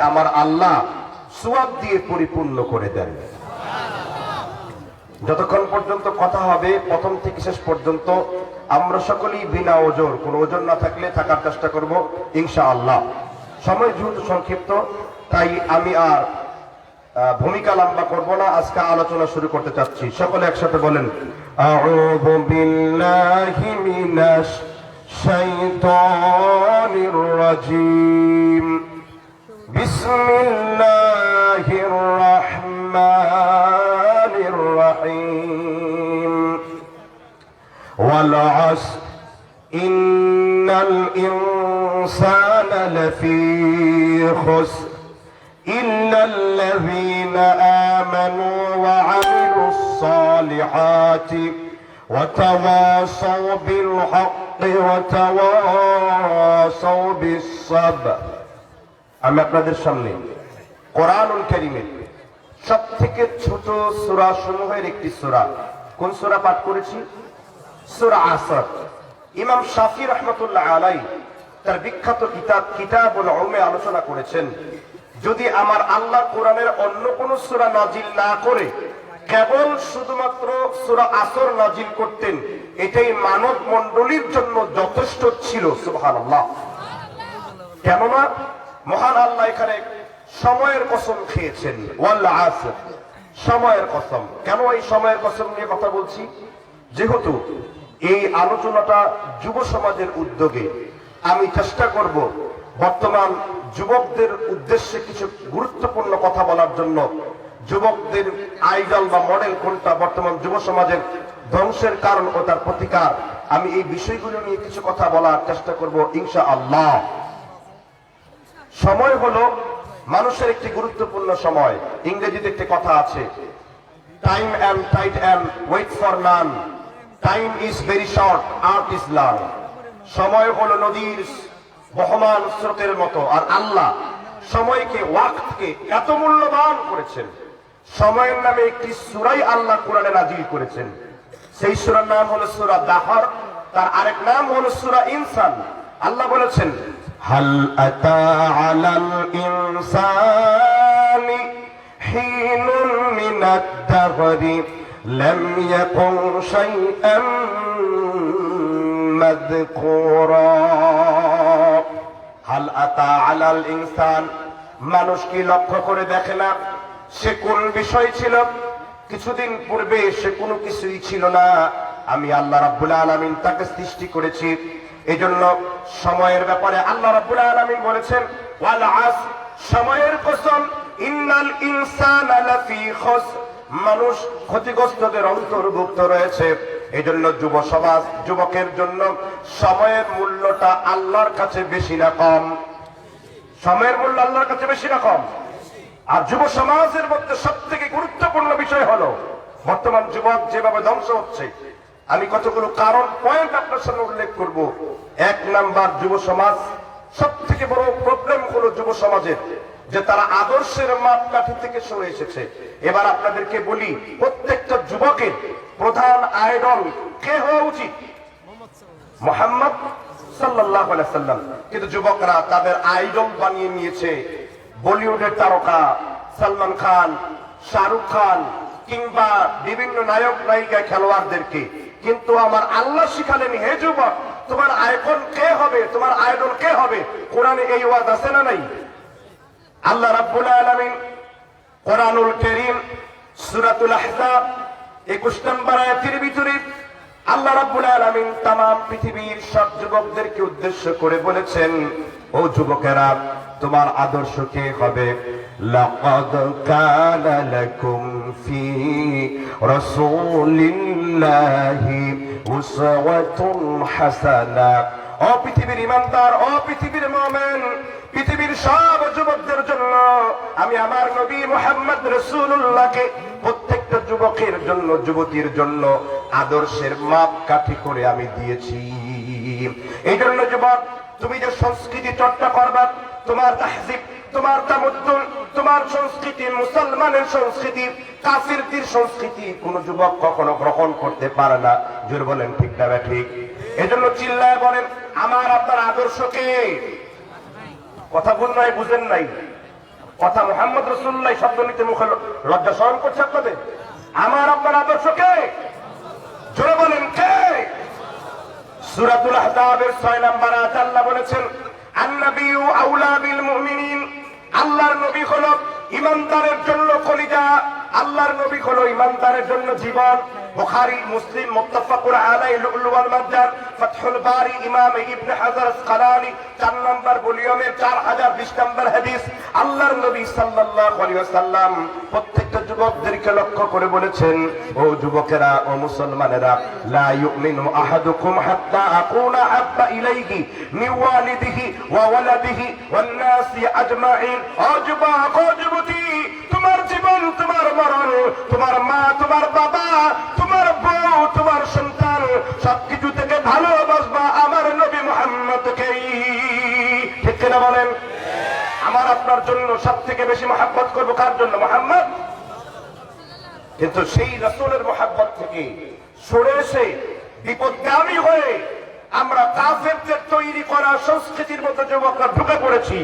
আমার আল্লাহ সওয়াব দিয়ে পরিপূর্ণ করে দেন। যতক্ষণ পর্যন্ত কথা হবে প্রথম থেকে শেষ পর্যন্ত আমরা সকলেই বিনা ওজোর, কোনো ওজন না থাকলে থাকার চেষ্টা করব ইনশাআল্লাহ। সময় যেহেতু সংক্ষিপ্ত তাই আমি আর ভূমিকা লম্বা করব না, আজকে আলোচনা শুরু করতে চাচ্ছি। সকলে একসাথে বলেন আউযু বিল্লাহি মিনাশ শাইতানির রাজীম বিসমিল্লাহির রাহমানির রহিম ওয়াল আসর ইন্নাল ইনসানা লাফী খুসর إلا الذين آمنوا وعملوا الصالحات وتواصوا بالحق وتواصوا بالصبر। আমি আপনাদের সামনে কোরআনুল কারীমের সবথেকে ছোট সূরা সমূহের একটি সূরা, কোন সূরা পাঠ করেছি? সূরা আসর। ইমাম শাফি রাহমাতুল্লাহ আলাইহি তার বিখ্যাত কিতাবুল উলুমে আলোচনা করেছেন, যদি আমার আল্লাহ কোরআনের অন্য কোন সূরা নাজিল না করে কেবল শুধুমাত্র সূরা আসর নাজিল করতেন, এটাই মানব মণ্ডলীর জন্য যথেষ্ট ছিল। সুবহানাল্লাহ। কেননা মহান আল্লাহ এখানে সময়ের কসম খেয়েছেন, ওয়াল আসর, সময়ের কসম। কেন এই সময়ের কসম নিয়ে কথা বলছি? যেহেতু এই আলোচনাটা যুব সমাজের উদ্যোগে, আমি চেষ্টা করব বর্তমান যুবকদের উদ্দেশ্যে কিছু গুরুত্বপূর্ণ কথা বলার জন্য। যুবকদের আইডল বা মডেল কোনটা, বর্তমান যুব সমাজের ধ্বংসের কারণ ও তার প্রতিকার, আমি এই বিষয়গুলো নিয়ে কিছু কথা বলার চেষ্টা করব ইনশাআল্লাহ। সময় হলো মানুষের একটি গুরুত্বপূর্ণ সময়। ইংরেজিতে একটি কথা আছে, time and tide and wait for none, time is very short, art is long. সময় হলো নদীর বহমান স্রোতের মতো, আর আল্লাহ সময়কে, ওয়াক্তকে এত মূল্যবান করেছেন। সময়ের নামে একটি সূরাই আল্লাহ কোরআনে নাজিল করেছেন। সেই সূরার নাম হলো সূরা দাহর, তার আরেক নাম হলো সূরা ইনসান। আল্লাহ বলেছেন, হাল আতা আলাল ইনসানি হিনুন মিনাদ দাহরি লাম ইয়াকুন শাইআন মাযকুরা। হাল আতা আলাল ইনসান, মানুষ কি লক্ষ্য করে দেখে না সে কোন বিষয় ছিল? কিছুদিন পূর্বে সে কোনো কিছুই ছিল না, আমি আল্লাহ রাব্বুল আলামিন তাকে সৃষ্টি করেছি। এজন্য সময়ের ব্যাপারে আল্লাহ রাব্বুল আলামিন বলেছেন, ওয়াল আসর, সময়ের কসম, ইন্নাল ইনসানা লাফী খুসর, মানুষ ক্ষতিগ্রস্তদের অন্তর্ভুক্ত রয়েছে। এজন্য যুব সমাজ, যুবকের জন্য সময়ের মূল্যটা আল্লাহর কাছে বেশি না কম? সময়ের মূল্য আল্লাহর কাছে বেশি না কম? আর যুব সমাজের মধ্যে সবথেকে গুরুত্বপূর্ণ বিষয় হলো বর্তমান যুবক যেভাবে ধ্বংস হচ্ছে। আমি কতগুলো কারণ, পয়েন্ট আপনার সামনে উল্লেখ করব। এক নাম্বার, যুব সমাজ সবথেকে বড় প্রবলেম হলো যুব সমাজের যে তারা আদর্শের মাপকাঠি থেকে সরে এসেছে। এবার আপনাদেরকে বলি, প্রত্যেকটা যুবকের প্রধান আইডল কে হওয়া উচিত? মুহাম্মদ সাল্লাল্লাহু আলাইহি সাল্লাম। কিন্তু যুবকরা তাদের আইডল বানিয়ে নিয়েছে বলিউডের তারকা সালমান খান, শাহরুখ খান, কিংবা বিভিন্ন নায়ক নায়িকা, খেলোয়াড়দেরকে। কিন্তু আমার আল্লাহ শিখালেন, হে যুবক, তোমার আইকন কে হবে, তোমার আইডল কে হবে? কোরআনে এই ওয়াজ আছে না নাই? আল্লাহ রাব্বুল আলামিন কোরআনুল কারীম সূরাতুল আহজাব 21 নম্বর আয়াতের ভিতরে আল্লাহ রাব্বুল আলামিন तमाम পৃথিবীর সব যুবকদেরকে উদ্দেশ্য করে বলেছেন, ও যুবকেরা, তোমার আদর্শ কে হবে? লাকাদ কানা লাকুম ফি রাসূলিল্লাহি উসওয়াতুন হাসানাহ। ও পৃথিবীর ইমানদার, ও পৃথিবীর মুমিন, পৃথিবীর সব যুবকদের জন্য আমি আমার নবী মুহাম্মদ রাসূলুল্লাহকে প্রত্যেকটা যুবকের জন্য, যুবতীর জন্য আদর্শের মাপকাঠি করে আমি দিয়েছি। এই জন্য যুবক, তুমি যে সংস্কৃতি চর্চা করবা, তোমার তাহজিব, তোমার তামুদ্দুন, তোমার সংস্কৃতি, মুসলমানের সংস্কৃতি, কাফিরদের সংস্কৃতি কোন যুবক কখনো গ্রহণ করতে পারে না। জোর বলেন ঠিক না ঠিক? এজন্য চিল্লায় বলেন, আমার আপনার আদর্শকে। কথা বল নাই, বুঝেন নাই? কথা মুহাম্মদ রাসূলুল্লাহ শব্দ নিতে মুখে লজ্জা শরম করছে আপনাদের? আমার আপনার আদর্শ কে? জোরে বলেন কে? সূরাতুল আহজাবের 6 নম্বর আয়াতে আল্লাহ বলেছেন, আন-নাবিয়্যু আউলা বিল মুমিনিন, আল্লাহর নবী হলো ঈমানদারের জন্য কলিজা, আল্লাহর নবী হলো ঈমানদারের জন্য জীবন। বুখারী, মুসলিম, মুত্তাফাকুন আলাইহি, লু'লু ওয়াল মারজান, ফাতহুল বারি, ইমাম ইবনে হাজার আসকালানী, 4 নম্বর ভলিউমের 4020 নম্বর হাদিস। আল্লাহর নবী সাল্লাল্লাহু আলাইহি ওয়াসাল্লাম প্রত্যেকটা যুবকদেরকে লক্ষ্য করে বলেছেন, ও যুবকেরা, ও মুসলমানেরা, লা ইউমিনু আহাদুকুম হাত্তা আকুনা হাব্বা ইলাইহি মিন ওয়ালিদিহি ওয়া ওয়ালাদিহি ওয়ান নাসি আজমাইন। ও যুবক, ও যুবতী, তোমার জীবন, তোমার মরণ, তোমার মা, তোমার বাবা, তোমার বউ, তোমার সন্তান, সবকিছু থেকে ভালোবাসবা আমার নবী মুহাম্মদকেই। ঠিক কিনা বলেন? আমার আপনার জন্য সব থেকে বেশি মহব্বত করবো কার জন্য? মুহাম্মদ। কিন্তু সেই রাসূলের মহব্বত থেকে সরে এসে বিপদগামী হয়ে আমরা কাফেরদের তৈরি করা সংস্কৃতির মধ্যে যুবকরা ঢুকে পড়েছি।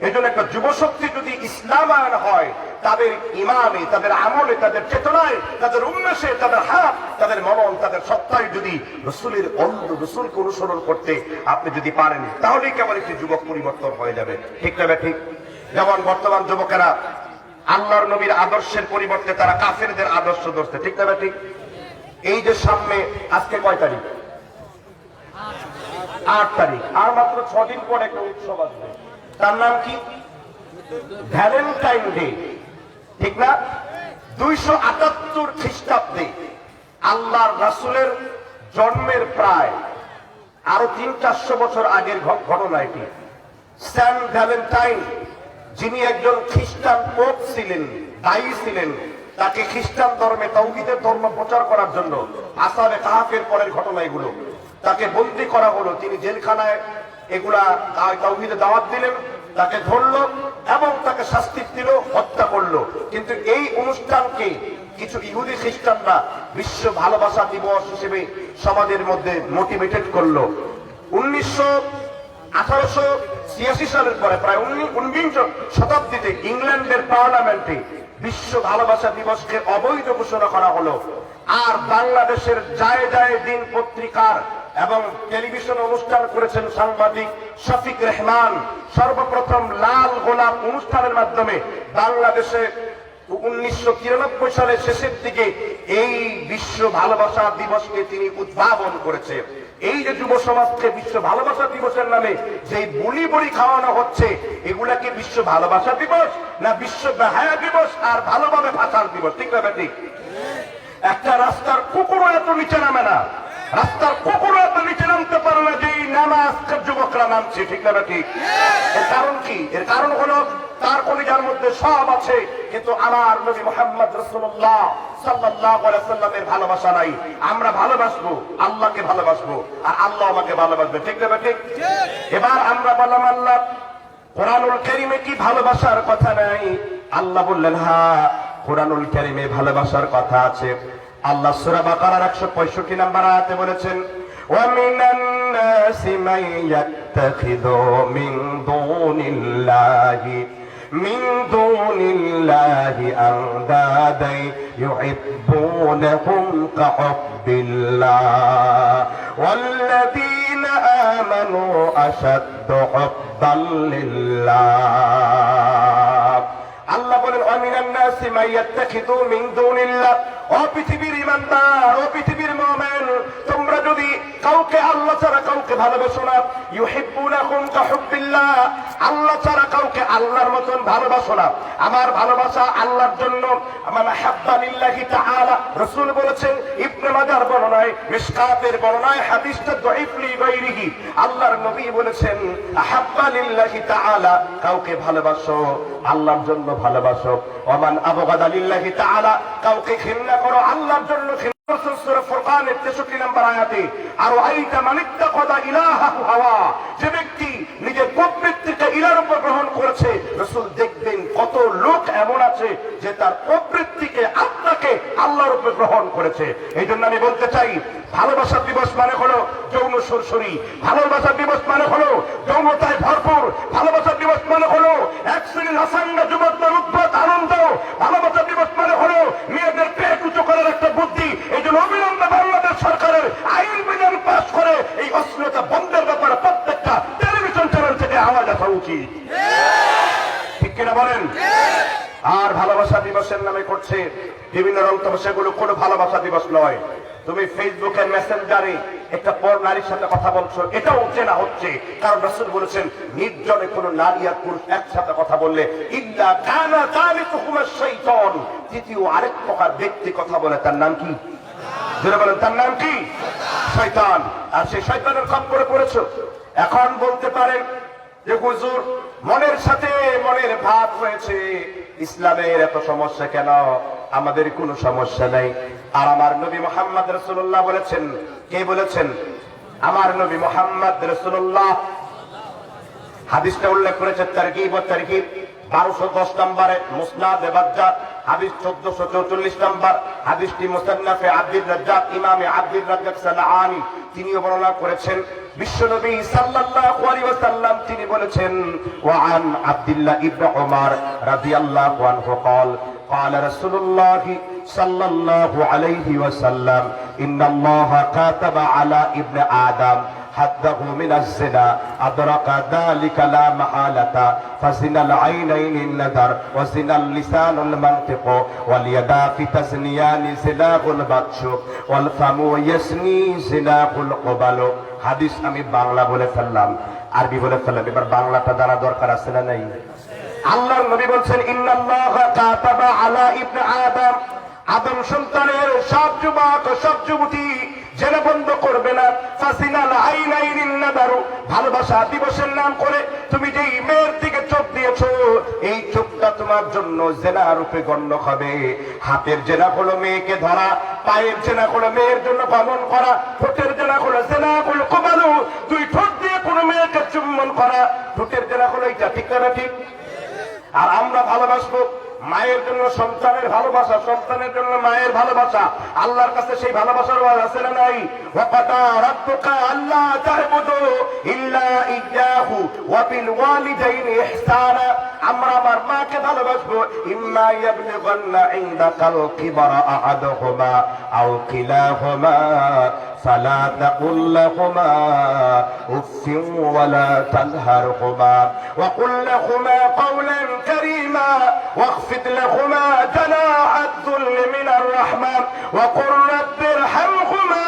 এই জন্য একটা যুবশক্তি যদি ইসলামায়ন হয়, তাদের ইমানে, তাদের আমলে, তাদের চেতনায়, তাদের উন্মেষে, তাদের হাত, তাদের মনন, তাদের সত্তায় যদি রসুলের অন্ধ রসুলকে অনুসরণ করতে আপনি যদি পারেন, তাহলেই কেবল একটি যুবক পরিবর্তন হয়ে যাবে। ঠিক না ঠিক? যেমন বর্তমান যুবকেরা আল্লাহর নবীর আদর্শের পরিবর্তে তারা কাফেরদের আদর্শ ধরছে। ঠিক না ঠিক? এই যে সামনে আজকে কয় তারিখ? 8 তারিখ। আর মাত্র 6 দিন পরে একটা উৎসব আসবে, তার নাম কি? Valentine day. ঠিক না? 278 খ্রিস্টাব্দে আল্লাহর রাসূলের জন্মের প্রায় আরো 300-400 বছর আগের ঘটনা এটি। সেন্ট ভ্যালেন্টাইন, যিনি একজন খ্রিস্টান পোপ ছিলেন, দায়ী ছিলেন, তাকে খ্রিস্টান ধর্মে, তাওহীদের ধর্ম প্রচার করার জন্য, আসহাবে কাহফের পরের ঘটনা এগুলো, তাকে বন্দী করা হলো। তিনি জেলখানায় এগুলা তাওহীদের দাওয়াত দিলেন, তাকে ধরলো এবং তাকে শাস্তি দিল, হত্যা করলো। কিন্তু এই অনুষ্ঠানকে কিছু ইহুদি খ্রিস্টানরা বিশ্ব ভালোবাসা দিবস হিসেবে সমাজের মধ্যে মোটিভেটেড করলো। 1886 সালের পরে প্রায় 19 শতাব্দীতে ইংল্যান্ডের পার্লামেন্টে বিশ্ব ভালোবাসা দিবসকে অবৈধ ঘোষণা করা হলো। আর বাংলাদেশের যায় যায় দিন পত্রিকার এবং টেলিভিশন অনুষ্ঠান করেছেন সাংবাদিক শফিক রেহমান। সর্বপ্রথম লাল গোলাপ অনুষ্ঠানের মাধ্যমে বাংলাদেশে 1993 সালের শেষের দিকে এই বিশ্ব ভালোবাসা দিবসকে তিনি উদ্ভাবন করেছে। এই যে যুব সমাজকে বিশ্ব ভালোবাসা দিবসের নামে যে বুলি বড়ি খাওয়ানো হচ্ছে, এগুলা কি বিশ্ব ভালোবাসা দিবস না বিশ্ব বেহায়া দিবস আর ভালোভাবে ভাষার দিবস? ঠিক না ঠিক? একটা রাস্তার কুকুরও এত নিচে নামে না, রাস্তার কুকুরও এত নিচে নামতে পারে না যে নামাজ যুবকরা নামছে। ঠিক না ঠিক? এর কারণ কি? এর কারণ হলো তার কলিজার মধ্যে সব আছে, কিন্তু আমার নবী মুহাম্মদ রাসূলুল্লাহ সাল্লাল্লাহু আলাইহি ওয়াসাল্লামের ভালোবাসা নাই। আমরা ভালোবাসবো, আল্লাহকে ভালোবাসবো, আর আল্লাহ আমাকে ভালোবাসবে। ঠিক না ঠিক? এবার আমরা বললাম, আল্লাহ কোরআনুল কারীমে কি ভালোবাসার কথা নাই? আল্লাহ বললেন, হ্যাঁ, কোরআনুল কারীমে ভালোবাসার কথা আছে। আল্লাহ সূরা বাকারার 165 নম্বর আয়াতে বলেছেন, ওয়া মিনান নাসি মান ইয়াত্তাখিযু মিন দুনিল্লাহি আনদাদান ইউহিব্বুনাহুম কাহুব্বিল্লাহ ওয়াল্লাযীনা আমানু আশাদ্দু হুব্বান লিল্লাহ। আল্লাহ বলেন, ওয়া মিনান নাসি মান ইয়াত্তাখিযু মিন দুনিল্লাহ। ও পৃথিবীর ঈমানদার, ও পৃথিবীর মুমিন, তোমরা যদি কাউকে আল্লাহ ছাড়া কাউকে ভালোবাসো না, ইউহিব্বুনাহুম কাহুব্বিল্লাহ, আল্লাহ ছাড়া কাউকে আল্লাহর মতন ভালোবাসো না। আমার ভালোবাসা আল্লাহর জন্য। মান হাব্বা লিল্লাহি তাআলা, রাসূল বলেছেন ইবনে মাজার বর্ণনায়, মিশকাতের বর্ণনায়, হাদিসটা দাঈফ লি গায়রিহি, আল্লাহর নবী বলেছেন হাব্বা লিল্লাহি তাআলা, কাউকে ভালোবাসো আল্লাহর জন্য ভালোবাসো। ওয়া মান আবগাদা লিল্লাহি তাআলা, কাউকে ঘৃণা করো আল্লাহর জন্য। সূরা ফুরকানের 63 নম্বর আয়াতে, আর আইতা মান ইত্তাখাযা ইলাহাহু হাওয়া, যে ব্যক্তি নিজের প্রবৃত্তিকে ইলার উপর গ্রহণ করেছে, রাসূল দেখবেন কত লোক এমন আছে যে তার প্রবৃত্তিকে, আত্মাকে আল্লাহর উপর গ্রহণ করেছে। এই জন্য আমি বলতে চাই, ভালোবাসা দিবস মানে হলো যৌন সুরসুরি, ভালোবাসা দিবস মানে হলো যৌনতায় ভরপুর, ভালোবাসা দিবস মানে হলো এক শ্রেণীর মাসাঙ্গা যুবকদের উদ্ভট আনন্দ। ভালোবাসা দিবস মানে হলো মেয়েদের পেট উঁচু করার একটা বুদ্ধি। এই জন্য অবিলম্বে বাংলাদেশ সরকারের আইন বিধান পাশ করে এই অশ্লীলতা বন্ধের ব্যাপারে প্রত্যেকটা টেলিভিশন চ্যানেল থেকে আওয়াজ আসা উচিত। ঠিক কিনা বলেন? আর ভালোবাসা দিবসের নামে করছে বিভিন্ন রং তামাশা, সেগুলো কোনো ভালোবাসা দিবস নয়। তুমি ফেসবুকের মেসেঞ্জারে একটা পর নারীর সাথে কথা বলছো, এটাও চেনা হচ্ছে। কারণ রাসূল বলেছেন নির্জনে কোনো নারী আর পুরুষ একসাথে কথা বললে ইল্লা কানা যালিকুহুমা শাইতান, তৃতীয় আরেক প্রকার ব্যক্তি কথা বলে, তার নাম কি? যারা বলেন তার নাম কি? শয়তান। আর সেই শয়তানের খপ্পরে পড়েছো। এখন বলতে পারেন যে হুজুর মনের সাথে মনের ভাব হয়েছে, ইসলামের এত সমস্যা কেন? আমাদের কোনো সমস্যা নাই। আর আমার নবী মুহাম্মদ রাসূলুল্লাহ বলেছেন, কে বলেছেন? আমার নবী মুহাম্মদ রাসূলুল্লাহ। হাদিসটা উল্লেখ করেছে তারগীব ও তারহিব 1210 নম্বরে, মুসনাদে বাজ্জার হাদিস 1444 নম্বর। হাদিসটি মুসান্নাফে আব্দুর রাজ্জাক, ইমামে আব্দুর রাজ্জাক সানাআনী তিনিও বর্ণনা করেছেন। বিশ্বনবী সাল্লাল্লাহু আলাইহি ওয়াসাল্লাম তিনি বলেছেন, ওয়া আন আব্দুল্লাহ ইবনে উমর রাদিয়াল্লাহু আনহু قال قال رسول الله صلى الله عليه وسلم إن الله كاتب على ابن آدم حده من الزنا أدرك ذلك لا محالة فزنا العينين النظر وزنا اللسان المنطق واليدان تزنيان زناه البطش والفم يزني زناه القبل। হাদিস আমি বাংলা বলে ফেললাম, আরবি বলে ফেললাম, এবার বাংলাটা জানা দরকার আছে না নাই? আল্লাহর নবী বলছেন ইন্নাল্লাহা কাতাবা আলা ইবনে আদম, আদম সন্তানের সব যুবক সব যুবতী জেনা বন্ধ করবে না। ফাসিনাল আইনাইনিন নাদারু, ভালোবাসা দিবসের নাম করে তুমি যেই মেয়ের দিকে চোখ দিয়েছো, এই চোখটা তোমার জন্য জেনা রূপে গণ্য হবে। হাতের জেনা হলো মেয়েকে ধরা, পায়ের জেনা হলো মেয়ের জন্য পালন করা, ঠোঁটের জেনা হলো জেনা হলো কোবালু, দুই ঠোঁট দিয়ে কোনো মেয়েকে চুম্বন করা, ঠোঁটের জেনা হলো এটা। ঠিক না ঠিক? আর আমরা ভালোবাসবো মায়ের জন্য সন্তানের ভালোবাসা, সন্তানের জন্য মায়ের ভালোবাসা। আল্লাহর কাছে সেই ভালোবাসার ওয়াজ আছে না নাই? ওয়াকাদা রাব্বুকা আল্লা তা'বুদু ইল্লা ইয়্যাহু ওয়া বিল ওয়ালিদাইনি ইহসানা। আমরা আমার মাকে ভালোবাসবো। ইম্মা ইয়াবলুগান্না ইনদাকাল কিবারা আহাদুহুমা আও কিলাহুমা فلا تقل لهما اف ولا تنهرهما وقل لهما قولا كريما واخفض لهما جناح الذل من الرحمة وقل رب ارحمهما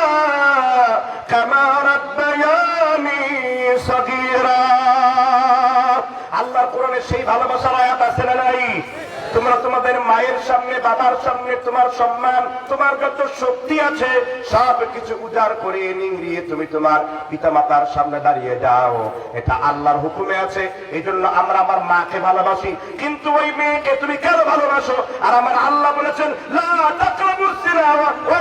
كما ربياني صغيرا। আল্লাহর কোরআনে সেই ভালোবাসার আয়াত আছে না নাই? তোমরা তোমাদের মায়ের সামনে বাবার সামনে তোমার সম্মান, তোমার যত শক্তি আছে সব কিছু উজাড় করে নিংড়িয়ে তুমি তোমার পিতা মাতার সামনে দাঁড়িয়ে যাও। এটা আল্লাহর হুকুমে আছে। এই জন্য আমরা আমার মাকে ভালোবাসি। কিন্তু ওই মেয়েকে তুমি কেন ভালোবাসো? আর আমার আল্লাহ বলেছেন লা তাকরাবুজ জিনা ওয়া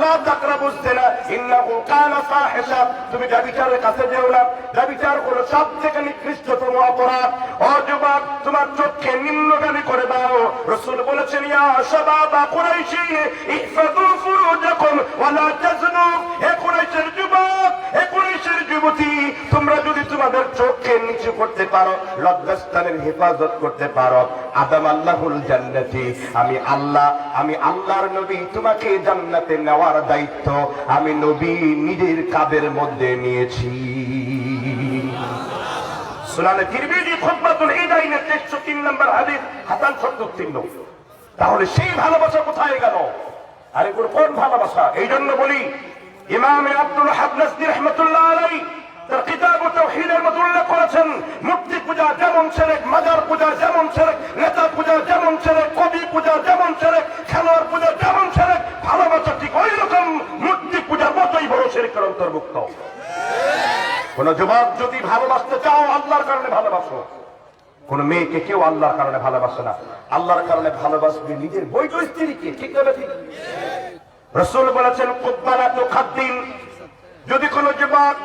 লা তাকরাবুজ জিনা ইন্নাহু কানা ফাহিশা। তুমি ব্যভিচারের কাছে যেও না। ব্যভিচার হলো সবথেকে নিকৃষ্টতম অপরাধ। ও যুবক, তোমার চোখকে নিম্নগামী করে দাও। রাসূল বলেছেন ইয়া শাবাবা কুরাইশিন ইহফাযু ফুরুজাকুম ওয়া লা তাজনু। হে কুরাইশের যুবক, হে কুরাইশের যুবতী, তোমরা যদি তোমাদের চোখকে নিচু করতে পারো, লজ্জাস্থানের হেফাজত করতে পারো, আদম আল্লাহুল জান্নাতি, আমি আল্লাহর নবী তোমাকে জান্নাতে নেওয়ার দায়িত্ব আমি নবী নিজের কাঁধের মধ্যে নিয়েছি। সুনানে তিরমিজি খুতবাতুল ঈদাইনের 103 নম্বর হাদিস, হাসান 73। তাহলে সেই ভালোবাসা কোথায় গেল? আরে কোন ভালোবাসা? এই জন্য বলি ইমাম আব্দুল হাক নাসরি রাহমাতুল্লাহ আলাইহি তার কিতাব তাওহীদের মধ্যে উল্লেখ করেছেন, মূর্তি পূজা যেমন শিরক, মাজার পূজা যেমন শিরক, নেতা পূজা যেমন শিরক, কবি পূজা যেমন শিরক, খেলোয়াড় পূজা যেমন শিরক, ভালোবাসা ঠিক ওই রকম মূর্তি পূজার মতোই বড় শিরকের অন্তর্ভুক্ত। কোন যুবক যদি ভালোবাসতে চাও আল্লাহর কারণে ভালোবাসো। কোন মেয়েকে কেউ আল্লাহর কারণে ভালোবাসে না। আল্লাহর কারণে ভালোবাসবে নিজের বৈধ স্ত্রীকে। ঠিক না ঠিক? রাসূল বলেছেন কুব্বালাতু খাদ্দিন, যদি কোন যুবক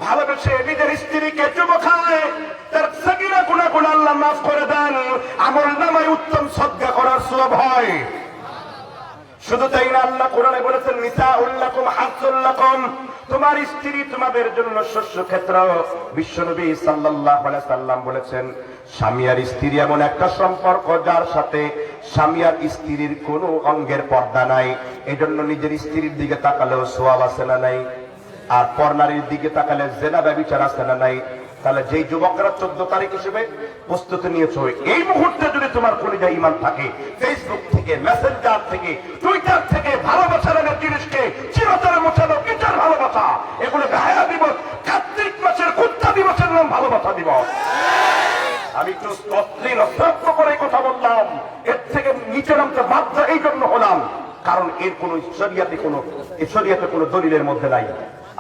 ভালোবেসে নিজের স্ত্রীকে চুমো খায়, তার সগীরা গুনাহগুলো আল্লাহ মাফ করে দেন, আমলনামায় উত্তম সদকা করার সওয়াব হয়। শুধু তাই না, আল্লাহ কোরআনে বলেছেন নিসাউল লাকুম হাসসুল লাকুম, তোমার স্ত্রী তোমাদের জন্য শস্য ক্ষেত্র। বিশ্বনবী সাল্লাল্লাহু আলাইহি সাল্লাম বলেছেন স্বামী আর স্ত্রী এমন একটা সম্পর্ক যার সাথে স্বামী আর স্ত্রীর কোনো অঙ্গের পর্দা নাই। এই জন্য নিজের স্ত্রীর দিকে তাকালেও সোয়াব আছে না নাই, আর পরনারীর দিকে তাকালে জেনা ব্যভিচার আছে না নাই। তাহলে যেই যুবকরা 14 তারিখ হিসেবে প্রস্তুতি নিয়েছো, এই মুহূর্তে যদি তোমার কলিজায় ঈমান থাকে, ফেসবুক থেকে, মেসেঞ্জার থেকে, টুইটার থেকে ভালোবাসা নামের জিনিসকে চিরতরে মোছানো বিচার ভালোবাসা, এগুলো গায়া দিবস, কার্তিক মাসের কুত্তা দিবসের নাম ভালোবাসা দিবস। আমি একটু সত্য করে কথা বললাম, এর থেকে নিচে নামতে বাধ্য এই জন্য হলাম কারণ এর কোন শরিয়াতে কোনো দলিলের মধ্যে নাই।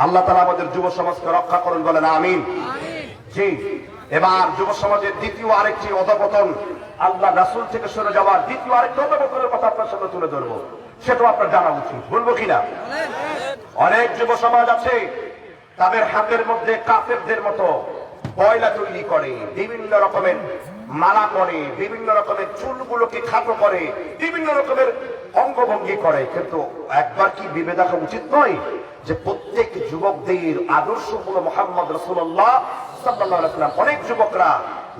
আল্লাহ তাআলা আমাদের যুব সমাজকে রক্ষা করুন, বলেন আমিন। জি, এবার যুব সমাজের দ্বিতীয় আরেকটি অধপতন, আল্লাহ রাসূল থেকে সরে যাওয়ার দ্বিতীয় আরেকটি অধপতনের কথা আপনার সামনে তুলে ধরবো, সেটাও আপনার জানা উচিত, বলবো কিনা। অনেক যুব সমাজ আছে তাদের হাতের মধ্যে কাফেরদের মতো বয়লা তৈরি করে, বিভিন্ন রকমের মালা করে, বিভিন্ন রকমের চুলগুলোকে খাটো করে, বিভিন্ন রকমের অঙ্গভঙ্গি করে। কিন্তু একবার কি ভেবে দেখা উচিত নয় যে প্রত্যেক যুবকদের আদর্শ হলো মুহাম্মদ রাসূলুল্লাহ সাল্লাল্লাহু আলাইহি ওয়াসাল্লাম। অনেক যুবকরা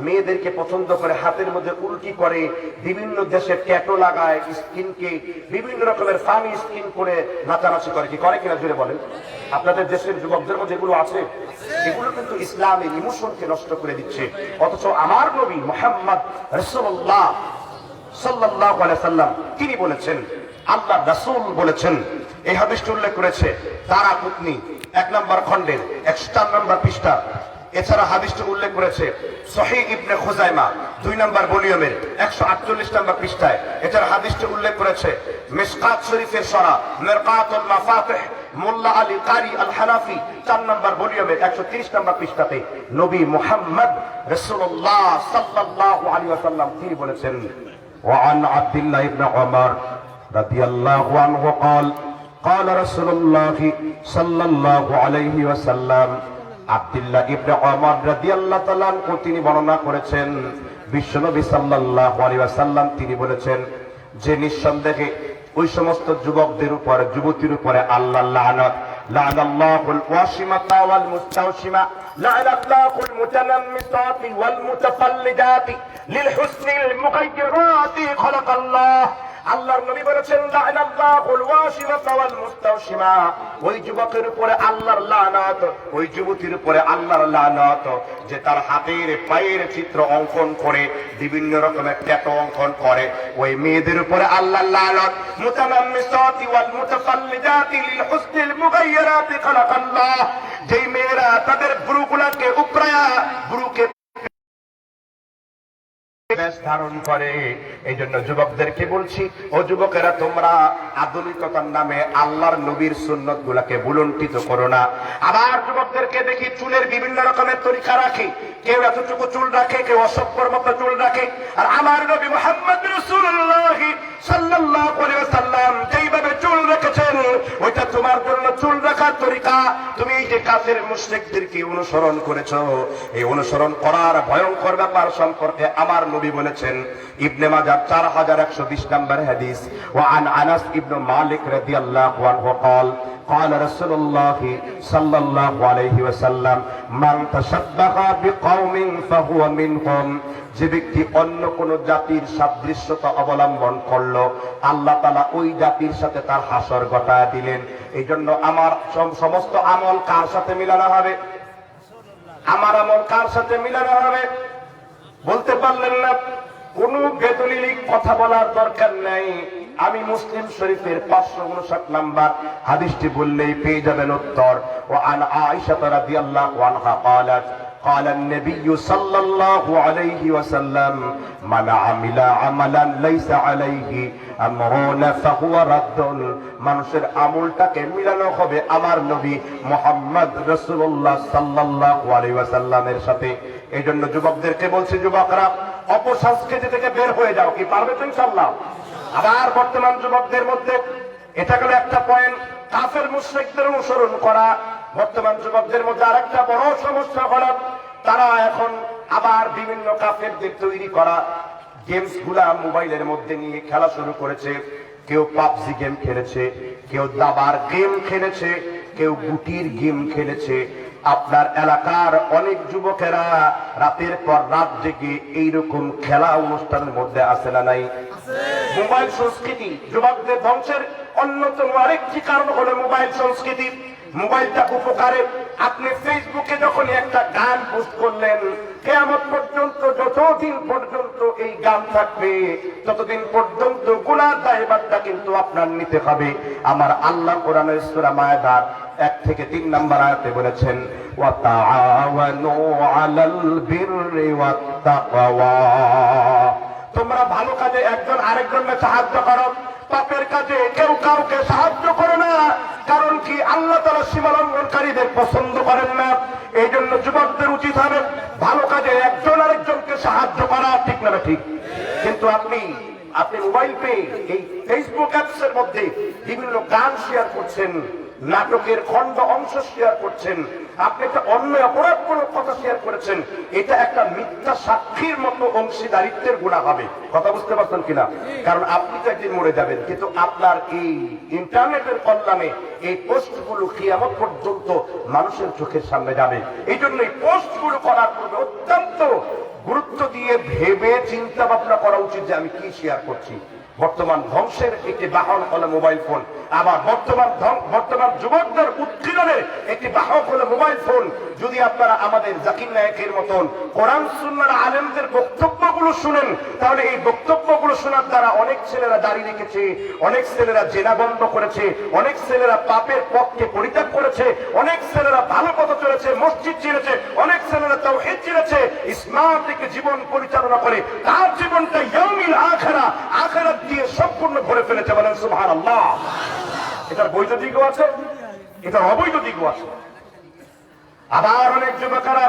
মেয়েদেরকে পছন্দ করে হাতের মধ্যে উল্কি করে, বিভিন্ন দেশে ট্যাটু লাগায়, স্কিনকে বিভিন্ন রকমের ফানি স্কিন করে নাচানাচি করে। কি করে কিনা জুড়ে বলেন। আপনাদের দেশের যুবকদের মধ্যে এগুলো আছে, এগুলো কিন্তু ইসলামের ইমোশনকে নষ্ট করে দিচ্ছে। অথচ আমার নবী মুহাম্মদ রাসূলুল্লাহ সাল্লাল্লাহু আলাইহি ওয়াসাল্লাম তিনি বলেছেন, আল্লাহ রাসূল বলেছেন, এই হাদিসটি উল্লেখ করেছে তারা কুতনি 1 নম্বর খণ্ডের 104 নম্বর পৃষ্ঠা। এছাড়া হাদিসটি উল্লেখ করেছে সহিহ ইবনে খুজাইমা 2 নম্বর ভলিউমের 148 নম্বর পৃষ্ঠায়। এছাড়া হাদিসটি উল্লেখ করেছে মিশকাত শরীফের সরা মিরকাতুল মাফাতিহ মোল্লা আলী কারি আল হানাফি 4 নম্বর ভলিউমের 130 নম্বর পৃষ্ঠাতে নবী মুহাম্মদ রাসূলুল্লাহ সাল্লাল্লাহু আলাইহি ওয়াসাল্লাম তিনি বলেছেন, وعن عبد الله بن عمر رضي الله عنه قال قال رسول الله صلى الله عليه وسلم আব্দুল্লাহ ইবনে ওমর রাদিয়াল্লাহু তাআলা আনহু তিনি বর্ণনা করেছেন, বিশ্বনবী সাল্লাল্লাহু আলাইহি ওয়াসাল্লাম তিনি বলেছেন যে নিঃসন্দেহে ওই সমস্ত যুবকদের উপর, যুবতীর উপরে আল্লাহর লানত, লানাল্লাহুল ওয়াশিমাতা ওয়াল মুস্তাওশিমা, লানাল্লাহুল মুতানাম্মিসাতি ওয়াল মুতাফাল্লিজাতি লিল হুসনিল মুগায়্যিরাতি খালাকাল্লাহ। আল্লাহর নবী বলেছেন লানাল্লাহুল ওয়াশিমাতা ওয়াল মুস্তাওশিমা, ওই যুবকের উপরে আল্লাহর লানত, ওই যুবতীর উপরে আল্লাহর লানত যে তার হাতের পায়ের চিত্র অঙ্কন করে, বিভিন্ন রকমের ট্যাটু অঙ্কন করে, ওই মেয়েদের উপরে আল্লাহর লানত। মুতানাম্মিসাতি ওয়াল মুতাফাল্লিজাতি লিল হুসনিল মুগায়্যিরাতি খালাকাল্লাহ, যেই মেয়েরা তাদের ভ্রুগুলোকে উপরায়া, ভ্রুকে ধারণ করে। এই জন্য যুবকদেরকে বলছি, ও যুবকেরা তোমরা আধুনিকতার নামে আল্লাহর নবীর সুন্নত গুলাকে বুলন্ডিত করো না। আবার যুবকদেরকে দেখি চুলের বিভিন্ন রকমের তরিকা রাখে, কেউ এতটুকু চুল রাখে, কেউ অসভ্যর মতো চুল রাখে। আর আমার নবী মুহাম্মদ রাসূলুল্লাহ সাল্লাল্লাহু আলাইহি ওয়াসাল্লাম যেইভাবে চুল রেখেছেন, ওইটা তোমার জন্য চুল রাখার তরিকা। তুমি এই যে কাফের মুশরিকদেরকে অনুসরণ করেছো, এই অনুসরণ করার ভয়ঙ্কর ব্যাপার সম্পর্কে আমার নবী বলেছেন, ইবনে মাজাহ 4120 নম্বর হাদিস, ওয়া আন আনাস ইবনে মালিক রাদিয়াল্লাহু আনহু قال قال رسول الله صلى الله عليه وسلم من تشبه بقوم فهو منهم, যে ব্যক্তি অন্য কোন জাতির সাদৃশ্যতা অবলম্বন করলো, আল্লাহ তাআলা ওই জাতির সাথে তার হাসর ঘটায় দিলেন। এই জন্য আমার সমস্ত আমল কার সাথে মিলানো হবে? আমার আমল কার সাথে মিলানো হবে? বলতে পারলেন না? কোন বেদলিলি কথা বলার দরকার নাই। আমি মুসলিম শরীফের 559 নম্বর হাদিসটি বললেই পেয়ে যাবেন উত্তর। ওয়া আন আয়েশা রাদিয়াল্লাহু আনহা قالت قال النبي صلى الله عليه وسلم من عمل عملا ليس عليه امرنا فهو رد, মানুষের আমলটাকে মিলানো হবে আমার নবী মুহাম্মদ রাসূলুল্লাহ সাল্লাল্লাহু আলাইহি ওয়াসাল্লামের সাথে। এইজন্য যুবকদেরকে বলছি, যুবকরা অপসংস্কৃতি থেকে বের হয়ে যাও। কি পারবে তো ইনশাআল্লাহ? আবার বর্তমান যুবকদের মধ্যে এটা গেল একটা পয়েন্ট, কাফের মুশরিকদের অনুসরণ করা। বর্তমান যুবকদের মধ্যে আরেকটা বড় সমস্যা হলো তারা এখন আবার বিভিন্ন কাফেরদের তৈরি করা গেমস গুলা মোবাইলের মধ্যে নিয়ে খেলা শুরু করেছে। কেউ পাবজি গেম খেলেছে, কেউ দাবার গেম খেলেছে, কেউ গুটির গেম খেলেছে। আপনার এলাকার অনেক যুবকেরা রাতের পর রাত জেগে এইরকম খেলা অনুষ্ঠানের মধ্যে আছে না নাই? মোবাইল সংস্কৃতি যুবকদের ধ্বংসের অন্যতম আরেকটি কারণ হলো মোবাইল সংস্কৃতি। মোবাইলটা উপকারে, আপনি ফেসবুকে যখন একটা গান পোস্ট করলেন, কিয়ামত পর্যন্ত যতদিন পর্যন্ত এই গান থাকবে ততদিন পর্যন্ত গুনাহ দায়ভারটা কিন্তু আপনার নিতে হবে। আমার আল্লাহ কোরআনের সূরা মায়েদার 1 থেকে 3 নম্বর আয়াতে বলেছেন, ওয়া তাআওয়ানু আলাল বিররি ওয়াত তাকওয়া, তোমরা ভালো কাজে একজন আরেকজনকে সাহায্য করো, পাপের কাজে কেউ কাউকে সাহায্য করো না। কারণ কি? আল্লাহ তাআলা সীমালঙ্ঘনকারীদের পছন্দ করেন না। এই জন্য যুবকদের উচিত হবে ভালো কাজে একজন আরেকজনকে সাহায্য করা, ঠিক না ঠিক? কিন্তু আপনি মোবাইল পেয়ে এই ফেসবুক অ্যাপসের মধ্যে বিভিন্ন গান শেয়ার করছেন, নাটকের খণ্ড অংশ শেয়ার করছেন, আপনি একটা অন্য অপরাধ কোনো কথা শেয়ার করেছেন, এটা একটা মিথ্যা সাক্ষীর মতো অংশীদারিত্বের গুনাহ হবে। কথা বুঝতে পারছেন কিনা? কারণ আপনি তো একদিন মরে যাবেন, কিন্তু আপনার এই ইন্টারনেটের কল্যাণে এই পোস্টগুলো কিয়ামত পর্যন্ত মানুষের চোখের সামনে যাবে। এই জন্য এই পোস্টগুলো করার পূর্বে অত্যন্ত গুরুত্ব দিয়ে ভেবে চিন্তা ভাবনা করা উচিত যে আমি কি শেয়ার করছি। বর্তমান ধ্বংসের একটি বাহন হলো মোবাইল ফোন। আবার বর্তমান যুবকদের উৎপীড়নের একটি বাহক হলো মোবাইল ফোন। যদি আপনারা আমাদের জাকির নায়েকের মতন কোরআন সুন্নাহর আলেমদের বক্তব্যগুলো শুনেন, তাহলে এই বক্তব্যগুলো শোনার দ্বারা অনেক ছেলেরা দাড়ি রেখেছে, অনেক ছেলেরা জেনা বন্ধ করেছে, অনেক ছেলেরা পাপের পথকে পরিত্যাগ করেছে, অনেক ছেলেরা ভালো পথে চলেছে, মসজিদ চিনেছে, অনেক ছেলেরা তাওহীদ চিনেছে, ইসলাম থেকে জীবন পরিচালনা করে তার জীবনটা ইয়াউমিল আখিরাত দিয়ে সম্পূর্ণ ভরে ফেলেছে। বলেন সুবহানাল্লাহ। এটার বৈধ দিকও আছে, এটার অবৈধ দিকও আছে। আবার অনেক যুবকেরা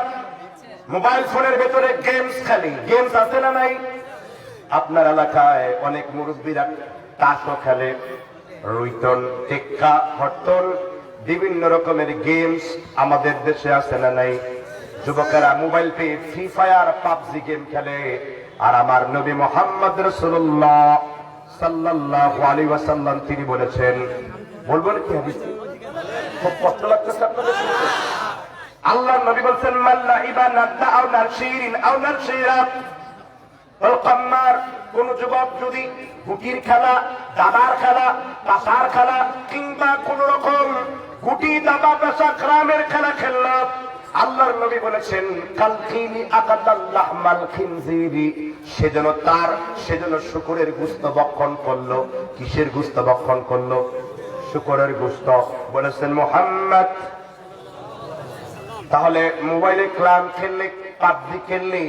মোবাইল ফোনের ভেতরে গেমস খেলে। গেমস আছে না নাই? আপনার এলাকায় অনেক মুরব্বীরা তাসও খেলে, রুইতন, টেক্কা, হরতল, বিভিন্ন রকমের গেমস আমাদের দেশে আছে না নাই? যুবকেরা মোবাইল পেয়ে ফ্রি ফায়ার, পাবজি গেম খেলে। আর আমার নবী মুহাম্মদ রাসূলুল্লাহ সাল্লাল্লাহু আলাইহি ওয়াসাল্লাম তিনি বলেছেন, বলবেন কি হাদিস? খুব কষ্ট লাগতেছে আপনাদের শুনতে। আল্লাহর নবী বলেন, মাল্লা ইবানাত আও নারশিরিন আও নারশিরাত ওয়াল কাম্মার, কোন যুবক যদি গুটির খেলা, দাবার খেলা, পাশার খেলা কিংবা কোন রকম গুটি দাবা পেশা গ্রামের খেলা খেলল, আল্লাহর নবী বলেছেন কালকিনি আকাদাল্লাহ মাল খিনজিরি, সেজন্য শুকরের গোশত ভক্ষণ করলো। কিসের গোশত ভক্ষণ করলো? শুকরের গোশত। বলেছেন মুহাম্মদ। তাহলে মোবাইলে ক্লাম খেললে, পাবজি খেললে,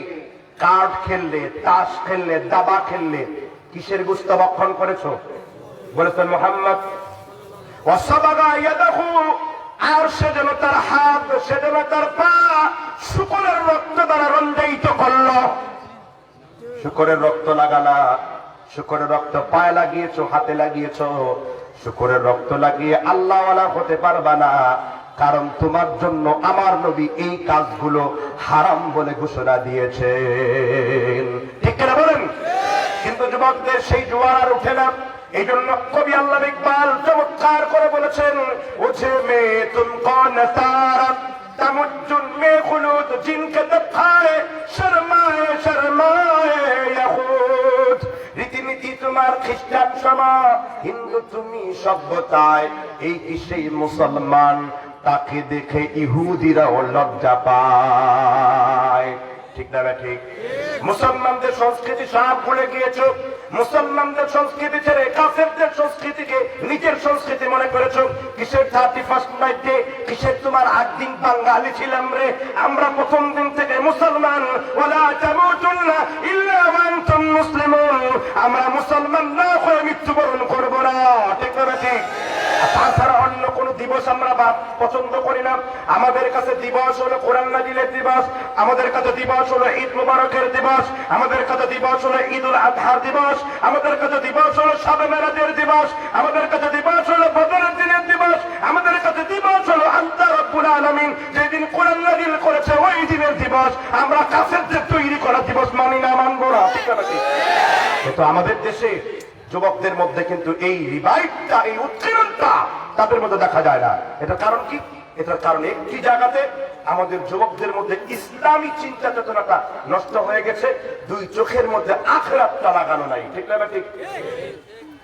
কার্ড খেললে, তাস খেললে, দাবা খেললে কিসের গোশত ভক্ষণ করেছো? বলেছেন মুহাম্মদ। ওয়াসাবাগা ইয়াদাহু, আর সেজন্য তার হাত, সেজন্য তার পা শুকরের রক্ত দ্বারা রঞ্জিত করলো। শুকরের রক্ত লাগালা, শুকরের রক্ত পায়ে লাগিয়েছো, হাতে লাগিয়েছো, শুকরের রক্ত লাগিয়ে আল্লাহওয়ালা হতে পারবা না। কারণ তোমার জন্য আমার নবী এই কাজগুলো হারাম বলে ঘোষণা দিয়েছেন। ঠিক কিনা বলেন? কিন্তু যুবকদের সেই জোয়ার আর উঠে না। এই জন্য কবি আল্লামা ইকবাল চমৎকার করে বলেছেন, ওছে মে তুম কন তারা তামুজ্জুন মে খুলুদ জিনকে দেখায় শর্মায়ে শর্মায়ে ইয়াহুদ। রীতিনীতি তোমার খ্রিস্টান সমাজ, হিন্দু তুমি সভ্যতায়, এই কি সেই মুসলমান তাকে দেখে ইহুদিরাও লজ্জা পায়? ঠিক না ঠিক? মুসলমানদের সংস্কৃতি সব ভুলে গিয়েছো। মুসলমানদের সংস্কৃতি ছেড়ে কাফেরদের সংস্কৃতিকে নিজের সংস্কৃতি মনে করেছো। কিসের 31st নাইট ডে, কিসের তোমার 8 দিন বাঙালি ছিলাম রে? আমরা প্রথম দিন থেকে মুসলমান। ওয়ালা তামুতুন্না ইল্লা ওয়া আনতুম মুসলিমুন, আমরা মুসলমান না হয়ে মৃত্যুবরণ করব না। ঠিক না ঠিক? তাছাড়া অন্য কোন দিবস আমরা পছন্দ করি না। আমাদের কাছে দিবস হলো কোরআন নাজিলের দিবস, আমাদের কাছে দিবস হলো ঈদ মুবারকের দিবস, আমাদের কাছে দিবস হলো ঈদুল আজহার দিবস, আমাদের কাছে দিবস হলো শবে মেরাজের দিবস, আমাদের কাছে দিবস হলো বদরের দিনের দিবস, আমাদের কাছে দিবস হলো আল্লাহ রাব্বুল আলামিন যেদিন কোরআন নাজিল করেছে ওই দিনের দিবস। আমরা কাফেরদের তৈরি করা দিবস মানি না, মানবো না। ঠিক আছে? কিন্তু আমাদের দেশে যুবকদের মধ্যে কিন্তু এই রিভাইভটা, এই উত্তীর্ণতা তাদের মধ্যে দেখা যায় না। এটার কারণ কি? এটার কারণ একটি জায়গাতে আমাদের যুবকদের মধ্যে ইসলামী চিন্তা চেতনাটা নষ্ট হয়ে গেছে, দুই চোখের মধ্যে আখিরাতটা লাগানো নাই। ঠিক না ঠিক?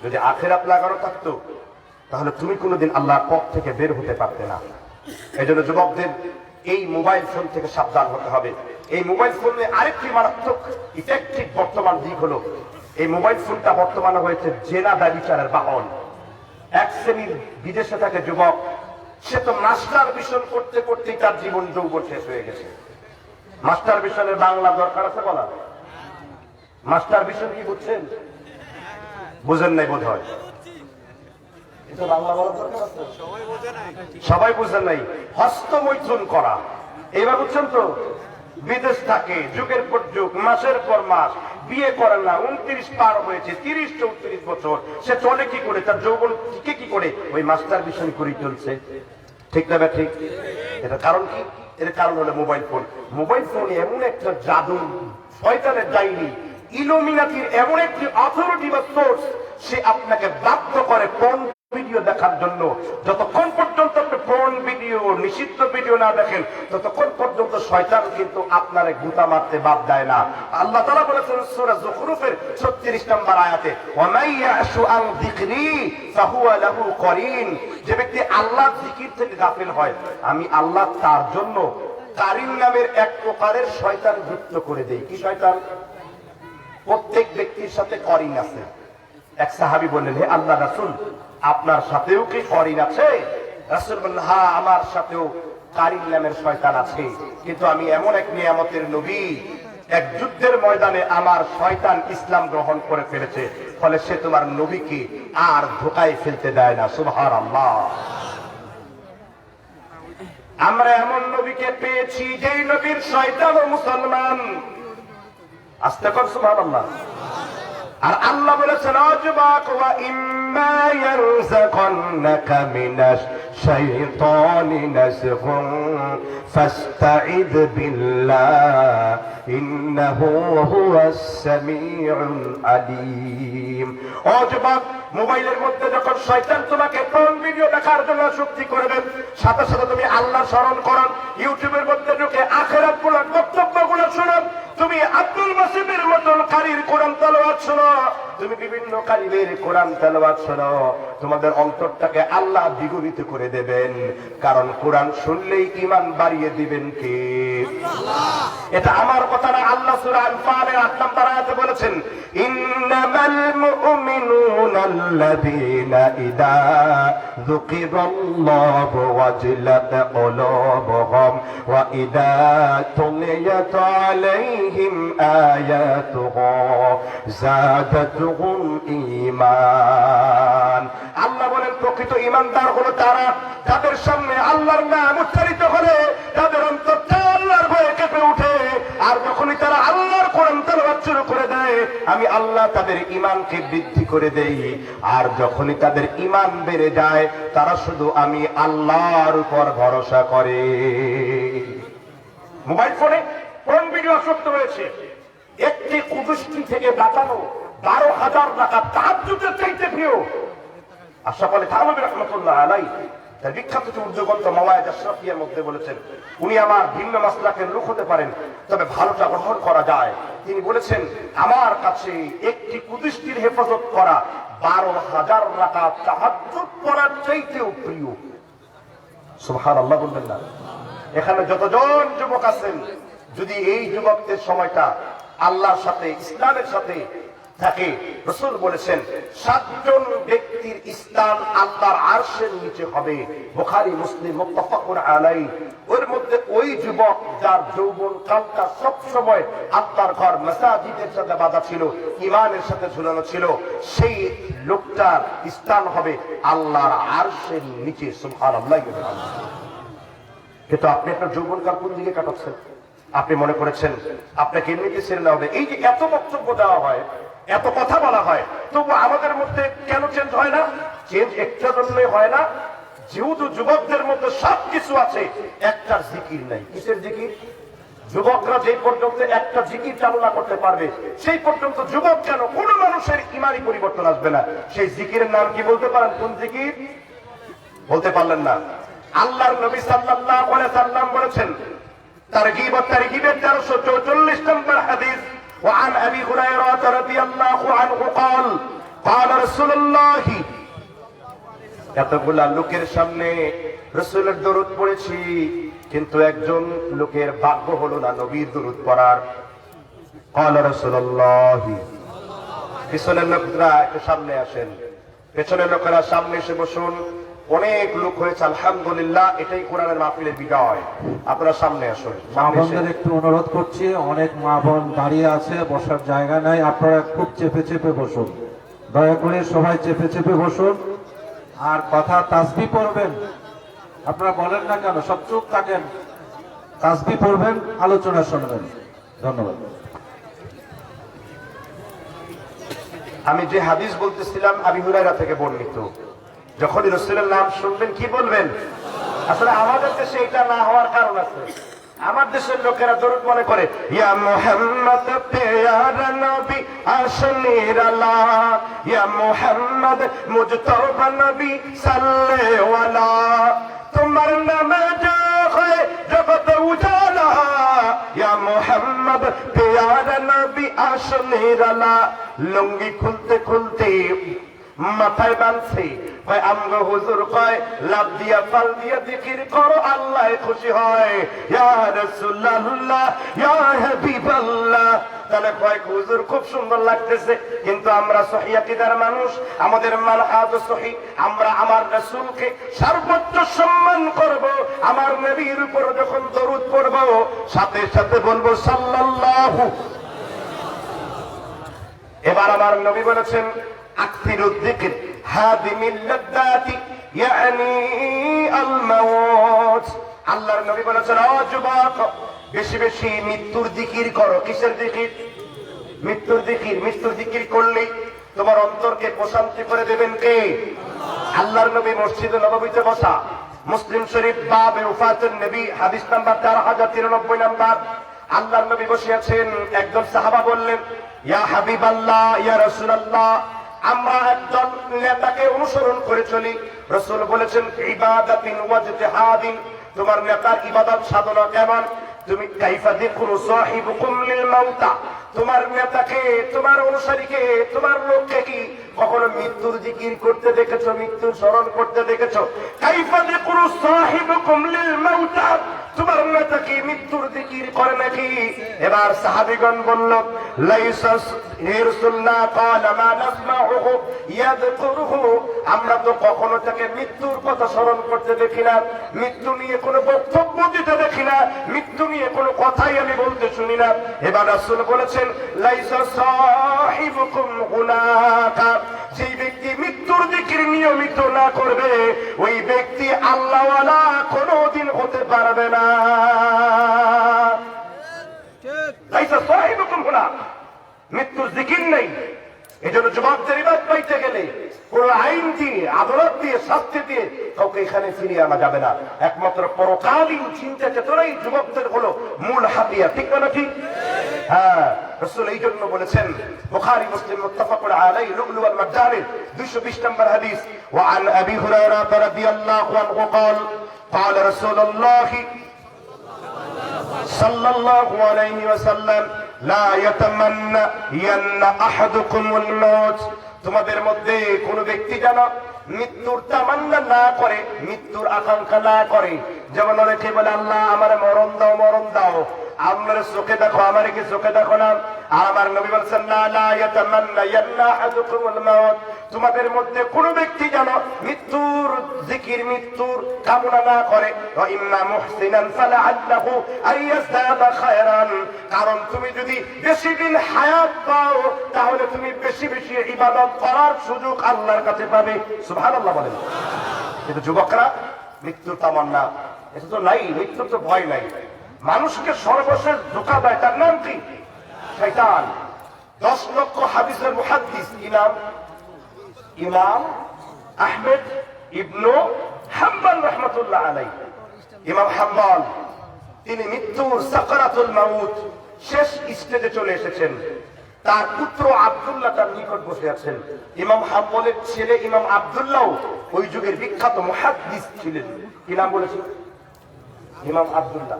যদি আখিরাত লাগানো থাকতো তাহলে তুমি কোনোদিন আল্লাহর পথ থেকে বের হতে পারতে না। এই জন্য যুবকদের এই মোবাইল ফোন থেকে সাবধান হতে হবে। এই মোবাইল ফোনে আরেকটি মারাত্মক ইফেক্টিভ বর্তমান দিক হলো, এই মোবাইল ফোনটা বর্তমানে হয়েছে জেনা ব্যভিচারের বাহন। এক শ্রেণীর বিদেশে থাকে যুবক, সে তো মাস্টার মিশন করতে করতেই তার জীবন যৌবন শেষ হয়ে গেছে। মাস্টার মিশনের বাংলা দরকার আছে বলা? মাস্টার মিশন কি বুঝছেন? বুঝেন নাই বোধ হয়। সবাই বুঝেন নাই। হস্তমৈথুন করা, এবার বুঝছেন তো? বিদেশ থাকে যুগের পর যুগ, মাসের পর মাস, বিয়ে করেন না, 29 পার হয়েছে, 30-34 বছর, সে চলে কি করে? তার যৌবন টিকে কি করে? ওই মাস্টার মিশন করে চলছে। ঠিক না ঠিক? এটা কারণ কি? এর কারণ হলো মোবাইল ফোন। মোবাইল ফোন এমন একটা জাদু, শয়তানের ডাইনি, ইলুমিনাতির এমন একটি অথরিটি বা সোর্স, সে আপনাকে বাধ্য করে পর্ন ভিডিও দেখার জন্য। যতক্ষণ পর্যন্ত আপনি পর্ন ভিডিও, নিষিদ্ধ ভিডিও না দেখেন, ততক্ষণ পর্যন্ত শয়তান কিন্তু আপনারে গুতা মারতে বাদ দেয় না। আল্লাহ তাআলা বলেছেন সূরা যুখরুফের 36 নম্বর আয়াতে, ওয়া মান ইয়াশু আন যিকরি ফাহুয়া লাহু করিন। যে ব্যক্তি আল্লাহর জিকির থেকে গাফিল হয়, আমি আল্লাহ তার জন্য কারিন নামের এক প্রকারের শয়তান যুক্ত করে দেই। কি শয়তান? প্রত্যেক ব্যক্তির সাথে করিন আছে। এক সাহাবী বললেন, হে আল্লাহ রাসূল, আপনার সাথেও কি করিন আছে? রাসূল বললেন, হ্যাঁ, আমার সাথেও কারিন নামের শয়তান আছে, কিন্তু আমি এমন এক নিয়ামতের নবী, এক যুদ্ধের ময়দানে আমার শয়তান ইসলাম গ্রহণ করে ফেলেছে, ফলে সে তোমার নবীকে আর ধোকায় ফেলতে দেয় না। সুবহানাল্লাহ। আমরা এমন নবীকে পেয়েছি যেই নবীর শয়তান ও মুসলমান। আস্তে কর সুবহানাল্লাহ। আর আল্লাহ বলেছেন, আজবাক ওয়া ইম্মা ইয়ারযাকান্নাকা মিনাশ শাইতানি নাসগুন ফাস্তাইদ বিল্লাহ ইন্নাহু হুয়াস সামিউল আলীম। আজবাক, মোবাইলের মধ্যে যখন শয়তান তোমাকে পর্ন ভিডিও দেখার জন্য শক্তি করবে, সাথে সাথে তুমি আল্লাহর স্মরণ করো, ইউটিউবের মধ্যে ঢুকে আখিরাত গুলোর বক্তব্যগুলো শোনো, তুমি আব্দুল মাসিদের মতন কারীর কোরআন তেলাওয়াত শোনো, তুমি বিভিন্ন কারীদের কোরআন তেলাওয়াত শোনো, তোমাদের অন্তরটাকে আল্লাহ দ্বিগুণিত করে দেবেন। কারণ কোরআন শুনলেই ঈমান বাড়িয়ে দিবেন কে? আল্লাহ। এটা আমার কথা না, আল্লাহ সূরা আনফালের 8 নম্বর আয়াতে বলেছেন, ইন্নামাল মুমিনুনা আল্লাযীনা ইযা যুকিরাল্লাহু ওয়াজিলাত কুলুবুহুম ওয়া ইযা তুলিয়াত আলাইহিম আয়াতুহু যাদাতুহুম ঈমান। আল্লাহ বলেন, প্রকৃত ঈমানদার হলো তারা যাদের সামনে আল্লাহর নাম উচ্চারিত হলে তাদের অন্তরটা আল্লাহর ভয়ে কেঁপে ওঠে। আর যখনই তারা আল্লাহর কোরআন তেলাওয়াত শুরু করে দেয়, আমি আল্লাহ তাদের ঈমানকে বৃদ্ধি করে দেই। আর যখনই তাদের ঈমান বেড়ে যায়, তারা শুধু আমি আল্লাহর উপর ভরসা করে। মোবাইল ফোনে পর্ন ভিডিও আসক্ত হয়েছে। একটি কুদৃষ্টি থেকে বাঁচানো 12,000 টাকা তাহাজ্জুদের চাইতে প্রিয়। আশরাফ আলী থানভী রাহমাতুল্লাহ আলাইহি তার বিখ্যাত উর্দু গ্রন্থ মাওয়াইদ আশরাফিয়ার মধ্যে বলেছেন, উনি আমার ভিন্ন মাসলাকের লোক হতে পারেন, তবে ভালোটা গ্রহণ করা যায়। তিনি বলেছেন, আমার কাছে একটি কুদৃষ্টির হেফাজত করা 12,000 টাকা তাহাজ্জুদ করার চাইতেও প্রিয়। সুবহানাল্লাহ বলবেন না? এখানে যতজন যুবক আছেন, যদি এই যুবকদের সময়টা আল্লাহর সাথে, ইসলামের সাথে থাকে, রাসূল বলেছেন 7 জন ব্যক্তির স্থান আল্লাহর আরশের নিচে হবে। বুখারী মুসলিম মুত্তাফাকুন আলাইহি। ওর মধ্যে ওই যুবক যার যৌবন কালটা সব সময় আল্লাহর ঘর মাসাজিদের সাথে বাঁধা ছিল, ঈমানের সাথে ঝুলানো ছিল, সেই লোকটার স্থান হবে আল্লাহর আরশের নিচে। সুবহানাল্লাহ। কিন্তু আপনি আপনার যৌবনকাল কোন দিকে কাটাচ্ছেন? আপনি মনে করেছেন আপনাকে এমনিতে ছেড়ে নেওয়া হবে। এই যে এত বক্তব্য দেওয়া হয়, এত কথা বলা হয়, তবু আমাদের মধ্যে কেন চেঞ্জ হয় না? চেঞ্জ একটা জন্যই হয় না, যেহেতু যুবকদের মধ্যে সবকিছু আছে, একটা জিকির নাই। কিসের জিকির? যুবকরা যে পর্যন্ত একটা জিকির চালু না করতে পারবে, সেই পর্যন্ত যুবক কেন কোন মানুষের ঈমানি পরিবর্তন আসবে না। সেই জিকিরের নাম কি বলতে পারেন? কোন জিকির? বলতে পারলেন না। আল্লাহর নবী সাল্লাল্লাহু আলাইহি সাল্লাম বলেছেন, তারগীব ও তারগীবের 1344 নম্বর হাদিস, وعن ابي هريره رضي الله عنه قال قال رسول الله। এতগুলা লোকের সামনে রাসূলের দরুদ পড়েছি, কিন্তু একজন লোকের ভাগ্য হলো না নবীর দরুদ পড়ার। قال رسول الله। পিছনের লোকরা একটু সামনে আসেন, পেছনের লোকেরা সামনে এসে বসুন। অনেক লোক হয়েছে আলহামদুলিল্লাহ, এটাই কোরআনের মাহফিলের বিজয়। আপনারা সামনে আসুন। মা বোনদের একটু অনুরোধ করছি, অনেক মা বোন দাঁড়িয়ে আছে, বসার জায়গা নাই, আপনারা খুব চেপে চেপে বসুন, দয়া করে সবাই চেপে চেপে বসুন। আর কথা তাসবিহ পড়বেন, আপনারা বলেন না কেন, সব চুপ থাকেন, তাসবিহ পড়বেন, আলোচনা শুনবেন। ধন্যবাদ। আমি যে হাদিস বলতেছিলাম আবু হুরায়রা থেকে বর্ণিত। যখনই রাসূলের নাম শুনবেন কি বলবেন? আসলে আমাদের দেশে এটা না হওয়ার কারণ আছে। আমার দেশের লোকেরা দরুদ মনে করে, ইয়া মুহাম্মদ প্যারা নবী আসনির আলা, ইয়া মুহাম্মদ মুজতবা নবী সাল্লাল্লাহু আলা, তোমার নামে যা হয় জগত উজালা, ইয়া মুহাম্মদ প্যারা নবী আসনির আলা। লুঙ্গি খুলতে খুলতে মাথায় বাঁধছে, কয় আমগো হুজুর কয় লাভ দিয়া পাল দিয়া জিকির করো, আল্লাহ খুশি হয়। ইয়া রাসূলুল্লাহ ইয়া হাবিবাল্লাহ। তাহলে কয় হুজুর খুব সুন্দর লাগতেছে, কিন্তু আমরা সহিহ আকীদার মানুষ, আমাদের মানহাজ সহিহ, আমরা আমার রাসূলকে সর্বোচ্চ সম্মান করব। আমার নবীর উপর যখন দরুদ পড়ব, সাথে সাথে বলবো সাল্লাল্লাহু। এবার আমার নবী বলেছেন, আকসিরুদ যিকর হাদিমিল লাদ্দাতি ইয়ানি আল মাউত। আল্লাহর নবী বলেছেন, ও যুবক, বেশি বেশি মৃত্যুর জিকির করো। কিসের জিকির? মৃত্যুর জিকির। মৃত্যুর জিকির করলে তোমার অন্তরকে প্রশান্তি করে দেবেন কে? আল্লাহর নবী মসজিদে নববীতে বসা। মুসলিম শরীফ বাবে ওফাতুন নবী হাদিস নাম্বার 4093 নাম্বার। আল্লাহর নবী বসে আছেন, একজন সাহাবা বললেন, ইয়া হাবিবাল্লাহ ইয়া রাসূলুল্লাহ, আমরা একজন নেতাকে অনুসরণ করে চলি। রাসূল বলেছেন, ইবাদাতিন ওয়াজতিহাদিন, তোমার নেতার ইবাদত সাধনা কেমন? তুমি কাইফা যিকরু সাহিবুকুম লিল মাউতা, তোমার নেতাকে, তোমার অনুসারীকে, তোমার লোককে কি কখনো মৃত্যুর জিকির করতে দেখেছো, মৃত্যুর স্মরণ করতে দেখেছো? কাইফা যিকরু সাহিবুকুম লিল মাউতা, তোমার নেতা কি মৃত্যুর জিকির করে নাকি? এবার সাহাবীগণ বলল, লাইসা রাসূলুল্লাহ ক্বালা মা নাসমাউহু ইয়াযকুরুহু, আমরা তো কখনো তাকে মৃত্যুর কথা স্মরণ করতে দেখি না, মৃত্যু নিয়ে কোনো বক্তব্য দিতে দেখি না, মৃত্যু নিয়ে কোনো কথাই আমি বলতে শুনি না। এবার রাসূল বলেছেন, লাইসা সাহিবুকুম হুনাকা, যে ব্যক্তি মৃত্যুর জিকির নিয়মিত না করবে, ওই ব্যক্তি আল্লাহওয়ালা কোনোদিন হতে পারবে না। লাইসা সাহিবুকুম হুনাকা, মৃত্যুর জিকির নেই। এই জন্য যুবকদের ইবাদত পাইতে গেলে কোন আইন দিয়ে, আদালত দিয়ে, শাস্তি দিয়ে কাউকে এখানে ফিরিয়ে আনা যাবে না। একমাত্র পরকালীন চিন্তা চেতনাই যুবকদের হলো মূল হাতিয়ার। ঠিক না ঠিক? হ্যাঁ, রাসূল এই জন্য বলেছেন, বুখারী মুসলিম মুত্তাফাকুন আলাইহি, লু'লু ওয়াল মারজানের 220 নম্বর হাদিস, ওয়া আন আবি হুরায়রা রাদিয়াল্লাহু আনহু قال قال رسول الله صلى الله عليه وسلم لا يتمنى احدكم الموت, তোমাদের মধ্যে কোন ব্যক্তি যেন মৃত্যুর তামান্না না করে, মৃত্যুর আকাঙ্ক্ষা না করে। যেমন অনেকে বলে, আল্লাহ আমার মরণ দাও, মরণ দাও, আপনার চোখে দেখো, আমার কি চোখে দেখো না? আর আমার নবী বলেছেন, লা ইয়াতামান্না আহাদুকুমুল মাউত, তোমাদের মধ্যে কোন ব্যক্তি যেন মৃত্যুর জিকির, মৃত্যুর কামনা না করে। ওয়া ইন্না মুহসিনান ফালাআল্লাহু আইয়াসদাদা খায়রান, কারণ তুমি যদি বেশি দিন হায়াত পাও, তাহলে তুমি বেশি বেশি ইবাদত করার সুযোগ আল্লাহর কাছে পাবে। সুবহানাল্লাহ বলেন। কিন্তু যুবকরা মৃত্যুর তামান্না এটা তো নাই, মৃত্যুর তো ভয় নাই। মানুষকে সর্বশেষ ধোঁকা দেয়, তার নাম কি? শয়তান। 10 লক্ষ হাদিসের মুহাদ্দিস ইমাম আহমেদ ইবনু হাম্বল রাহমাতুল্লাহ আলাইহি, ইমাম হাম্বল, তিনি মৃত্যুর সাকরাতুল মাউত শেষ স্টেজে চলে এসেছেন। তার পুত্র আব্দুল্লাহ তার নিকট বসে আছেন। ইমাম হাম্বলের ছেলে ইমাম আব্দুল্লাহ ওই যুগের বিখ্যাত মুহাদ্দিস ছিলেন। কি নাম বলেছেন? ইমাম আব্দুল্লাহ।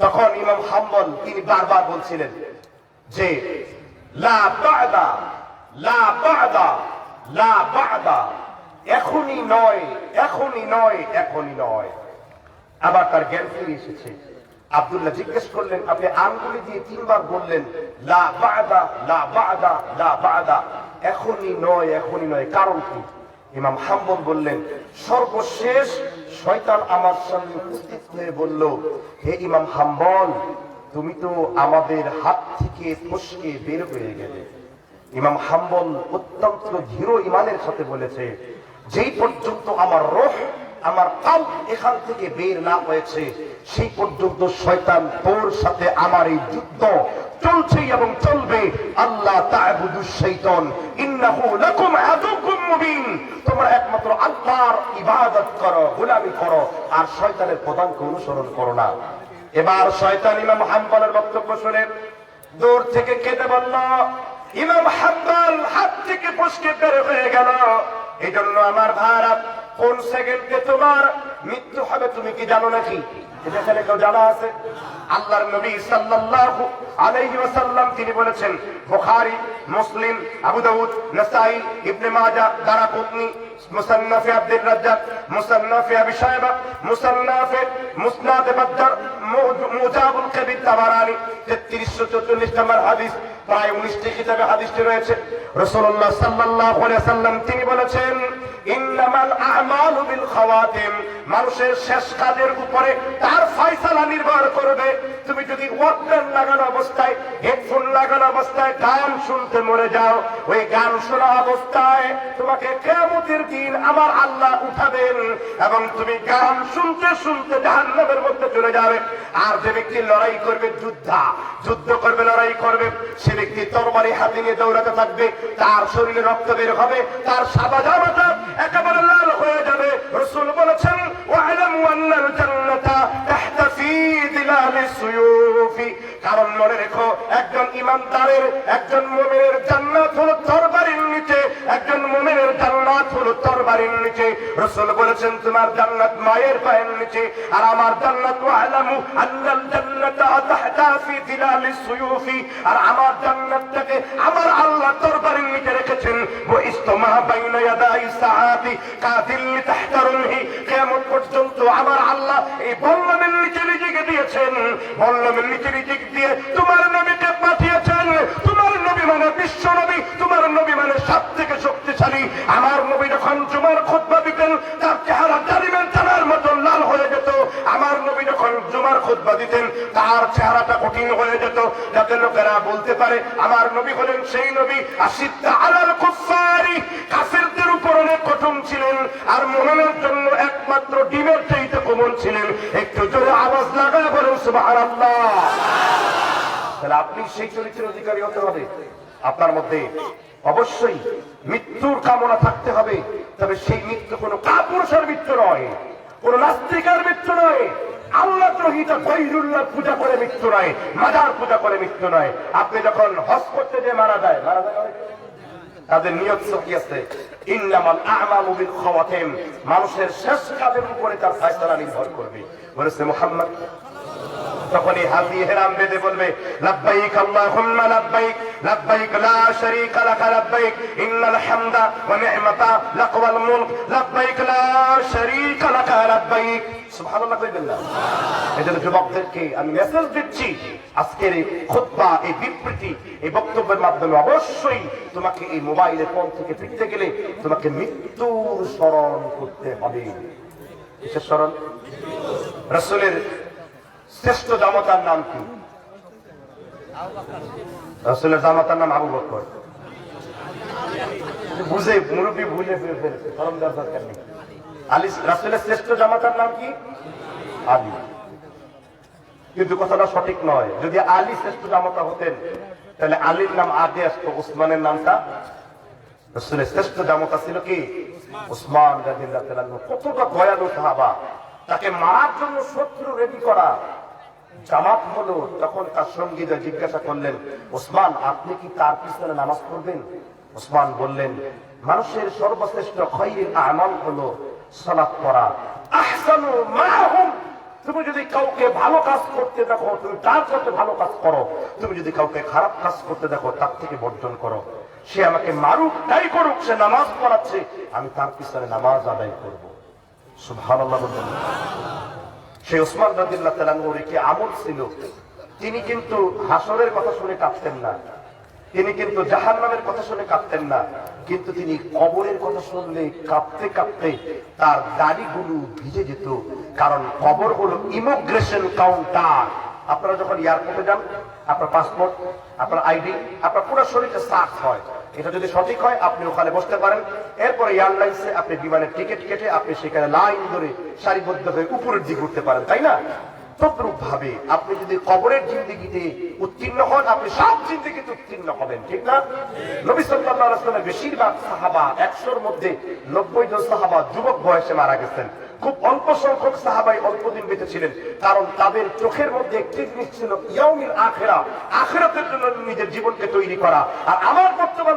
তখন ইমাম হাম্বল তিনি বারবার বলছিলেন যে লা বা'দা, লা বা'দা, লা বা'দা, এখনই নয়, এখনই নয়, এখনই নয়। আবার তার জ্ঞান ফিরে এসেছে। আব্দুল্লাহ জিজ্ঞেস করলেন, আপনি আঙ্গুলি দিয়ে 3 বার বললেন লা বা'দা, লা বা'দা, লা বা'দা, এখনই নয়, এখনই নয়, কারণ কি? ইমাম হাম্বল বললেন, সর্বশেষ শয়তান আমার সামনে উপস্থিত হয়ে বলল, হে ইমাম হাম্বল, তুমি তো আমাদের হাত থেকে ফসকে বের হয়ে গেলে। ইমাম হাম্বল অত্যন্ত ধীর ইমানের সাথে বলেছে, যেই পর্যন্ত আমার রূহ, আমার কাল্ব এখান থেকে বের না হয়েছে, সেই পর্যন্ত শয়তান তোর সাথে আমার এই যুদ্ধ চলছে এবং চলবে। আল্লাহ তা'বুদুশ শাইতান ইন্নাহু লাকুম আদুউম মুবিন, তোমরা একমাত্র আল্লাহর ইবাদত করো, গোলামি করো, আর শয়তানের পদাঙ্ক অনুসরণ করো না। এবার শয়তান ইমাম হাম্বলের বক্তব্য শুনে দূর থেকে কেঁদে বলল, ইমাম হাম্বল হাত থেকে ফসকে বের হয়ে গেল। এই জন্য আমার ভাইরা, কোন সেকেন্ডে তোমার মৃত্যু হবে তুমি কি জানো নাকি? এটা এখানে কেউ জানা আছে? আল্লাহর নবী সাল্লাল্লাহু আলাইহি ওয়াসাল্লাম তিনি বলেছেন, বুখারী, মুসলিম, আবু দাউদ, নাসাঈ, ইবনে মাজাহ, দারাকুতনি, মুসান্নাফে আব্দুর রাজ্জাক, মুসান্নাফে আবি শায়বা, মুসান্নাফে মুসনাদ বাদ্দার, মুজাবুল কাবীর তাবারানী, 3344 নম্বর হাদিস, প্রায় 19টি কিতাবে হাদিসটি রয়েছে। রাসূলুল্লাহ সাল্লাল্লাহু আলাইহি ওয়াসাল্লাম তিনি বলেছেন, ইন্নামাল আ'মালু বিল খাওয়াতিম, মানুষের শেষ কাজের উপরে তার ফয়সালা নির্ভর করবে। তুমি যদি ওয়াকম্যান লাগানো অবস্থায়, হেডফোন লাগানো অবস্থায় গান শুনতে মরে যাও, ওই গান শোনা অবস্থায় তোমাকে কিয়ামতের দিন আমার আল্লাহ উঠাবেন এবং তুমি গান শুনতে শুনতে জাহান্নামের মধ্যে চলে যাবে। আর যে ব্যক্তি লড়াই করবে, যুদ্ধ করবে, লড়াই করবে, সে ব্যক্তি তরবারি হাতে নিয়ে দৌড়াতে থাকবে, তার শরীরে রক্ত বের হবে, তার সাদা জামাটা একেবারে লাল হয়ে যাবে। রাসূল বলেছেন, ওয়া'লামু আন্নাল জান্নাতা তাহতা ফি দিলালিস সুয়ুফি, কারণ মনে রেখো, একজন ঈমানদারের, একজন মুমিনের জান্নাত হলো তরবারির নিচে, একজন মুমিনের জান্নাত হলো তরবারির নিচে। রাসূল বলেছেন, তোমার জান্নাত মায়ের পায়ের নিচে, আর আমার জান্নাত, ওয়া'লামু আন্নাল জান্নাতা তাহতা ফি দিলালিস সুয়ুফি, আর আমার জান্নাতটাকে আমার আল্লাহ তরবারির নিচে রেখেছেন। ওয়া ইসতামা বাইনা ইয়াদাই সাআতি কাদিল তাহতারুহি, কিয়ামত পর্যন্ত আমার আল্লাহ এই বল্লমের নিচে নিজেকে দিয়েছেন, বল্লমের নিচে নিজেকে দিয়ে তোমার নবীকে পাঠিয়েছেন। তোমার নবী মানে বিশ্ব নবী, তোমার নবী মানে সবথেকে শক্তিশালী। আমার নবী যখন জুমার খুতবা দিতেন, তার চেহারা জালিমের জানার মতো লাল হয়ে যেত। আমার নবী যখন জুমার খুতবা দিতেন, তার চেহারাটা কঠিন হয়ে যেত, যাতে লোকেরা বলতে পারে আমার নবী হলেন সেই নবী আশিদ্দা আলাল কুফফারি, কাফিরদের উপর অনেক কঠোর ছিলেন, আর মুমিনের জন্য একমাত্র ডিমের চাইতে কোমল ছিলেন। একটু জোরে আওয়াজ লাগায় বলেন সুবহানাল্লাহ। তাহলে আপনি সেই চরিত্রের অধিকারী হতে হবে। আপনার মধ্যে অবশ্যই মৃত্যুর কামনা থাকতে হবে, তবে সেই মৃত্যু কোনো কাপুরুষের মৃত্যু নয়, কোন নাস্তিকের মৃত্যু নয়, আল্লাহ দ্রোহিতা গৈরুল্লাহ পূজা করে মৃত্যু নয়, মাজার পূজা করে মৃত্যু নয়। আপনি যখন হজ করতে যে মারা যায় তাদের নিয়ত সহি আছে, ইন্নামাল আ'মালু বিল খাওয়াতিম, মানুষের শেষ কাজের উপরে তার ফয়সালা নির্ভর করবে বলেছে মুহাম্মদ। তখনই হাজি হেরাম বেঁধে বলবে, লাব্বাইক আল্লাহুম্মা লাব্বাইক, লাব্বাইক লা শারীকা লাকা লাব্বাইক, ইন্নাল হামদা ওয়া নি'মাতা লাকা ওয়াল মুলক, লাব্বাইক লা শারীকা লাকা লাব্বাইক। সুবহানাল্লাহ কইবেন না? এজন্য যুবকদেরকে আমি মেসেজ দিচ্ছি, আজকের এই খুতবা, এই বিবৃতি, এই বক্তব্যের মাধ্যমে অবশ্যই তোমাকে এই মোবাইলের ফোন থেকে ফিরতে গেলে তোমাকে মৃত্যুর স্মরণ করতে হবে। কিসের স্মরণ? রাসূলের শ্রেষ্ঠ জামাতার নাম কি? রাসূলের জামাতার নাম আবু বকর। বুঝে মুরব্বী ভুলে ফেলেছে, শরম দেওয়ার দরকার নেই। আলী, রাসূলের শ্রেষ্ঠ জামাতার নাম কি? আলী। কিন্তু কথাটা সঠিক নয়। যদি আলী শ্রেষ্ঠ জামাতা হতেন, তাহলে আলীর নাম আগে আসতো, উসমানের নামটা। রাসূলের শ্রেষ্ঠ জামাতা ছিল কি? উসমান রাদিয়াল্লাহু তাআলা। কতটা দয়ালু সাহাবা, তাকে মারার জন্য শত্রু রেডি করা, জামাত হলো, তখন তার সঙ্গীরা জিজ্ঞাসা করলেন, ওসমান আপনি কি তার পিছনে নামাজ পড়বেন? ওসমান বললেন, মানুষের সর্বশ্রেষ্ঠ খায়রুল আমাল হলো সালাত পড়া। আহসানু মাহুম, তুমি যদি কাউকে ভালো কাজ করতে দেখো তুমি তার সাথে ভালো কাজ করো, তুমি যদি কাউকে খারাপ কাজ করতে দেখো তার থেকে বর্জন করো। সে আমাকে মারুক তাই করুক, সে নামাজ পড়াচ্ছে, আমি তার পিছনে নামাজ আদায় করব। সুবহানাল্লাহ বললেন। সেই ওসমান রাদিয়াল্লাহু তাআলা আনহুর কি আমল ছিল, তিনি কিন্তু হাসরের কথা শুনে কাঁদতেন না, তিনি কিন্তু জাহান্নামের কথা শুনে কাঁদতেন না, কিন্তু তিনি কবরের কথা শুনলে কাঁদতে কাঁদতে তার দাড়িগুলো ভিজে যেত। কারণ কবর হলো ইমিগ্রেশন কাউন্টার। আপনারা যখন এয়ারপোর্টে যান, আপনার পাসপোর্ট, আপনার আইডি, আপনার পুরো শরীরে সার্চ হয়, এটা যদি সঠিক হয় আপনি ওখানে বসতে পারেন। এরপরে এয়ারলাইন্সে আপনি বিমানের টিকিট কেটে আপনি সেখানে লাইন ধরে সারিবদ্ধ হয়ে উপরের দিকে উঠতে পারেন, তাই না? তদ্রূপ ভাবে আপনি যদি কবরের জিন্দেগিতে উত্তীর্ণ হন, আপনি সব জিন্দেগিতে উত্তীর্ণ হবেন, ঠিক না? নবী সাল্লাল্লাহু আলাইহি ওয়াসাল্লামের বেশিরভাগ সাহাবা, 100-র মধ্যে 90 জন সাহাবা যুবক বয়সে মারা গেছেন। খুব অল্প সংখ্যক সাহাবাই অল্প দিন বেঁচে ছিলেন, কারণ তাদের চোখের মধ্যে একটি জিনিস ছিল ইয়াউমিল আখিরা, আখিরাতের জন্য নিজের জীবনকে তৈরি করা। আর আমার বর্তমান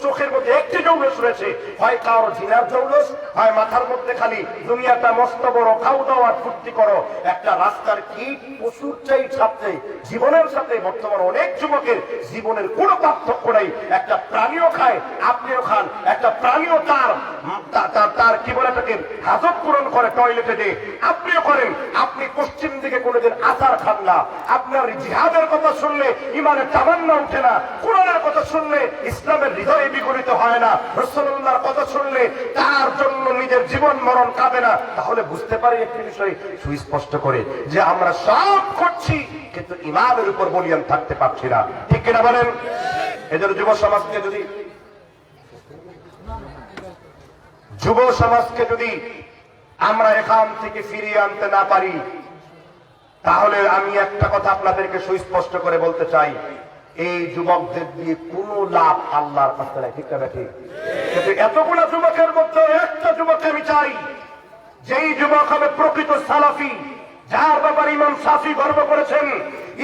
চোখের মধ্যে একটি জৌলস রয়েছে, হয় কারো জিনার জৌলস, হয় মাথার মধ্যে খালি দুনিয়াটা মস্ত বড় খাও দাও আর ফুর্তি করো। একটা রাস্তার কীট পশুর চাই ছাড়তে জীবনের সাথে বর্তমান অনেক যুবকের জীবনের কোনো পার্থক্য নেই। একটা প্রাণীও খায়, আপনিও খান, একটা প্রাণীও তার কি বলে এটাকে হাজত পূরণ করে টয়লেটে দিয়ে, আপনিও করেন। আপনি পশ্চিম দিকে কোনোদিন আচার খান না, আপনার জিহাদের কথা শুনলে ইমানের তামান্না উঠে না, কোরআনের কথা শুনলে ইসলামের হৃদয়ে বিগলিত হয় না, রাসূলুল্লাহর কথা শুনলে তার জন্য নিজের জীবন মরণ কাঁদে না। তাহলে বুঝতে পারি একটি বিষয় সুস্পষ্ট করে যে আমরা সব করছি কিন্তু ইমানের উপর বলিয়ান থাকতে পারছি না, ঠিক কিনা বলেন? এদের যুব সমাজকে যদি আমরা এখান থেকে ফিরিয়ে আনতে না পারি, তাহলে আমি একটা কথা আপনাদেরকে সুস্পষ্ট করে বলতে চাই, এই যুবকদের দিয়ে কোনো লাভ আল্লাহর কাছে নাই, ঠিক না? ঠিক। কিন্তু এতগুলো যুবকের মধ্যে একটা যুবক আমি চাই, যেই যুবক হবে প্রকৃত সালাফি, যার ব্যাপারে ইমাম শাফি গর্ব করেছেন,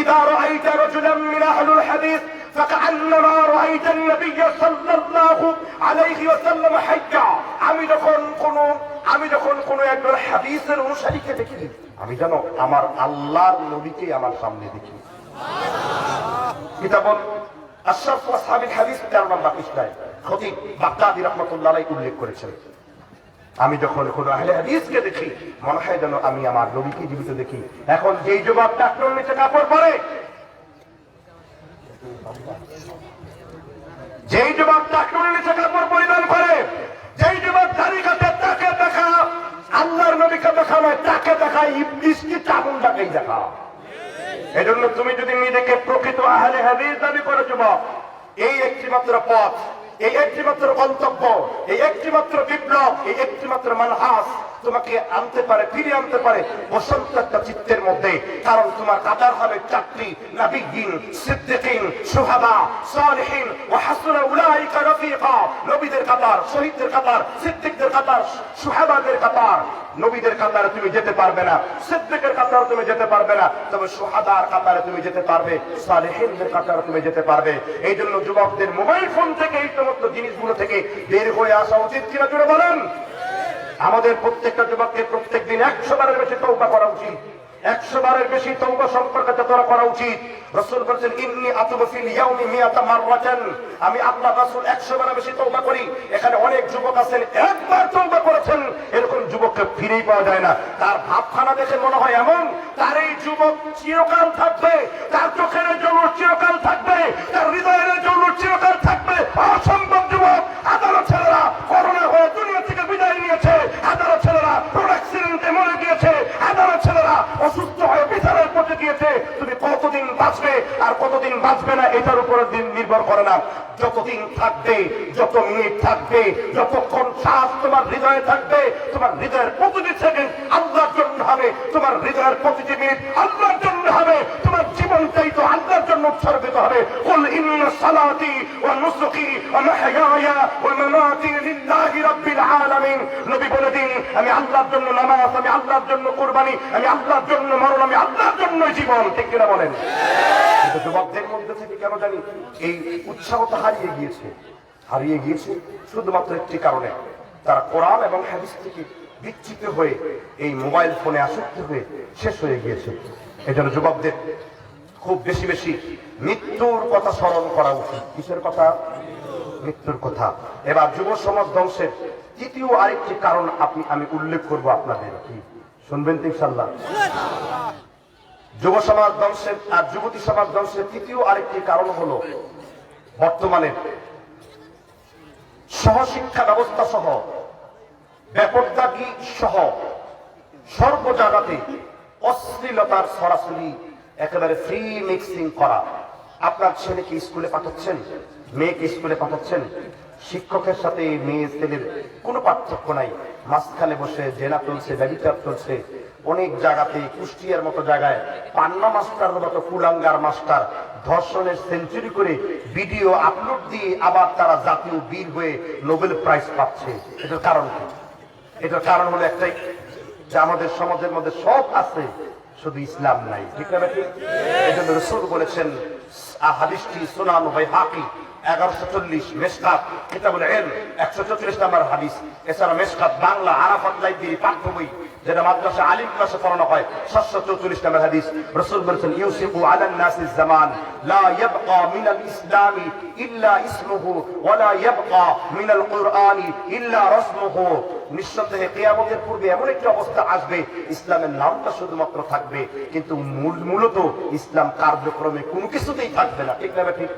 ইদা রাআইতা রাজুলান মিন আহলিল হাদিস ফাকান্নামা রাআইতা an-নাবিয়্য সাল্লাল্লাহু আলাইহি ওয়াসাল্লাম হাজ্জা। আমি যখন কোন একজন হাদিসের অনুসারীকে দেখি, আমি জানো আমার আল্লাহর নবীকে আমার সামনে দেখি। কিতাবুল আশরাফ ওয়া আসহাবিল হাদিস 4 নম্বর পৃষ্ঠায় খতিব বাগদাদী রাহমাতুল্লাহ আলাইহি উল্লেখ করেছেন, আমি যখন কোন আহলে হাদিসকে দেখি মনে হয় যেন আমি আমার নবীকে জীবিত দেখি। এখন যেই যুবক টাকনোর নিচে কাপড় পরে, যেই যুবক টাকনোর নিচে কাপড় পরিধান করে, যেই যুবক দাড়ি কাটে, তাকে দেখা আল্লাহর নবীকে দেখা নয়, তাকে দেখা ইবলিসকে চামুন্ডাকেই দেখা। এজন্য তুমি যদি নিজেকে প্রকৃত আহলে হাদিস দাবি করো যুবক, এই একটি মাত্র পথ, এই একটি মাত্র গন্তব্য, এই একটি মাত্র বিপ্লব, এই একটি মাত্র মানহাজ তোমাকে আনতে পারে, ফিরে আনতে পারে বসন্ত একটা চিত্তের মধ্যে। কারণ তোমার কাতার হবে 4টি, নবিয়্যিন, সিদ্দিকিন, শুহাদা, সালিহিন ওয়া হাসুনা উলাইকা রাফিকা। নবীদের কাতার, শহীদদের কাতার, সিদ্দিকদের কাতার, শুহাদাদের কাতার। নবীদের কাতারে তুমি যেতে পারবে না, সিদ্দিকের কাতারে তুমি যেতে পারবে না, তবে শুহাদার কাতারে তুমি যেতে পারবে, সালিহিনদের কাতারে তুমি যেতে পারবে। এই জন্য যুবকদের মোবাইল ফোন থেকে এই সমস্ত জিনিসগুলো থেকে বের হয়ে আসা উচিত কিনা জুড়ে বলেন? আমাদের প্রত্যেকটা যুবককে প্রত্যেক দিন 100 বারের বেশি তওবা করা উচিত, 100 বারের বেশি তওবা সম্পর্কে যাত্রা করা উচিত। রাসূল বলেছেন, ইন্নী আতুবু ফিল ইয়াউমি মিয়াতা মাররাতান, আমি আল্লাহ রাসূল 100 বারের বেশি তওবা করি। এখানে অনেক যুবক আছেন একবার তওবা করেছেন, এরকম যুবককে ফিরেই পাওয়া যায় না। তার ভাবখানা দেখে মনে হয় এমন তার এই যুবক চিরকাল থাকবে, তার চোখের জন্য চিরকাল থাকবে, তার হৃদয়ের জন্য চিরকাল থাকবে। অসম্ভব যুবক। হাজারো ছেলেরা করোনা হয়ে দুনিয়া থেকে বিদায় নিয়েছে, হাজারো ছেলেরা রোড অ্যাক্সিডেন্টে মরে গিয়েছে, হাজারো ছেলেরা অসুস্থ হয়ে বিছানায় পড়ে গিয়েছে। তুমি কতদিন বাঁচবে আর কতদিন বাঁচবে না এটার উপর দিন নির্ভর করে না। যতদিন যতদিন থাকবে, যত মিনিট থাকবে, যতক্ষণ শ্বাস তোমার হৃদয়ে থাকবে, তোমার হৃদয়ের প্রতিটি সেকেন্ড আল্লাহর জন্য হবে, তোমার হৃদয়ের প্রতিটি মিনিট আল্লাহর জন্য হবে, তোমার জীবনটাই তো আল্লাহর জন্য উৎসর্গিত হবে। কুল ইন্না সালাতি ওয়া নুসুকি ওয়া মাহইয়ায়া ওয়া মামাতি লিল্লাহি রাব্বিল আলামিন। নবী বলে দিন, আমি আল্লাহর জন্য নামাজ, আমি আল্লাহর জন্য কুরবানি, আমি আল্লাহর জন্য মরণ, আমি আল্লাহর জন্য জীবন। ঠিক কিনা বলেন? কিন্তু যুবকদের মধ্যে থেকে কেন জানি এই উৎসাহটা হারিয়ে গিয়েছে শুধুমাত্র একটি কারণে, তারা কোরআন এবং হাদিস থেকে বিচ্যুত হয়ে এই মোবাইল ফোনে আসক্ত হয়ে শেষ হয়ে গিয়েছে। এজন্য যুবকদের খুব বেশি বেশি মৃত্যুর কথা স্মরণ করা উচিত। কিসের কথা? মৃত্যুর কথা। এবার যুব সমাজ ধ্বংসের তৃতীয় আরেকটি কারণ আমি উল্লেখ করব আপনাদের, কি শুনবেন তো ইনশাআল্লাহ? যুব সমাজ ধ্বংসের আর যুবতী সমাজ ধ্বংসের তৃতীয় আরেকটি কারণ হলো বর্তমানে সহশিক্ষা ব্যবস্থা সহ ব্যাপকদাগী সহ সর্ব জায়গাতে অশ্লীলতার সরাসরি একেবারে ফ্রি মিক্সিং করা। আপনার ছেলেকে স্কুলে পাঠাচ্ছেন, মেয়েকে স্কুলে পাঠাচ্ছেন, শিক্ষকের সাথে মেয়ে ছেলের কোনো পার্থক্য নাই, মাঝখানে বসে জেনা চলছে, ব্যভিচার চলছে। অনেক জায়গাতে কুষ্টিয়ার মতো জায়গায় পান্না মাস্টার মতো কুলাঙ্গার মাস্টার ধর্ষণের সেঞ্চুরি করে ভিডিও আপলোড দিয়ে আবার তারা জাতীয় বীর হয়ে নোবেল প্রাইজ পাচ্ছে। এটার কারণ কি? এটার কারণ হলো একটাই, যে আমাদের সমাজের মধ্যে সব আছে, শুধু ইসলাম নাই। ঠিক না? এই জন্য রাসূল বলেছেন, হাদিসটি সুনান বাইহাকি 1140, মেশকাত কিতাবুল ইলম 144 নম্বর হাদিস। এছাড়া মেশকাত বাংলা আরাফাত লাইব্রেরি পাঠ্য বই, যেটা মাদ্রাসা আলিম ক্লাসে পড়ানো হয়, 744 নম্বর হাদিস। রাসূল বলেছেন, ইউসিফু আলান নাসি জামান লা ইয়াবকা মিনাল ইসলামি ইল্লা ইসমুহু ওয়া লা ইয়াবকা মিনাল কুরআনি ইল্লা রাসমুহু। নিঃসন্দেহে কিয়ামতের পূর্বে এমন একটি অবস্থা আসবে, ইসলামের নামটা শুধুমাত্র থাকবে, কিন্তু মূলত ইসলাম কার্যক্রমে কোনো কিছুতেই থাকবে না। ঠিক না? ঠিক।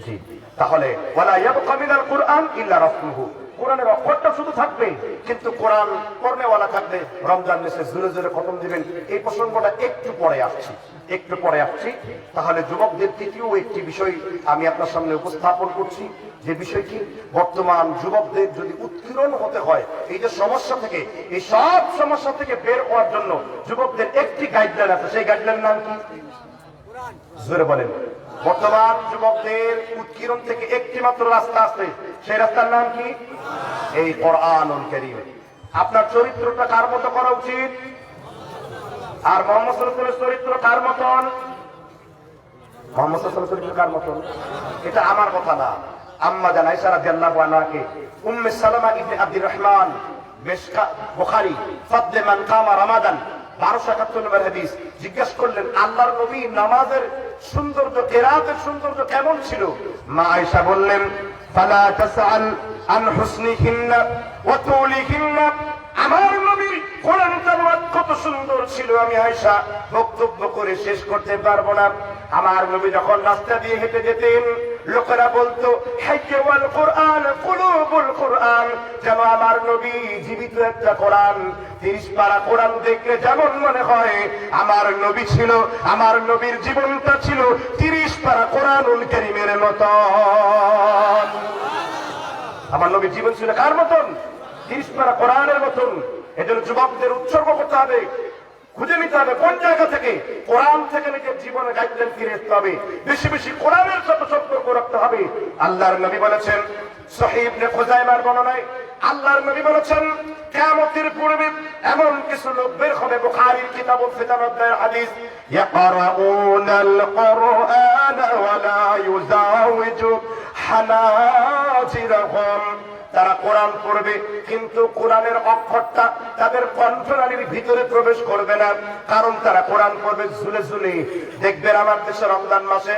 জি। তাহলে ওয়ালা ইয়াবকা মিনাল কুরআন ইল্লা রাসমুহু, কোরআনের অক্ষরটা শুধু থাকবে, কিন্তু কোরআন পড়নেওয়ালা থাকবে। রমজান মাসে জোরে জোরে খতম দিবেন। এই প্রসঙ্গটা একটু পরে আসছি। তাহলে যুবকদের তৃতীয় একটি বিষয় আমি আপনার সামনে উপস্থাপন করছি, যে বিষয়টি বর্তমান যুবকদের যদি উত্তীর্ণ হতে হয় এই যে সমস্যা থেকে, এই সব সমস্যা থেকে বের হওয়ার জন্য যুবকদের একটি গাইডলাইন আছে। সেই গাইডলাইন নাম কি? জোরে বলেন। বর্তমান যুবকদের উৎকীর্ণ থেকে একটি মাত্র রাস্তা আছে, সেই রাস্তার নাম কি? এই কোরআনুল কারীম। আপনার চরিত্রটা কার মতো করা উচিত? আর মুহাম্মদ সাল্লাল্লাহু আলাইহি ওয়াসাল্লামের চরিত্র কার মতন? মুহাম্মদ সাল্লাল্লাহু আলাইহি ওয়াসাল্লামের চরিত্র কার মতন? এটা আমার কথা না, আম্মা জান আয়েশা রাদিয়াল্লাহু আনহাকে উম্মে সালামা ইবনে আব্দুর রহমান, বুখারী, ফাদলে মান কামা রমাদান 1271 নম্বর হাদিস, জিজ্ঞেস করলেন, আল্লাহর নবী নামাজের সৌন্দর্য, কিরাতের সৌন্দর্য কেমন ছিল? মা আয়েশা বললেন, ফালা তাসআল আন হুসনিহিন্না ওয়া তুলিহিন্না। আমার নবী কোরআন তেলাওয়াত কত সুন্দর ছিল, আমি আয়েশা বক্তব্য করে শেষ করতে পারবো না। আমার নবী যখন রাস্তা দিয়ে হেঁটে যেতেন, লোকেরা বলতো, হাইয়াল কোরআন কুলুবুল কোরআন, যেন আমার নবী জীবিত একটা কোরআন। 30 পারা কোরআন দেখলে যেমন মনে হয় আমার নবী ছিল, আমার নবীর জীবনটা ছিল 30 পারা কোরআনুল কারীমের মতো। আমার নবীর জীবন ছিল কার মতন? 30 পারা কোরআনের মতন। এজন্য যুবকদের উৎসর্গ করতে হবে, খুঁজে নিতে হবে কোন জায়গা থেকে, কোরআন থেকে নিজের জীবনে গাইডলাইন ফিরে আসতে হবে, বেশি বেশি কোরআনের সাথে সম্পর্ক রাখতে হবে। আল্লাহর নবী বলেছেন, সহিহ ইবনে খুজাইমার বর্ণনায় আল্লাহর নবী বলেছেন, কিয়ামতের পূর্বে এমন কিছু লোক বের হবে, বুখারীর কিতাবুল ফিতান অধ্যায়ের হাদিস, ইয়াকরাউনাল কুরআন ওয়া লা ইউজাউজু হানাজিরহুম। তারা কোরআন পড়বে, কিন্তু কোরআনের অক্ষরটা তাদের কণ্ঠনালীর ভিতরে প্রবেশ করবে না, কারণ তারা কোরআন পড়বে ঝুলে ঝুলে। দেখবেন আমার দেশে রমজান মাসে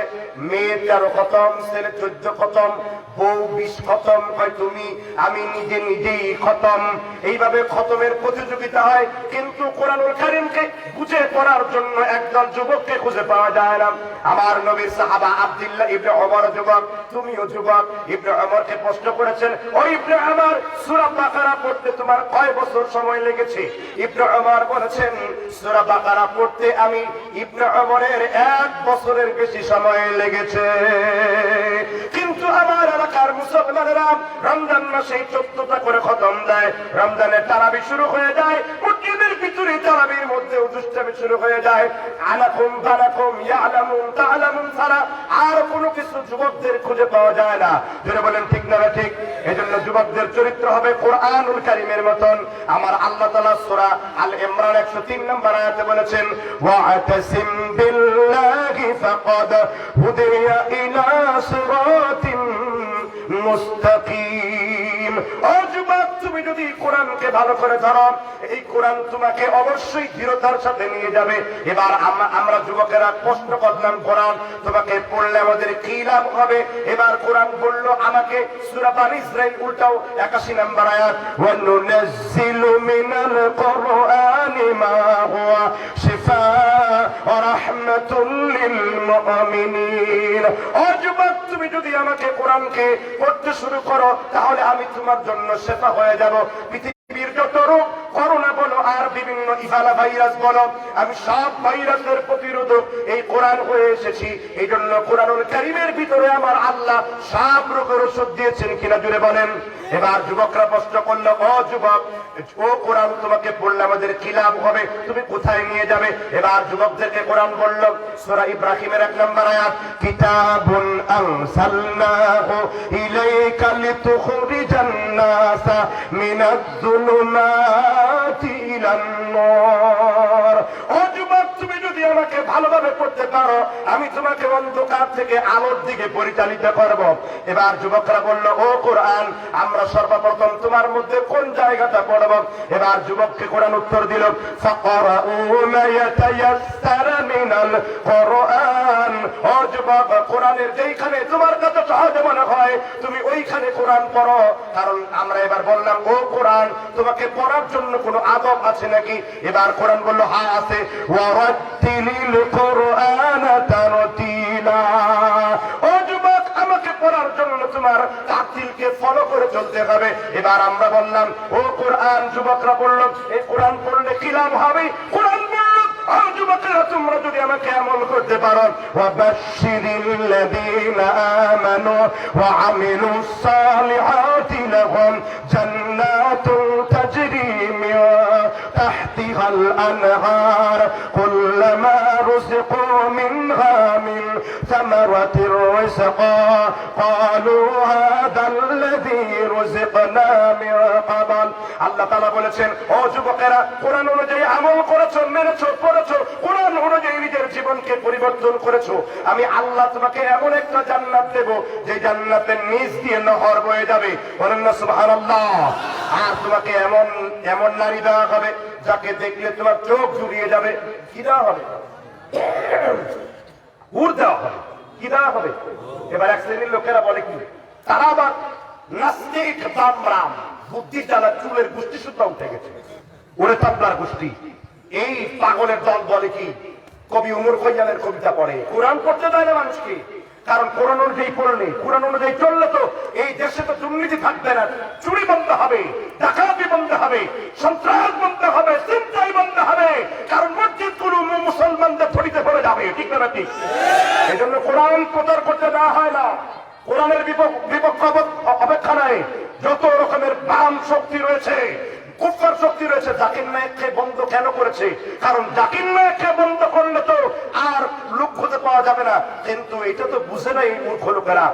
মেয়ে 13 খতম, ছেলে 14 খতম, বউ 20 খতম, হয় তুমি আমি নিজেই খতম। এইভাবে খতমের প্রতিযোগিতা হয়, কিন্তু কোরআনুল কারীমকে বুঝে পড়ার জন্য একদল যুবককে খুঁজে পাওয়া যায় না। আমার নবীর সাহাবা আব্দুল্লাহ ইবনে ওমর যুবক, তুমিও যুবক। ইবনে ওমরকে প্রশ্ন করেছেন, ও ইবনে ওমর, সূরা বাকারা পড়তে তোমার কয় বছর সময় লেগেছে? ইবনে ওমর বলেছেন, সূরা বাকারা পড়তে আমি ইবনে ওমরের 1 বছরের বেশি সময় লেগেছে। কিন্তু আমার এলাকার মুসলমানেরা রমজান মাসে 14টা করে খতম দেয়, রমজানের তারাবি শুরু হয়ে যায়, মসজিদের ভিতরে তারাবির মধ্যে দুষ্টামি শুরু হয়ে যায়। আলাকুম বালাকুম ইয়ালামুন তাআলামুন ছাড়া আর কোনো কিছু যুবকদের খুঁজে পাওয়া যায় না। যারা বলেন ঠিক না ঠিক? এজন্য যুবকদের চরিত্র হবে কোরআনুল কারীমের মতন। আমার আল্লাহ তাআলা সূরা আল ইমরান 103 নম্বর আয়াতে বলেছেন, ওয়া'তাসিম বিল্লাহি ফাকাদ হুদিয়া ইলা সিরাতিন মুস্তাকিম। ও যুবক, তুমি যদি কোরআনকে ভালো করে ধরো, এই কোরআন তোমাকে অবশ্যই দৃঢ়তার সাথে নিয়ে যাবে। এবার আমরা যুবকেরা প্রশ্ন করলাম, কোরআন তোমাকে পড়লে আমাদের কি লাভ হবে? এবার কোরআন বলল আমাকে, সূরা বানী ইসরাঈল উল্টাও 81 নম্বর আয়াত, ওয়া নুনাজ্জিলু মিনাল কুরআনি মা হুয়া শিফাa'un ওয়া রাহমাতুল লিল মুমিনিন। ও যুবক, তুমি যদি আমাকে কোরআনকে পড়তে শুরু করো, তাহলে আমি তোমার জন্য শেফা হয়ে যাব। পৃথিবীর যত রোগ, করোনা বলো আর বিভিন্ন ইবোলা ভাইরাস বলো, আমি সব ভাইরাসের প্রতিরোধক এই কোরআন হয়ে এসেছি। এই জন্য কোরআনুল কারীমের ভিতরে আমার আল্লাহ সব রোগের ওষুধ দিয়েছেন কিনা জুড়ে বলেন। এবার যুবকরা প্রশ্ন করলো, ও যুবক, ও কোরআন তোমাকে পড়লে আমাদের কি লাভ হবে? তুমি কোথায় নিয়ে যাবে? এবার যুবকদেরকে কোরআন বলল, সূরা ইব্রাহিমের 1 নম্বর আয়াত, কিতাবুন আনসালনাহু ইলাইকা লিতুখরিজান নাসা মিনাজ যুলুমাতি ইলান নূর। ও যুবক, তুমি যদি আমাকে ভালোভাবে পড়তে পারো, আমি তোমাকে অন্ধকার থেকে আলোর দিকে পরিচালিত করব। এবার যুবকরা বলল, ও কোরআন, আমরা সর্বপ্রথম তোমার মধ্যে কোন জায়গাটা পড়ব? এবার যুবককে কোরআন উত্তর দিল, ফাকরাউ মা ইয়াতায়াসসারা মিনাল কুরআন। ও যুবক, কোরআনের যেইখানে তোমার কাছে সহজ মনে হয় তুমি ওইখানে কোরআন পড়ো। কারণ আমরা এবার বললাম, ও কোরআন, তোমাকে পড়ার জন্য কোনো আদব আছে নাকি? এবার কোরআন বলল, হ্যাঁ আছে, ওয়ারাত্তিলিল কুরআনা তারতিলা। ও যুবক, আমাকে পড়ার জন্য তোমার তারতিলকে ফলো করে চলতে হবে। এবার আমরা বললাম, ও কোরআন, যুবকরা বলল, এই কোরআন পড়লে কি লাভ হবে? কোরআন বলল, যুবকেরা, তোমরা যদি আমাকে আমল করতে পারো, ওয়াবাশশিরিল্লাযীনা আমানু ওয়া আমিলুস সালিহাতি লাহুম জান্নাতুন তাজরি মিন তাহতিহাল আনহার কুল্লামা রুযিকু মিনহা মিন সামারাতির রিজকা ক্বালু হাযাল্লাযী রুযিকনা মিন ক্বাবল। আল্লাহ তাআলা বলেছেন, ও যুবকেরা, কোরআন অনুযায়ী আমল করেছো, মেনেছো, পড়েছো, কোরআন অনুযায়ী নিজের জীবনকে পরিবর্তন করেছো, আমি আল্লাহ তোমাকে এমন একটা জান্নাত দেব যে জান্নাতের নিচ দিয়ে নহর বয়ে যাবে। বলেন না সুবহানাল্লাহ। আর তোমাকে এমন এমন নারী দেওয়া হবে যাকে দেখলে তোমার চোখ জুড়িয়ে যাবে। কি দেওয়া হবে? হুর দেওয়া হবে। কি দেওয়া হবে? এবার এক শ্রেণীর লোকেরা বলে কি, তারা আবার নাস্তিক দামরাম, বুদ্ধি জ্বালা চুলের গোষ্ঠী সুদ্ধা উঠে গেছে, ওরে তাবলার গোষ্ঠী। এই পাগলের দল বলে কি, কবি উমর খৈয়ামের কবিতা পড়ে, কোরআন পড়তে দেয় না মানুষকে। কারণ কোরআন অনুযায়ী পড়লে, কোরআন অনুযায়ী চললে তো এই দেশে তো দুর্নীতি থাকবে না, চুরি বন্ধ হবে, ডাকাতি বন্ধ হবে, সন্ত্রাস বন্ধ হবে, ছিনতাই বন্ধ হবে। কারণ মসজিদগুলো মুসলমানদের থলিতে পড়ে যাবে। ঠিক না ঠিক? এই জন্য কোরআন প্রচার করতে দেওয়া হয় না। কোরআনের বিপক্ষ অপেক্ষা নাই। যত রকমের বাম শক্তি রয়েছে, কুফার শক্তি রয়েছে, জাকির নায়েককে বন্ধ কেন করেছে? কারণ জাকির নায়েককে বন্ধ করলে তো আর লোক খুঁজে পাওয়া যাবে না। কিন্তু এটা তো বুঝে না এই মূর্খ লোকেরা।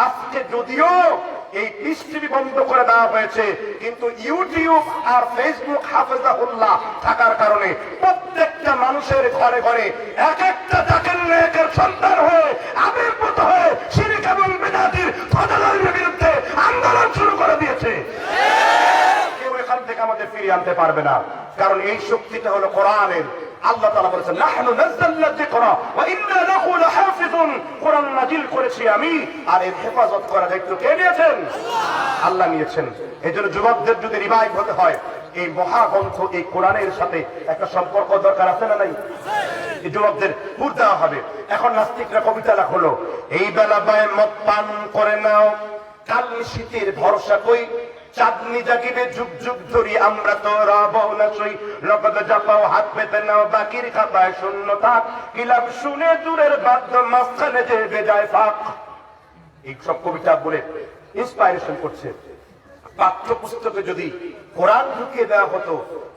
আজকে যদিও এই পিস টিভি বন্ধ করে দেওয়া হয়েছে, কিন্তু ইউটিউব আর ফেসবুক হাফেজাহুল্লাহ থাকার কারণে প্রত্যেকটা মানুষের ঘরে ঘরে এক একটা জাকির নায়েকের সন্তান হয়ে, আবির্ভূত হয়ে শিরক এবং বিদআতের ফাসাদের বিরুদ্ধে আন্দোলন শুরু করে দিয়েছে। থেকে আমাদের ফিরিয়ে আনতে পারবে না, কারণ এই শক্তিটা হলো কোরআনের। আল্লাহ তাআলা বলেছেন, নাহনু নাযালনা যিকরা ওয়া ইন্না লাহু লাহাফিজুন। কোরআন নাজিল করেছি আমি, আর এর হেফাজত করার দায়িত্ব কে নিয়েছেন? আল্লাহ নিয়েছেন। এজন্য যুবকদের যদি রিভাইভ হতে হয়, এই মহাগ্রন্থ এই কোরআনের সাথে একটা সম্পর্ক দরকার আছে না নাই? এই যুবকদের হুর দেওয়া হবে। এখন নাস্তিকরা কবিতা লেখলো, এই বেলা বায় মদ পান করে নাও, কাল শীতের ভরসা কই, চাঁদনি জাগিবে যুগ যুগ ধরি, আমরা তো রব না সই, নগদ জাপাও হাত পেতে নাও, বাকির খাতায় শূন্য থাক, কিলাম শুনে দূরের বাদ্য মাঝখানে যে বেজায় ফাঁক। এইসব কবিতা বলে ইন্সপাইরেশন করছে। পাঠ্যপুস্তকে যদি কোরআন ঢুকিয়ে দেওয়া হতো,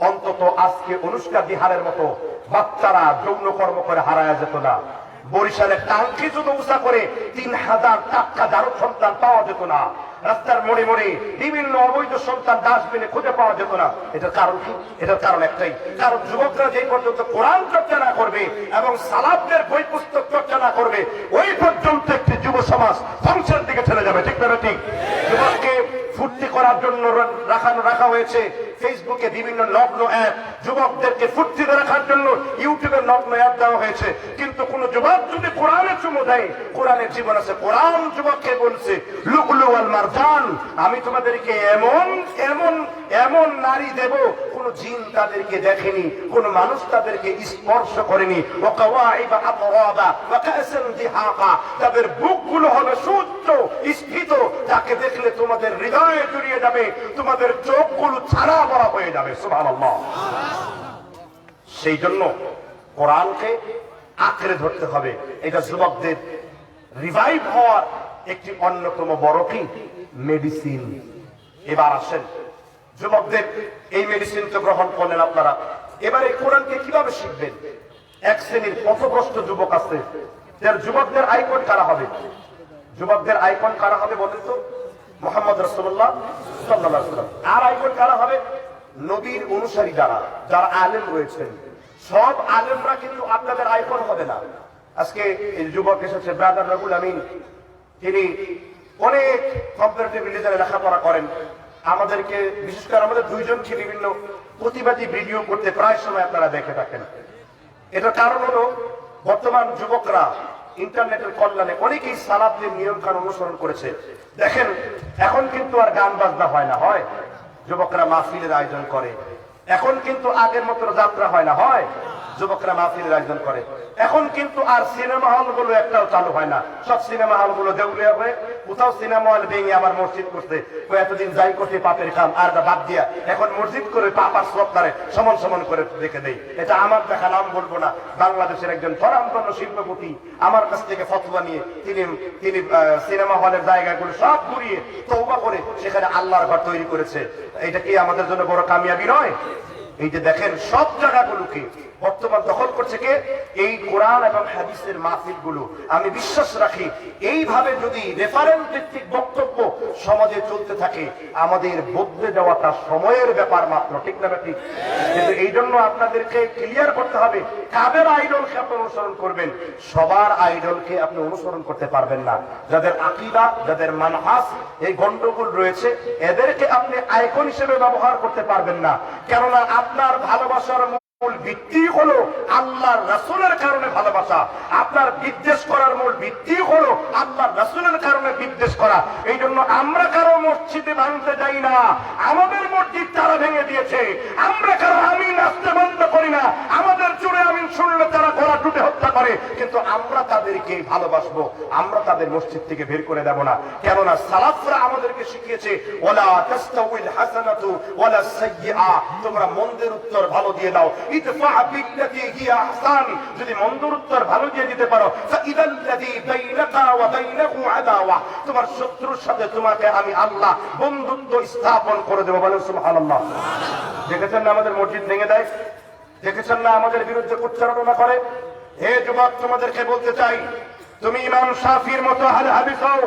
অন্তত আজকে অনুষ্কা বিহারের মতো বাচ্চারা যৌন কর্ম করে হারায় যেত না। বরিশালে টাঙ্কি যদি উঁচা করে 3000 টাটকা জারক সন্তান পাওয়া যেত না। রাস্তার মোড়ে মোড়ে বিভিন্ন অবৈধ সন্তান ডাস্টবিনে খুঁজে পাওয়া যেত না। এটার কারণ কি? এটার কারণ একটাই, কারণ যুবকরা যেই পর্যন্ত কোরআন চর্চা না করবে এবং সালাফদের বই পুস্তক চর্চা না করবে, ওই পর্যন্ত একটি যুব সমাজ ধ্বংসের দিকে ঠেলে যাবে। ঠিক না ঠিক? যুবককে ফুর্তি করার জন্য রাখা হয়েছে ফেসবুকে বিভিন্ন নগ্ন অ্যাপ, যুবকদেরকে ফুর্তিতে রাখার জন্য ইউটিউবে নগ্ন অ্যাপ দেওয়া হয়েছে। কিন্তু কোন যুবক যদি কোরআনে চুমো দেয়, কোরআনের জীবন আছে। কোরআন যুবককে বলছে লুকলু ওয়াল মারজান, আমি তোমাদেরকে এমন এমন এমন নারী দেব, কোন জিন তাদেরকে দেখেনি, কোন মানুষ তাদেরকে স্পর্শ করেনি। ওয়া কাওয়াইবা আতরাবা ওয়া কাসান দিহাকা, তাদের বুকগুলো হবে সুউচ্চ স্ফীত, যাকে দেখলে তোমাদের হৃদয়ে জড়িয়ে যাবে, তোমাদের চোখগুলো ছাড়া বড়া হয়ে যাবে। সুবহানাল্লাহ। সেই জন্য কোরআনকে আঁকড়ে ধরতে হবে। এটা যুবকদের রিভাইভ হওয়ার একটি অন্যতম বড় কি মেডিসিন। এবার আসেন, যুবকদের এই মেডিসিন তো গ্রহণ করলেন আপনারা, এবারে কোরআনকে কিভাবে শিখবেন? এক শ্রেণীর পথভ্রষ্ট যুবক আছে, যুবকদের আইকন কারা হবে? যুবকদের আইকন কারা হবে বলেন তো? মুহাম্মদ রাসূলুল্লাহ সাল্লাল্লাহু আলাইহি ওয়াসাল্লাম। আর আইকন কারা হবে? নবীর অনুসারী যারা আলেম রয়েছেন। সব আলেমরা কিন্তু আপনাদের আইকন হবে না। আজকে এই যুবক এসেছে ব্রাদার রবুল আমিন, তিনি অনেক কম্পারেটিভ রিলিজনে লেখাপড়া করেন। আমাদেরকে বিশেষ করে আমাদের দুইজনকে বিভিন্ন প্রতিবাদী ভিডিও করতে প্রায় সময় আপনারা দেখে থাকেন। এটার কারণ হলো বর্তমান যুবকরা ইন্টারনেটের কল্যাণে অনেকেই সালাফদের নিয়ম কানুন অনুসরণ করেছে। দেখেন, এখন কিন্তু আর গান বাজনা হয় না, হয় যুবকরা মাহফিলের আয়োজন করে। এখন কিন্তু আগের মতো যাত্রা হয় না, হয় যুবকরা মাহফিলের আয়োজন করে। এখন কিন্তু আর সিনেমা হল গুলো একটাও চালু হয় না, সব সিনেমা হল গুলো দেউলিয়া হয়ে, কোথাও সিনেমা হল ভেঙে আবার মসজিদ করতে, এতদিন যাই করতে পাপের কাম আর বাদ দিয়া এখন মসজিদ করে পাপার সপ্তাহে সমান সমান করে রেখে দেয়। এটা আমার দেখা, নাম বলবো না, বাংলাদেশের একজন স্বনামধন্য শিল্পপতি আমার কাছ থেকে ফতোয়া নিয়ে তিনি সিনেমা হলের জায়গাগুলো সব ঘুরিয়ে তওবা করে সেখানে আল্লাহর ঘর তৈরি করেছে। এটা কি আমাদের জন্য বড় কামিয়াবি নয়? এই যে দেখেন, সব জায়গাগুলোকে বর্তমান দখল করছে কে? এই কোরআন এবং হাদিসের মাহফিল গুলো। আমি বিশ্বাস রাখি এইভাবে যদি রেফারেন্স ভিত্তিক বক্তব্য সমাজে চলতে থাকে, আমাদের বদলে যাওয়াটা সময়ের ব্যাপার মাত্র। ঠিক না ঠিক? কিন্তু এই জন্য আপনাদেরকে ক্লিয়ার করতে হবে, কাদের আইডলকে আপনি অনুসরণ করবেন। সবার আইডলকে আপনি অনুসরণ করতে পারবেন না। যাদের আকীদা, যাদের মানহাজ এই গন্ডগোল রয়েছে, এদেরকে আপনি আইকন হিসেবে ব্যবহার করতে পারবেন না। কেননা আপনার ভালোবাসার মূল ভিত্তি হলো আল্লাহর রাসূলের কারণে ভালোবাসা। আপনার বিদ্বেষ করার মূল ভিত্তি হলো আল্লাহর রাসূলের কারণে বিদ্বেষ করা। এই জন্য আমরা কারো মসজিদে ভাঙতে যাই না, আমাদের মসজিদ তারা ভেঙে দিয়েছে। আমরা কারো আমিন আসতে বন্ধ করি না, আমাদের জুড়ে আমিন শুনলে তারা গলা টুটে হত্যা করে, কিন্তু আমরা তাদেরকে ভালোবাসবো, আমরা তাদের মসজিদ থেকে বের করে দেব না। কেননা সালাফরা আমাদেরকে শিখিয়েছে ওয়ালা তাস্তাউইল হাসানাতু ওয়ালা সাইয়্যিআ, তোমরা মন্দের উত্তর ভালো দিয়ে দাও। ইদফা বিল্লাতি হিয়া আহসান, যদি মন্দের উত্তর ভালো দিয়ে দিতে পারো, ফাইদাল্লাযী বাইনাকা ওয়া বাইনাহু আদাওয়া, তোমার শত্রুর সাথে তোমাকে আমি আল্লাহ বন্ধুত্ব স্থাপন করে দেব। বলেন সুবহানাল্লাহ। দেখেছেন না আমাদের মসজিদ ভেঙে দেয়? দেখেছেন না আমাদের বিরুদ্ধে উচ্চারণা করে? হে যুবক, তোমাদেরকে বলতে চাই, তুমি ইমাম শাফির মতো আহলে হাদিস হও।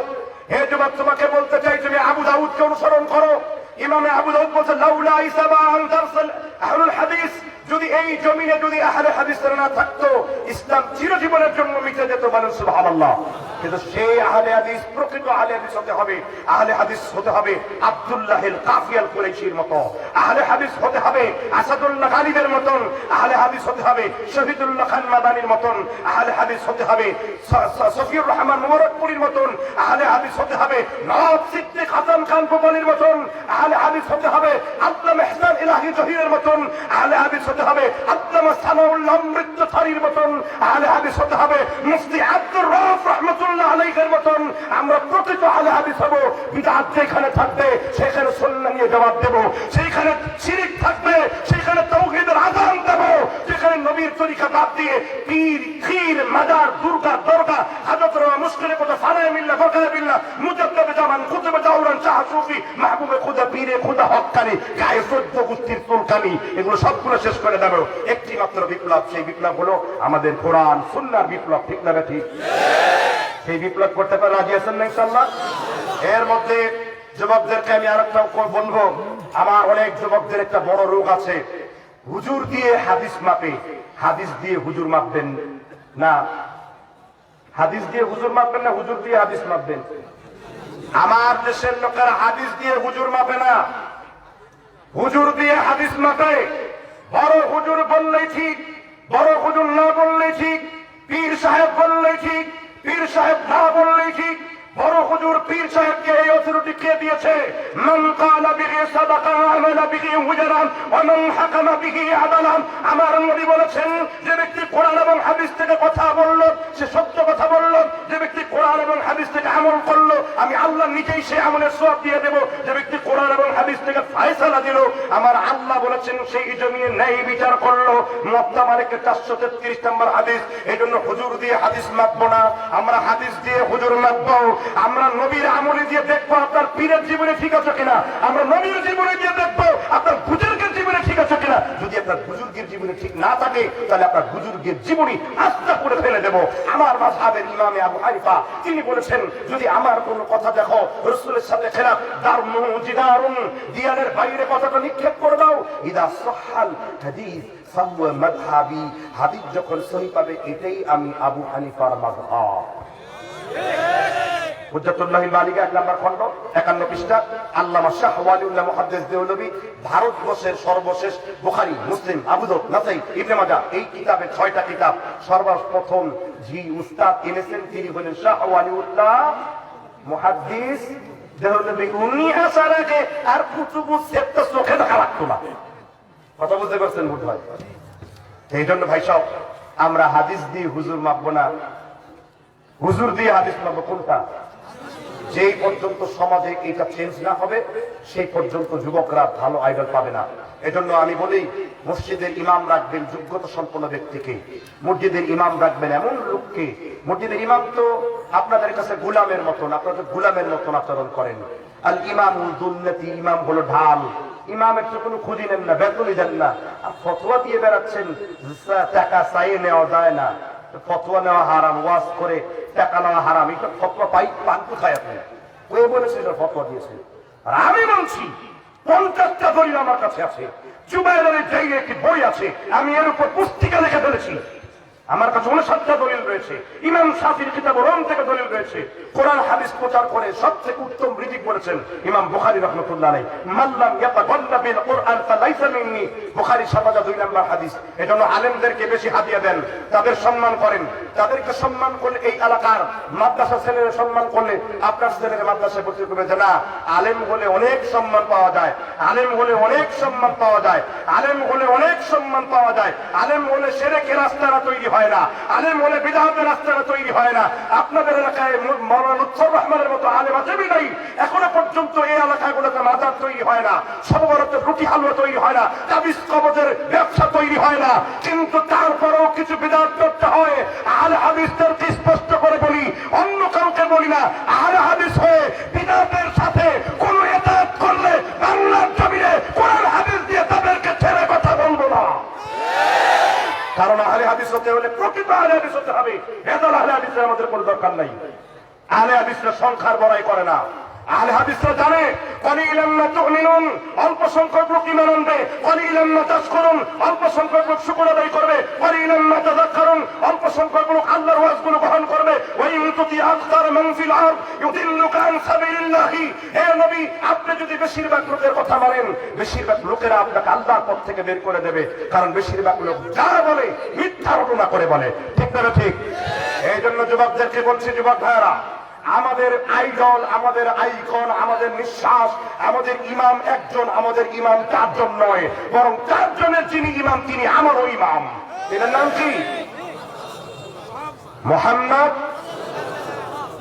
হে যুবক, তোমাকে বলতে চাই, তুমি আবু দাউদকে অনুসরণ করো। ইমামে আবু দাউদ বলেছেন লাউলা ইসাবা আন দারসুল আহলুল হাদিস, যদি এই জমিনে যদি আহলে হাদিসরা না থাকতো, ইসলাম চিরজীবনের জন্য মিটে যেত। বলেন সুবহানাল্লাহ। কিন্তু সেই আহলে হাদিস, প্রকৃত আহলে হাদিস হতে হবে, আহলে হাদিস হতে হবে আব্দুল্লাহিল কাফি আল কুরাইশির মতো, আহলে হাদিস হতে হবে আসাদুল্লাহ গালিবের মতন, আহলে হাদিস হতে হবে শহীদুল্লাহ খান মাদানির মতন, আহলে হাদিস হতে হবে সফিউর রহমান মুবারকপুরীর মতন, আহলে হাদিস হতে হবে নওয়াব সিদ্দিক হাসান খান ভুবনির মতন, আহলে হাদিস হতে হবে আল্লামা ইহসান ইলাহি জহিরের মতন, আহলে হাদিস হতে হবে আল্লামা সানাউল্লাহ মৃত্যুথারীর মতন, আহলে হাদিস হতে হবে মুফতি আব্দুর রউফ রাহমাতুল্লাহ আলাইহির মতন। আমরা প্রকৃত আহলে হাদিস হব। বিদআত যেখানে থাকবে সেখানে সুন্নাহ নিয়ে জবাব দেব, সেইখানে শিরক থাকবে সেখানে তাওহীদের আযান দেব, যেখানে নবীর তরিকা শিক্ষা বাদ দিয়ে পীর খীর মাজার দুর্গা দরগা হাজত রওয়া মুশকিলে কোথা ফানায়ে মিল্লাহ বকায়ে বিল্লাহ মুজাদ্দিদ জামান কুতুবে জাওরান শাহ সুফি মাহবুবে খুদা পীরে খুদা হক্কানি গায়ে সহ্য গোষ্ঠীর তুলকানি এগুলো সবগুলো শেষ করে দেব একটি মাত্র বিপ্লব সেই বিপ্লব হলো আমাদের কোরআন সুন্নাহর বিপ্লব ঠিক না ঠিক সেই বিপ্লব করতে পারে রাজি আছেন না ইনশাআল্লাহ এর মধ্যে যুবকদেরকে আমি আরেকটা বলবো আমার অনেক যুবকদের একটা বড় রোগ আছে হুজুর দিয়ে হাদিস মাপে হাদিস দিয়ে হুজুর মাপবেন না হাদিস দিয়ে হুজুর মাপবেন না হুজুর দিয়ে হাদিস মাপবেন আমার দেশের লোকেরা হাদিস দিয়ে হুজুর মাপে না হুজুর দিয়ে হাদিস মাপে বড় হুজুর বললেই ঠিক বড় হুজুর না বললেই ঠিক পীর সাহেব বললেই ঠিক পীর সাহেব না বললেই ঠিক বড় হুজুর পীর সাহেবকে এই অথরিটি কে দিয়েছে মান কালা বিহি সাদাকা আমালা বিহি হুজরান ওয়া মান হাকামা বিহি আদালান আমার নবী বলেছেন যে ব্যক্তি কোরআন এবং হাদিস থেকে কথা বলল সে সত্য কথা বলল যে ব্যক্তি কোরআন এবং হাদিস থেকে আমল করলো আমি আল্লাহ নিজেই সেই আমলের সওয়াব দিয়ে দেব যে ব্যক্তি কোরআন এবং হাদিস থেকে ফয়সালা দিল আমার আল্লাহ বলেছেন সেই জমিনে ন্যায় বিচার করলো মুওয়াত্তা মালিকের 433 নম্বর হাদিস এইজন্য হুজুর দিয়ে হাদিস মাপবো না আমরা হাদিস দিয়ে হুজুর মাপবো আমরা নবীর আমলে দিয়ে দেখবো আপনার পীরের জীবনে ঠিক আছে কিনা আমরা নবীর জীবনে দিয়ে দেখবো আপনার বুজুর্গের জীবনে ঠিক আছে কিনা যদি আপনার বুজুর্গের জীবনে ঠিক না থাকে তাহলে আপনার বুজুর্গের জীবনী আস্থা করে ফেলে দেব আমার মাযহাবের ইমামে আবু হানিফা তিনি বলেছেন যদি আমার কোনো কথা দেখো রাসূলের সাথে খেলাফ দারমু জিদারুন দিয়ানের বাইরে কথাটা নিক্ষেপ করে দাও ইদা সাহাল হাদিস ফাহুয়া মাযহাবি হাদিস যখন সহি পাবে এটাই আমি আবু হানিফার মাযহাব হুজ্জাতুল্লাহিল বালিগা 1 নম্বর খণ্ড 51 পৃষ্ঠা আল্লামা শাহ ওয়ালিউল্লাহ মুহাদ্দিস দেওলভী ভারতবর্ষের সর্বশেষ বুখারী মুসলিম আবু দাউদ নাসাই ইবনে মাজাহ এই কিতাবে 6টা কিতাব সর্বপ্রথম জি উস্তাদ এনেছেন তিনি হলেন শাহ ওয়ালিউল্লাহ মুহাদ্দিস দেওলভী উনি আসার আগে আর কুতুবু সেপ্তা চোখে দেখা লাগতো না কথা বুঝতে পারছেন বোধ হয় এই জন্য ভাই সাহেব আমরা হাদিস দিয়ে হুজুর মাপবো না হুজুর দিয়ে হাদিস মাপবো কোনটা যেই পর্যন্ত সমাজে এটা চেঞ্জ না হবে সেই পর্যন্ত যুবকরা ভালো আইডল পাবে না এজন্য আমি বলি মসজিদের ইমাম রাখবেন যোগ্যতা সম্পন্ন ব্যক্তিকে মসজিদের ইমাম রাখবেন এমন লোককে মসজিদের ইমাম তো আপনাদের কাছে গোলামের মতন আপনাদের গোলামের মতন আচরণ করেন আল ইমামুল দুন্নতি ইমাম হলো ঢাল ইমামের তো কোনো খুঁজি নেন না বেতনই দেন না আর ফতোয়া দিয়ে বেড়াচ্ছেন টাকা চাইয়ে নেওয়া যায় না ফতোয়া নেওয়া হারাম ওয়াজ করে টাকা নেওয়া হারাম এটা ফতোয়া পান কোথায় আপনি ওই বলেছে ফতোয়া দিয়েছে আর আমি বলছি 50টা দলিল আমার কাছে আছে জুবাইরের জাইরে একটি বই আছে আমি এর উপর পুস্তিকা লিখে ফেলেছি আমার কাছে 59টা দলিল রয়েছে ইমাম শাফির কিতাব রোম থেকে দলিল রয়েছে কোরআন হাদিস প্রচার করে সবচেয়ে উত্তম রিজিক বলেছেন ইমাম বুখারী রাহমাতুল্লাহ আলাইহি মাল্লাম ইয়াতাগাল্লা বিল কুরআন ফালাইসা মিন্নি বুখারী 7 নম্বর হাদিস এজন্য আলেমদেরকে বেশি হাদিয়া দেন তাদের সম্মান করেন তাদেরকে সম্মান করলে এই এলাকার মাদ্রাসা ছেলেরা সম্মান করলে আপনার ছেলেরা মাদ্রাসায় ভর্তি করবে যে না আলেম হলে অনেক সম্মান পাওয়া যায় আলেম হলে অনেক সম্মান পাওয়া যায় আলেম হলে অনেক সম্মান পাওয়া যায় আলেম হলে শিরকের রাস্তাটা তৈরি হয় না আলেম হলে বিদআতের রাস্তাটা তৈরি হয় না আপনাদের এলাকায় মাওলানা লুৎফর রহমানের মতো আলেম আছে নাই এখনো পর্যন্ত এই এলাকাগুলোতে মাজার তৈরি হয় না সববরতে রুটি হালুয়া তৈরি হয় না তাবিজ কবজের ব্যবসা তৈরি হয় না কিন্তু তারপরেও কিছু বিদআত করতে হয় আহলে হাদিসদেরকে স্পষ্ট করে বলি অন্য কাউকে বলি না আহলে হাদিস হয়ে বিদআতের সাথে কোন এতাত করলে বাংলার জমিনে কোরআন হাদিস দিয়ে তাদেরকে ছেড়ে কথা বলবো না কারণ আহলে হাদিস হতে হলে প্রকৃত আহলে হাদিস হতে হবে ভেজাল আহলে হাদিসের আমাদের কোনো দরকার নাই আহলে হাদিসরা সংখ্যার বড়াই করে না আহলে হাদিসরা জানে কলিলাম মা তুমিনুন অল্প সংখ্যক লোক ঈমান আনবে কলিলাম মা তাশকুরুন অল্প সংখ্যক লোক শুকর আদায় করবে কলিলাম মা তাযাক্কারুন অল্প সংখ্যক লোক আল্লাহর ওয়াজগুলো গ্রহণ করবে ওয়া ইন তুতি আকতার মান ফিল আরদ ইউদিল্লুকা আন সাবিলিল্লাহি হে নবী আপনি যদি বেশিরভাগ লোকের কথা মানেন বেশিরভাগ লোকেরা আপনাকে আল্লাহর পথ থেকে বের করে দেবে কারণ বেশিরভাগ লোক যা বলে মিথ্যা রটনা করে বলে ঠিক না ঠিক এইজন্য যুবকদেরকে বলছি যুবক ভাইরা আমাদের আইডল আমাদের আইকন আমাদের নিঃশ্বাস আমাদের ইমাম একজন আমাদের ইমাম 4 জন নয় বরং 4 জনের যিনি ইমাম তিনি আমারও ইমাম এর নাম কি মুহাম্মদ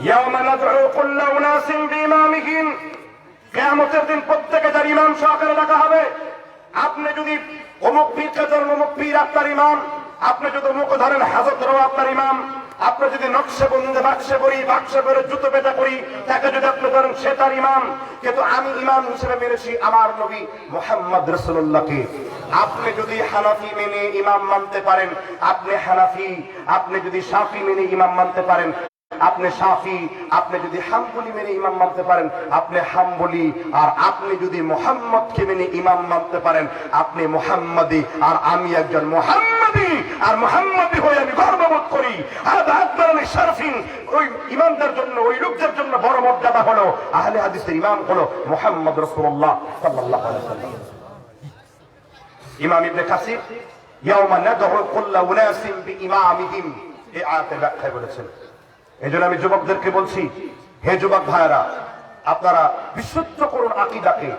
ইয়াওমা নাদউ কুল্লা উনাসিন বিইমামিহিম কিয়ামতের দিন প্রত্যেকে তার ইমাম সহকারে ডাকা হবে আপনি যদি অমুক পীরকে ধরেন অমুক পীর আপনার ইমাম আপনি যদি মুখ ধরেন হাজতরাও আপনার ইমাম, আপনি যদি নকশে বন্ধে বাক্সে করি, বাক্সে করে জুতো পেটা করি, তাকে যদি আপনি ধরেন সে তার ইমাম। কিন্তু আমি ইমাম হিসেবে মেনেছি আমার নবী মুহাম্মদ রাসূলুল্লাহকে। আপনি যদি হানাফি মেনে ইমাম মানতে পারেন আপনি হানাফি, আপনি যদি শাফি মেনে ইমাম মানতে পারেন আপনি শাফি, আপনি যদি হাম্বলি মেনে ইমাম মানতে পারেন আপনি হাম্বলি, আর আপনি যদি মুহাম্মদকে মেনে ইমাম মানতে পারেন আপনি মুহাম্মাদি, আর আমি একজন মুহাম্মাদি, আর মুহাম্মাদি হয়ে আমি গর্ববোধ করি। হাদা আকবার শারফিন, ওই ইমামদের জন্য, ওই লোকদের জন্য বড় মর্যাদা হলো আহলে হাদিসের ইমাম হলো মুহাম্মদ রাসূলুল্লাহ সাল্লাল্লাহু আলাইহি ওয়াসাল্লাম। ইমাম ইবনে কাসির ইয়াওমা নাদউ কুল্লা উনাসিন বিইমামিহিম, এই আয়াতের ব্যাখ্যায় বলেছেন। এজন্য আমি যুবকদেরকে বলছি, হে যুবক ভাইরা, আপনারা বিশুদ্ধ করুন আকীদাকে।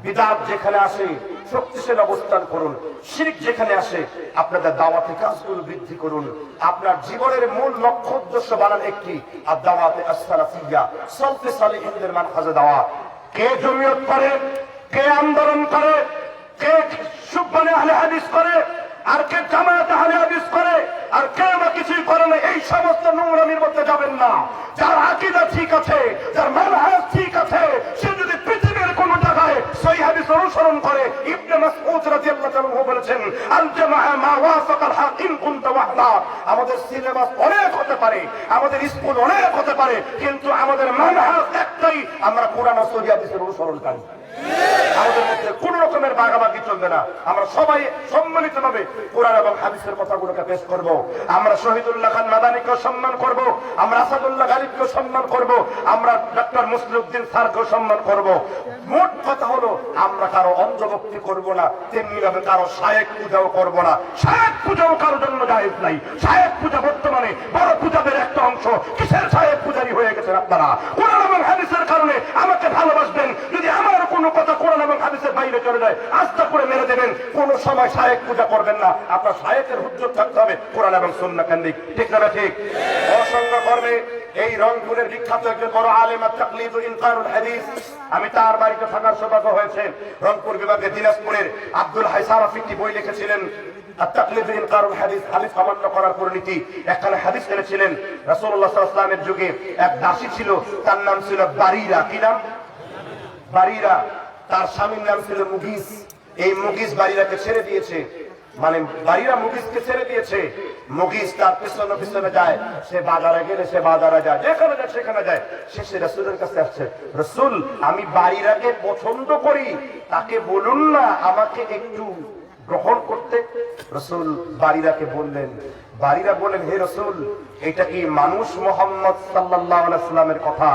বিদআত যেখানে আসে শক্তিশালী অবস্থান করুন, শিরক যেখানে আসে আপনাদের দাওয়াতি কাজগুলো বৃদ্ধি করুন। আপনার জীবনের মূল লক্ষ্য উদ্দেশ্য বানান একটি, আর দাওয়াতে আসসালাফিয়া, সালফে সালেহিনদের মানহাজে দাওয়াত। কে জমিয়ত করে, কে আন্দোলন করে, কে সুবহানে আহলে হাদিস করে, আর কে জামায়াতে আহলে হাদিস করে, আর কে বা কিছুই করে না, এই সমস্ত নোংরামির মধ্যে যাবেন না। যার আকীদা ঠিক আছে, যার মানহাজ ঠিক আছে, সে যদি পৃথিবীর কোন জায়গায় সহিহ হাদিস অনুসরণ করে, ইবনে মাসউদ রাদিয়াল্লাহু তাআলা বলেছেন, আল জামাআ মা ওয়াফাকাল হক ইন কুনতা ওয়াহদা। আমাদের সিলেবাস অনেক হতে পারে, আমাদের স্কুল অনেক হতে পারে, কিন্তু আমাদের মানহাজ একটাই, আমরা কোরআন ও সহিহ হাদিসের অনুসরণকারী। আমাদের মধ্যে কোন রকমের ভাগাভাগি চলবে না। আমরা সবাই সম্মিলিতভাবে কোরআন এবং হাদিসের কথাগুলোকে পেশ করব। আমরা শহীদুল্লাহ খান মাদানীকে সম্মান করব, আমরা আসাদুল্লাহ গালিবকে সম্মান করব, আমরা ডক্টর মুসলিউদ্দিন স্যারকে সম্মান করব। মোট কথা হলো আমরা কারো অন্ধভক্তি করব না, তেমনি ভাবে কারো শায়েখ পূজাও করব না। শায়েখ পূজাও কারোর জন্য জায়েজ নাই। শায়েখ পূজা বর্তমানে বড় পূজাদের একটা অংশ। কিসের শায়েখ পূজারি হয়ে গেছেন আপনারা? কোরআন এবং হাদিসের কারণে আমাকে ভালোবাসবেন, যদি আমার কোনো কথা কোরআন এবং হাদিসের বাইরে চলে যায় আস্থা করে মেরে দেবেন। কোন সময় শায়েখ পূজা করবেন না। আপনার শায়েখের হুজ্জত থাকতে হবে কোরআন এবং সুন্নাহ কেন্দ্রিক, ঠিক না ঠিক? অসংখ্য কর্মে এই রংপুরের বিখ্যাত একজন বড় আলেম তাকলিদ ও ইনকারুল হাদিস, আমি তার বাড়িতে থাকার সৌভাগ্য হয়েছে। রংপুর বিভাগের দিনাজপুরের আব্দুল হাই সারাফ একটি বই লিখেছিলেন, তাকলিদ ও ইনকারুল হাদিস, হাদিস অমান্য করার পরিণতি। একখানে হাদিস এনেছিলেন, রাসূলুল্লাহ সাল্লাল্লাহু আলাইহি ওয়াসাল্লামের যুগে এক দাসী ছিল, তার নাম ছিল বারিরা। কি নাম? বারিরা। তার স্বামীর নাম ছিল মুগিস। এই মুগিস বারিরাকে ছেড়ে দিয়েছে, মানে বারিরা মুগিসকে ছেড়ে দিয়েছে। মুগিস তার পিছনে পিছনে যায়, সে বাজারে গেলে সে বাজারে যায়, যেখানে যায় সেখানে যায়। শেষে রাসূলের কাছে আসছে, রাসূল আমি বারিরাকে পছন্দ করি, তাকে বলুন না আমাকে একটু গ্রহণ করতে। রাসূল বারিরাকে বললেন, বারিরা বলেন, হে রাসূল এটা কি মানুষ মুহাম্মদ সাল্লাল্লাহু আলাইহি ওয়াসাল্লামের কথা,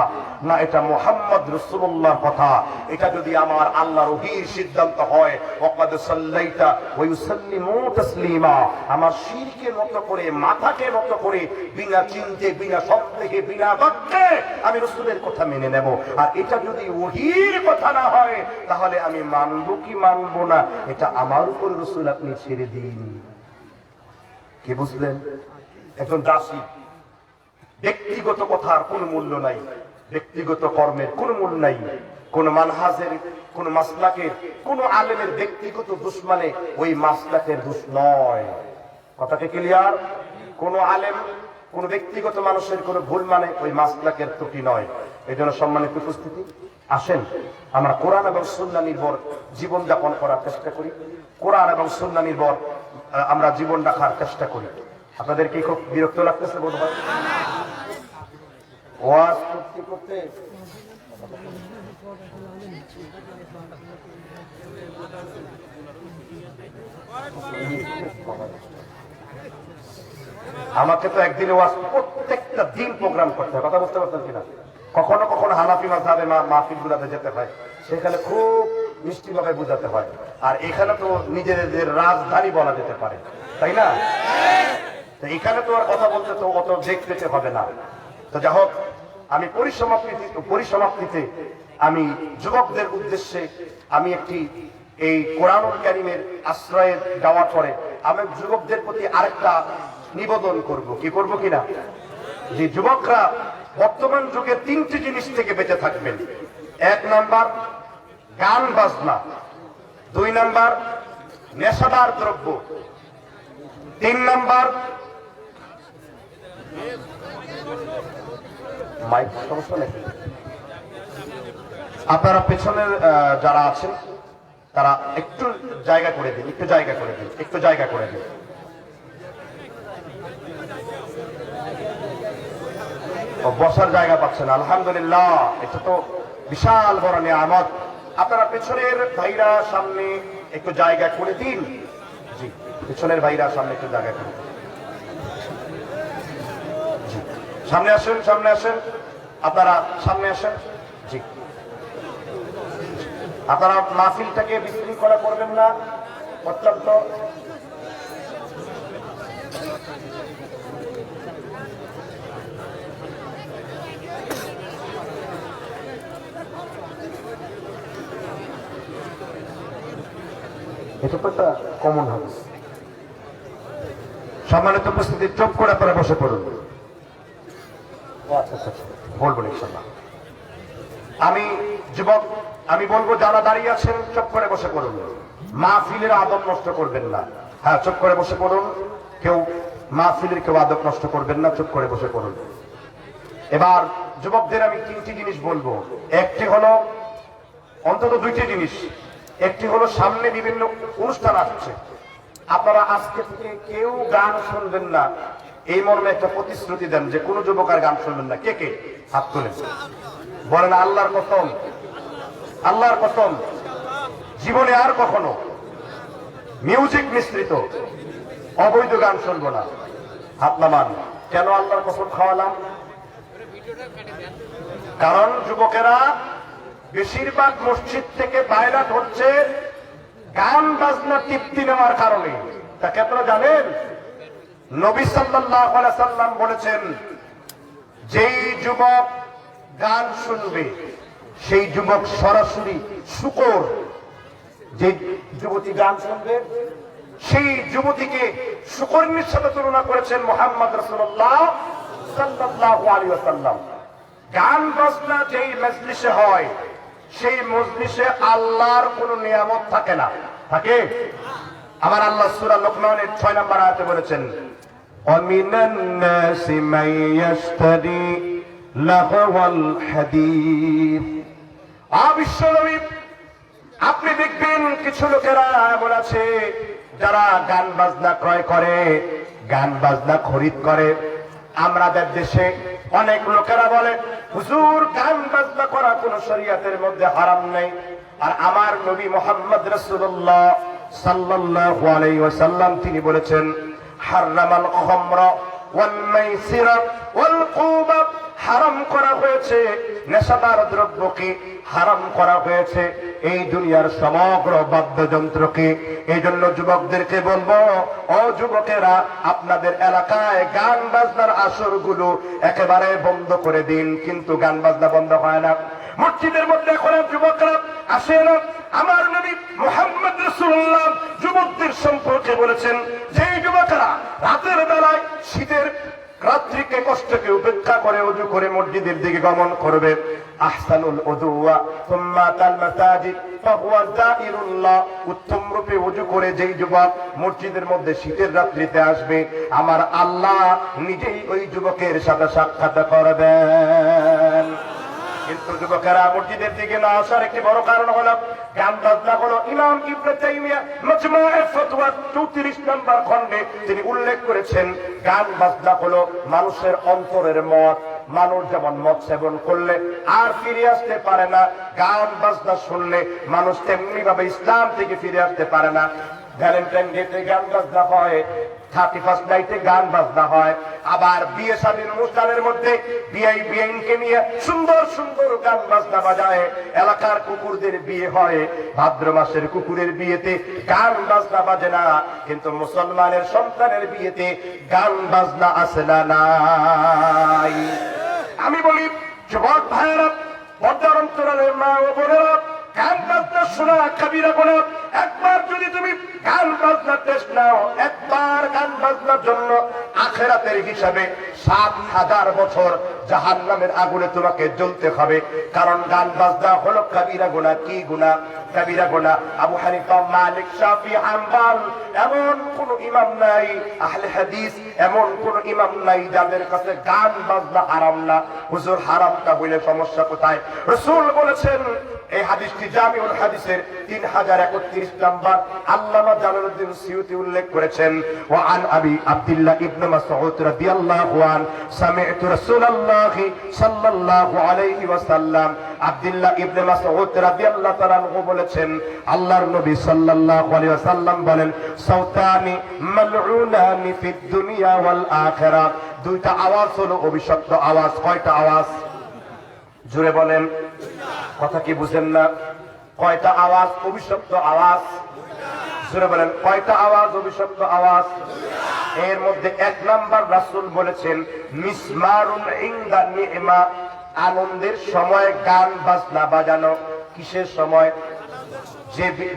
না এটা মুহাম্মদ রাসূলুল্লাহর কথা? এটা যদি আমার আল্লাহর ওহীর সিদ্ধান্ত হয়, ওয়াকাদ সাল্লাইতা ওয়া ইউসাল্লিমু তাসলিমা, আমার শিরকের মতো করে, মাথাকে মতো করে, বিনা চিন্তে, বিনা সন্দেহে, বিনা বাক্যে আমি রাসূলের কথা মেনে নেব। আর এটা যদি ওহীর কথা না হয় তাহলে আমি মানব কি মানব না, এটা আমার উপর রাসূল আপনি ছেড়ে দিন। কি বুঝলেন? একজন দাসী, ব্যক্তিগত কথার কোনো মূল্য নাই, ব্যক্তিগত কর্মের কোনো মূল্য নাই, কোন মানহাজের, কোন মাসলাকের, কোন আলেমের ব্যক্তিগত দুশ্মনে ওই মাসলাকের দুষ নয়। কথাকে ক্লিয়ার? কোন আলেম, কোন ব্যক্তিগত মানুষের কোন ভুল মানে ওই মাসলাকের ত্রুটি নয়। এই জন্য সম্মানিত উপস্থিতি, আসেন আমরা কোরআন এবং সুন্নাহ নির্ভর জীবন যাপন করার চেষ্টা করি, কোরআন এবং সুন্নাহ নির্ভর আমরা জীবন রাখার চেষ্টা করি। আপনাদের কি খুব বিরক্ত লাগতেছে বোধ হয়? ওয়াজ করতে করতে আমাকে তো একদিনে ওয়াজ প্রত্যেকটা দিন প্রোগ্রাম করতে হয়। কথা বুঝতে পারছেন কিনা? কখনো কখনো হানাফি মাযহাবে মাহফিল গুলাতে যেতে হয়, সেখানে খুব মিষ্টি ভাবে বুঝাতে হয়। আর এখানে তো নিজেদের রাজধানী বলা যেতে পারে, তাই না? এখানে তো আর কথা বলতে তো অত বেগ পেতে হবে না। তো যাই হোক, আমি পরিসমাপ্তিতে আমি যুবকদের উদ্দেশ্যে আমি একটি এই কোরআনুল কারীমের আশ্রয়ে যাওয়ার পরে আমি যুবকদের প্রতি আরেকটা নিবেদন করব। কি করব কিনা? যে যুবকরা বর্তমান যুগে তিনটি জিনিস থেকে বেঁচে থাকবেন। এক নাম্বার গান বাজনা, দুই নাম্বার নেশাদার দ্রব্য, 3 নাম্বার মাইক সমস্যা নেই। আপনারা পেছনের যারা আছেন তারা একটু জায়গা করে দিন, একটু জায়গা করে দিন, একটু জায়গা করে দিন। বসার জায়গা পাচ্ছেন, আলহামদুলিল্লাহ, এটা তো বিশাল বড় নিয়ামত। আপনারা পেছনের ভাইরা সামনে একটু জায়গা করে দিন। জি, পেছনের ভাইরা সামনে একটু জায়গা করে দিন। জি, সামনে আসেন, সামনে আসেন, আপনারা সামনে আসেন। জি, আপনারা মাহফিলটাকে বিশৃঙ্খলা করবেন না, অত্যন্ত এটা তো একটা কমন হাউস। সম্মানিত উপস্থিতি, চুপ করে আপনারা বসে পড়ুন। আচ্ছা আচ্ছা, বলবো ইনশাআল্লাহ। আমি যুবক, আমি বলবো যারা দাঁড়িয়ে আছেন চুপ করে বসে পড়ুন, মাহফিলের আদব নষ্ট করবেন না। হ্যাঁ, চুপ করে বসে পড়ুন, কেউ মাহফিলের কেউ আদব নষ্ট করবেন না, চুপ করে বসে পড়ুন। এবার যুবকদের আমি 3টি জিনিস বলবো। একটি হলো, অন্তত 2টি জিনিস। একটি হলো সামনে বিভিন্ন অনুষ্ঠান আসছে, আপনারা আজকে থেকে কেউ গান শুনবেন না, এই মর্মে একটা প্রতিশ্রুতি দেন যে কোন যুবক আর গান শুনবেন না। কে কে হাত তোলেন, বলেন আল্লাহর কসম, আল্লাহর কসম জীবনে আর কখনো মিউজিক মিশ্রিত অবৈধ গান শুনবো না। হাত নামান। কেন আল্লাহর কসম খাওয়ালাম? কারণ যুবকেরা বেশিরভাগ মসজিদ থেকে বাইরাত হচ্ছে গান বাজনা তৃপ্তি নেওয়ার কারণে। তাকে আপনারা জানেন, নবী সাল্লাল্লাহু আলাইহি সাল্লাম বলেছেন, যেই যুবক গান শুনবে সেই যুবক সরাসরি শূকর। যে যুবতী গান শুনবে সেই যুবতীকে শূকরনির সাথে তুলনা করেছেন মুহাম্মদ রাসূলুল্লাহ সাল্লাল্লাহু আলাইহি ওয়াসাল্লাম। গান বাজনা যেই মজলিসে হয় সেই মজলিসে আল্লাহর কোনো নিয়ামত থাকে না। থাকে? আমার আল্লাহ সূরা লোকমানের 6 নম্বর আয়াতে বলেছেন, ওয়ামিনান নাসি মান ইয়াশতারি লাহওয়াল হাদিস। বিশ্বনবী, আপনি দেখবেন কিছু লোকেরা এমন আছে যারা গান বাজনা ক্রয় করে, গান বাজনা খরিদ করে। আমাদের দেশে অনেক লোকেরা বলে, হুজুর গান বাজনা করা কোন শরীয়তের মধ্যে হারাম নেই। আর আমার নবী মুহাম্মদ রাসূলুল্লাহ সাল্লাল্লাহু আলাইহি ওয়াসাল্লাম তিনি বলেছেন, হারামাল খামরা ওয়াল মাইসিরা ওয়াল কুবা, হারাম করা হয়েছে নেশাদার দ্রব্যকে, হারাম করা হয়েছে এই দুনিয়ার সমগ্র বাদ্যযন্ত্রকে। এই জন্য যুবকদেরকে বলবো, ও যুবকেরা, আপনাদের এলাকায় গান বাজনার আসরগুলো একেবারে বন্ধ করে দিন। কিন্তু গান বাজনা বন্ধ হয় না। মসজিদের মধ্যে এখন যুবকরা আসে না। আমার নবী মুহাম্মদ রাসূলুল্লাহ যুবকদের সম্পর্কে বলেছেন, যেই যুবকেরা রাতের বেলায় শীতের রাত্রিকে কষ্টকে উপেক্ষা করে ওযু করে মসজিদের দিকে গমন করবে, আহসানুল উযুওয়া সুম্মা তাল মাসাজিদ ফাহুয়া যাইরুল্লাহ, উত্তম রূপে ওযু করে যেই যুবক মসজিদের মধ্যে শীতের রাত্রিতে আসবে, আমার আল্লাহ নিজেই ওই যুবকের সাথে সাক্ষাৎ করবেন। কিন্তু যুবকেরা মসজিদের দিকে না আসার একটি বড় কারণ হলো গান বাজনা। হলো ইমাম ইবনে তাইমিয়া মাজমুউল ফাতওয়া 34 নম্বর খণ্ডে তিনি উল্লেখ করেছেন, গান বাজনা হলো মানুষের অন্তরের মত। মানুষ যেমন মদ সেবন করলে আর ফিরে আসতে পারে না, গান বাজনা শুনলে মানুষ তেমনি ভাবে ইসলাম থেকে ফিরে আসতে পারে না। ভ্যালেন্টাইন ডেতে গান বাজনা হয়, 31st নাইটে গান বাজনা হয়, আবার বিয়ে শাদীর অনুষ্ঠানের মধ্যে বিআইনকে নিয়ে সুন্দর সুন্দর গান বাজনা বাজায়। এলাকার কুকুরদের বিয়ে হয়, ভাদ্র মাসের কুকুরের বিয়েতে গান বাজনা বাজে না। কিন্তু মুসলমানের সন্তানের বিয়েতে গান বাজনা আছে না নাই? আমি বলি যুবক ভাইয়েরা, পর্দার অন্তরালের মা ও বোনেরা, গান বাজনা শোনা কাবিরা গুনাহ। একবার যদি তুমি গান বাজনা টেস্ট নাও, একবার গান বাজনার জন্য আখিরাতের হিসাবে ৭,০০০ বছর জাহান্নামের আগুনে তোমাকে জ্বলতে হবে। কারণ গান বাজনা হলো কবিরা গুনাহ। কি গুনাহ? কবিরা গুনাহ। আবু হানিফা, মালিক, শাফি, হাম্বল এমন কোন ইমাম নাই, আহলে হাদিস এমন কোন ইমাম নাই যাদের কাছে গান বাজনা হারাম না। হুজুর হারামটা বলে সমস্যা কোথায়? রাসূল বলেছেন, এই হাদিসটি জামিউল হাদিসের 3031 নাম্বার, আল্লামা জালালউদ্দিন সিয়ুতি উল্লেখ করেছেন। ওয়া আন আবি আব্দুল্লাহ ইবনে মাসউদ রাদিয়াল্লাহু আন সামি'তু রাসূলুল্লাহ সাল্লাল্লাহু আলাইহি ওয়াসাল্লাম, আব্দুল্লাহ ইবনে মাসউদ রাদিয়াল্লাহু তাআলা আনহু বলেছেন, আল্লাহর নবী সাল্লাল্লাহু আলাইহি ওয়াসাল্লাম বলেন, সাউতানি মালউনানি ফিদ দুনিয়া ওয়াল আখিরাহ। দুইটা আওয়াজ হলো অভিশপ্ত আওয়াজ। কয়টা আওয়াজ? জোরে বলেন, কথা কি বুঝেন না? কয়টা আওয়াজ অভিশপ্ত আওয়াজ? জোরে বলেন, কয়টা আওয়াজ অভিশপ্ত আওয়াজ? এর মধ্যে 1 নাম্বার রাসূল বলেছেন, মিসমারুন ইনদা নি'মা, আনন্দের সময় গান বাজনা বাজানো। কিসের সময়?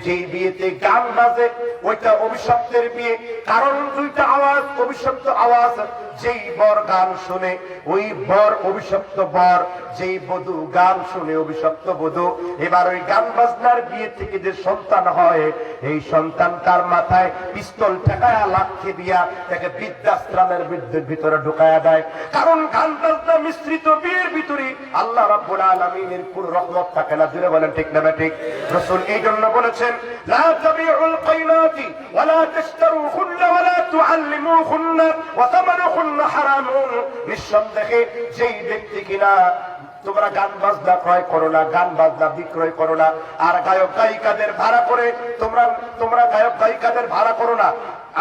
যে বিয়েতে গান বাজে ওইটা অভিশপ্তের বিয়ে। কারণ দুইটা আওয়াজ অভিশপ্ত আওয়াজ। যেই বর গান শুনে ওই বর অভিশপ্ত বর, যেই বধূ গান শুনে অভিশপ্ত বধূ। এবার ওই গান বাজনার বিয়ে থেকে যে সন্তান হয়, এই সন্তান তার মাথায় পিস্তল ঠেকায়া লাথি দিয়া তাকে বৃদ্ধাশ্রমের ভিতরে ঢুকায়া দেয়। কারণ গান বাজনা মিশ্রিত বিয়ের ভিতরে আল্লাহ রাব্বুল আলামিনের কোন রহমত থাকে না। জুড়ে বলেন ঠিক না ঠিক? রাসূল এই জন্য বলেছেন, লা তাবিউল কাইনাতি ওয়ালা তাশতারুহুন্না ওয়ালা তুআল্লিমুহুন্না ওয়া তামানুহুন্না হারামুন। নিঃসন্দেহে যেই ব্যক্তি কিনা তোমরা গান বাজনা ক্রয় করো না, গান বাজনা বিক্রয় করো না, আর গায়ক গায়িকাদের ভাড়া করে তোমরা গায়ক গায়িকাদের ভাড়া করো না।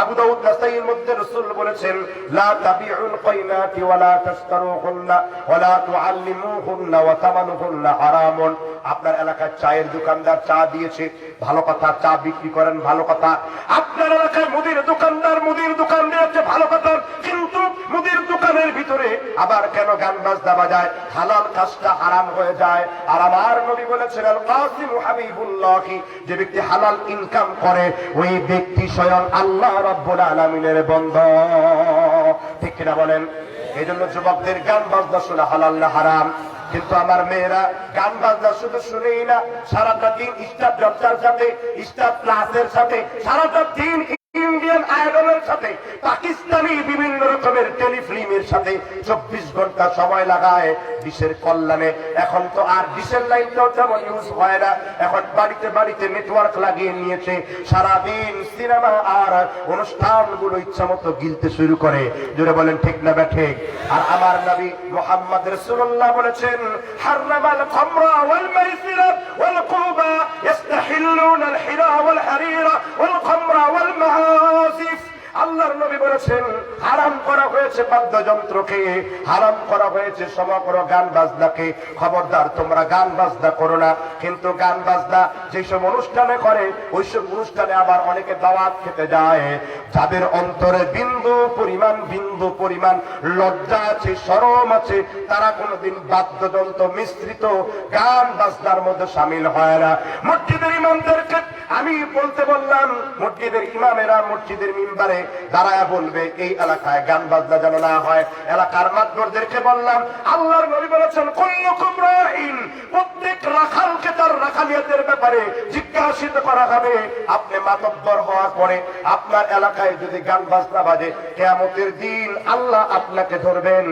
আবু দাউদ নাসাইর মধ্যে রাসূল বলেছেন, লা তাবিউল কাইনাতি ওয়ালা তাশতারুহুন্না ওয়ালা তুআল্লিমুহুন্না ওয়া তামানুহুন্না হারামুন। আপনার এলাকায় চায়ের দোকানদার চা দিয়েছে, ভালো কথা, চা বিক্রি করেন, ভালো কথা। আপনার এলাকায় মুদির দোকানদার মুদির দোকান দিয়েছে, ভালো কথা। কিন্তু মুদির দোকানের ভিতরে আবার কেন গান বাজনা বাজায়? হালাল কাজটা হারাম হয়ে যায়। আর আমার নবী বলেছেন, আল কাসিম হাবিবুল্লাহ, যে ব্যক্তি হালাল ইনকাম করে ওই ব্যক্তি স্বয়ং আল্লাহ রাব্বুল আলামিনের বান্দা। ঠিক কিনা বলেন? এই জন্য যুবকদের গান বাজনা শোনা হালাল না হারাম? কিন্তু আমার মেয়েরা গান বাজনা শুধু শুনেই না, সারাটা দিন স্টার জলসার সাথে, স্টার প্লাসের সাথে, সারাটা দিন ইন্ডিয়ান আইডলের সাথে, পাকিস্তানি বিভিন্ন রকমের টেলিফিল্মের সাথে 24 ঘন্টা সময় লাগায় দেশের কল্যাণে। এখন তো আর দেশের লাইনটাও তেমন ইউজ হয় না, এখন বাড়িতে বাড়িতে নেটওয়ার্ক লাগিয়ে নিয়েছে। সারাদিন সিনেমা আর অনুষ্ঠানগুলো ইচ্ছা মতো গিলতে শুরু করে। জোরে বলেন ঠিক না ঠিক? আর আমার নবী মুহাম্মদ রাসূলুল্লাহ বলেছেন, হারামাল খামরা ওয়াল মাইসিরা ওয়াল কুবা ইস্তাহিল্লুনা আল হিরা ওয়াল হারিরা ওয়াল খামরা ওয়াল মাআসিফ। আল্লাহর নবী বলেছেন, হারাম করা হয়েছে বাদ্যযন্ত্রকে, হারাম করা হয়েছে সমগ্র গান বাজনাকে। খবরদার তোমরা গান বাজনা করো না। কিন্তু গান বাজনা যেসব অনুষ্ঠানে করে ওইসব অনুষ্ঠানে আবার অনেকে দাওয়াত খেতে যায়, যাদের অন্তরে বিন্দু পরিমাণ লজ্জা আছে, শরম আছে, তারা কোনোদিন বাদ্যযন্ত্র মিশ্রিত গান বাজনার মধ্যে শামিল হয় না। মসজিদের ইমামদেরকে আমি বলতে বললাম, মসজিদের ইমামেরা মসজিদের মিম্বারে দাঁড়ায় বলবে এই এলাকায় গান বাজনা যেন না হয়। এলাকার মাতবরদেরকে বললাম, আল্লাহর নবী বলেছেন, কুল্লুকুম রাঈন, প্রত্যেক রাখালকে তার রাখালিয়াতের ব্যাপারে জিজ্ঞাসিত করা হবে। আপনি মাতব্বর হওয়ার পরে আপনার এলাকায় যদি গান বাজনা বাজে, কিয়ামতের দিন আল্লাহ আপনাকে ধরবেন।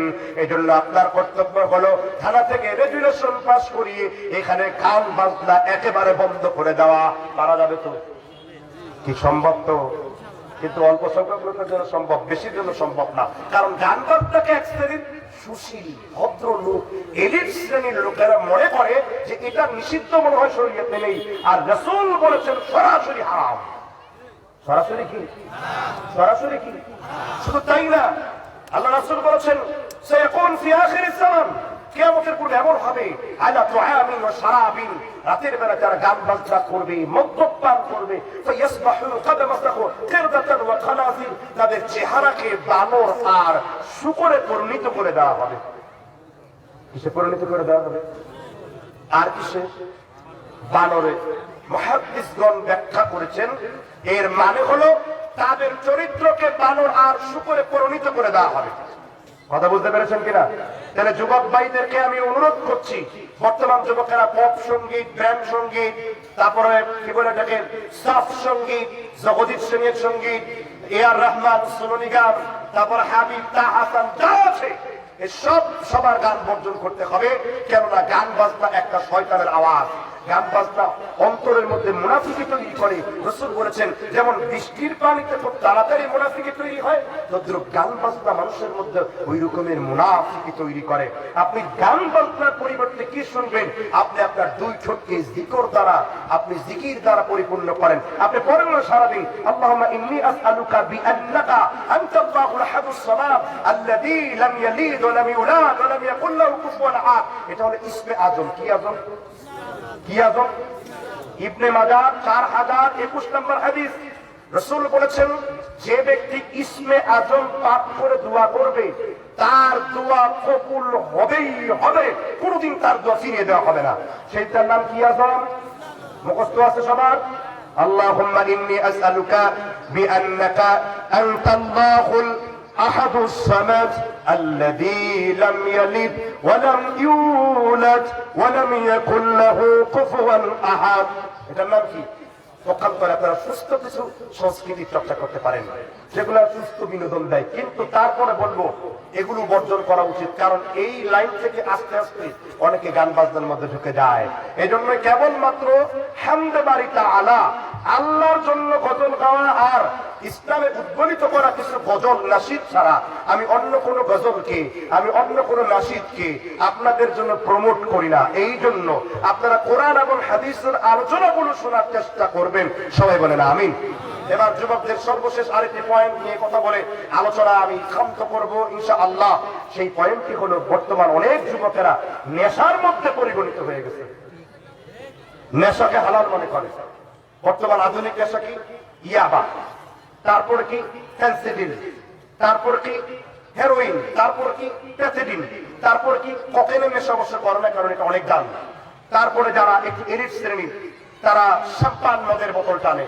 এজন্য আপনার কর্তব্য হলো থানা থেকে রেজুলেশন পাস করিয়ে এখানে গান বাজনা একেবারে বন্ধ করে দেওয়া। পারা যাবে তো? কি সম্ভব? তো কিন্তু অল্প সংখ্যক লোকের জন্য সম্ভব, বেশির জন্য সম্ভব না। কারণ গান বাজনাকে এক শ্রেণীর সুশীল ভদ্র লোক, এলিট শ্রেণীর লোকেরা মনে করে যে এটা নিষিদ্ধ মনে হয় শরীয়তে নেই। আর রাসূল বলেছেন সরাসরি হারাম। সরাসরি কি? সরাসরি কি? শুধু তাই না, আল্লাহ রাসূল বলেছেন, সায়াকুন ফি আখিরিজ জামান, কিয়ামতের পূর্বে এমন হবে, আলা তুআমিন ওয়া শারাবিন, রাতের বেলা যারা গান বাজনা করবে, মদ্যপান করবে, ফায়াসবাহু কাদামাসাহু কিরদাতান ওয়া খানাজির, তাদের চেহারাকে বানর আর শূকরে পরিণত করে দেওয়া হবে। কিসে পরিণত করে দেওয়া হবে? আর কিসে? বানরে। মুহাদ্দিসগণ ব্যাখ্যা করেছেন এর মানে হলো তাদের চরিত্রকে বানর আর শুকরে পরিণত করে দেওয়া হবে। কথা বুঝতে পেরেছেন কিনা? তাহলে যুবক ভাইদেরকে আমি অনুরোধ করছি, বর্তমান যুবকেরা পপ সঙ্গীত, ব্যান্ড সঙ্গীত, তারপরে কি বলে এটাকে সফট সঙ্গীত, জগদীশ সিংহের সঙ্গীত, এআর রহমান, সোনু নিগম, তারপর হাবিব, তা হাসান যা আছে এসব সবার গান বর্জন করতে হবে। কেননা গান বাজনা একটা শয়তানের আওয়াজ। গান বাজনা অন্তরের মধ্যে মুনাফিকি তৈরি করে। রাসূল বলেছেন যেমন বৃষ্টির পানিতে খুব তাড়াতাড়ি মুনাফিকি তৈরি হয়, তদ্রূপ গান বাজনা মানুষের মধ্যে ওই রকমের মুনাফিকি তৈরি করে। আপনি গান বাজনার পরিবর্তে কি শুনবেন? আপনি আপনার দুই ঠোঁটকে জিকির দ্বারা, আপনি জিকির দ্বারা পরিপূর্ণ করেন। আপনি পড়েন না সারাদিন আল্লাহুম্মা ইন্নী আসআলুকা বিআন্নাকা আনতাল্লাহুল আহাদুস সামাদ আল্লাযী লাম ইয়ালিদ ওয়া লাম ইউলাদ ওয়া লাম ইয়াকুল লাহু কুফুয়ান আহাদ। এটা হলো ইসমে আজম। কি আজম? কি আজম? ইবনে মাজাহ 4021 নম্বর হাদিস। রাসূল বলেছেন যে ব্যক্তি ইসমে আজম পাঠ করে দোয়া করবে তার দোয়া কবুল হবেই হবে, কোনোদিন তার দোয়া ফিরিয়ে দেওয়া হবে না। সেইটার নাম কি আজম? মুখস্থ আছে সবার? আল্লাহুম্মা ইন্নী আসআলুকা বিআন্নাকা আনতাল্লাহুল আহাদুস সামাদ الذي لم يلد ولم يولد ولم يكن له كفوا احد। এটার নাম কি? পক্ষান্তরে আপনারা সুস্থ কিছু সংস্কৃতি চর্চা করতে পারেন যেগুলো সুস্থ বিনোদন দেয়, কিন্তু তারপরে বলবো এগুলো বর্জন করা উচিত। কারণ এই লাইন থেকে আস্তে আস্তে অনেকে গান বাজনার মধ্যে ঢুকে যায়। এই জন্য কেবলমাত্র হামদে বাড়ি তাআলা, আল্লাহর জন্য গজল গাওয়া আর ইসলামে উদ্বলিত করা কিছু গজল নাশিদ ছাড়া আমি অন্য কোন গজলকে, আমি অন্য কোন নাশিদকে আপনাদের জন্য প্রমোট করি না। এই জন্য আপনারা কোরআন এবং হাদিসের আলোচনাগুলো শোনার চেষ্টা করবেন। সবাই বলেন আমিন। এবার যুবকদের সর্বশেষ আরেকটি পয়েন্ট নিয়ে কথা বলে আলোচনা আমি ক্ষান্ত করব ইনশাআল্লাহ। সেই পয়েন্টটি হলো বর্তমান অনেক যুবকেরা নেশার মধ্যে পরিগণিত হয়ে গেছে, নেশাকে হালাল মনে করে। বর্তমান আধুনিক নেশা কি? ইয়াবা, তারপর কি ফেন্সিডিল, তারপর কি হেরোইন, তারপর কি প্যাথিডিন, তারপর কি কোকেনের নেশা অবশ্য করে না, কারণ এটা অনেক দাম। তারপরে যারা একটু এলিট শ্রেণী তারা শ্যাম্পান মদের বোতল টানে।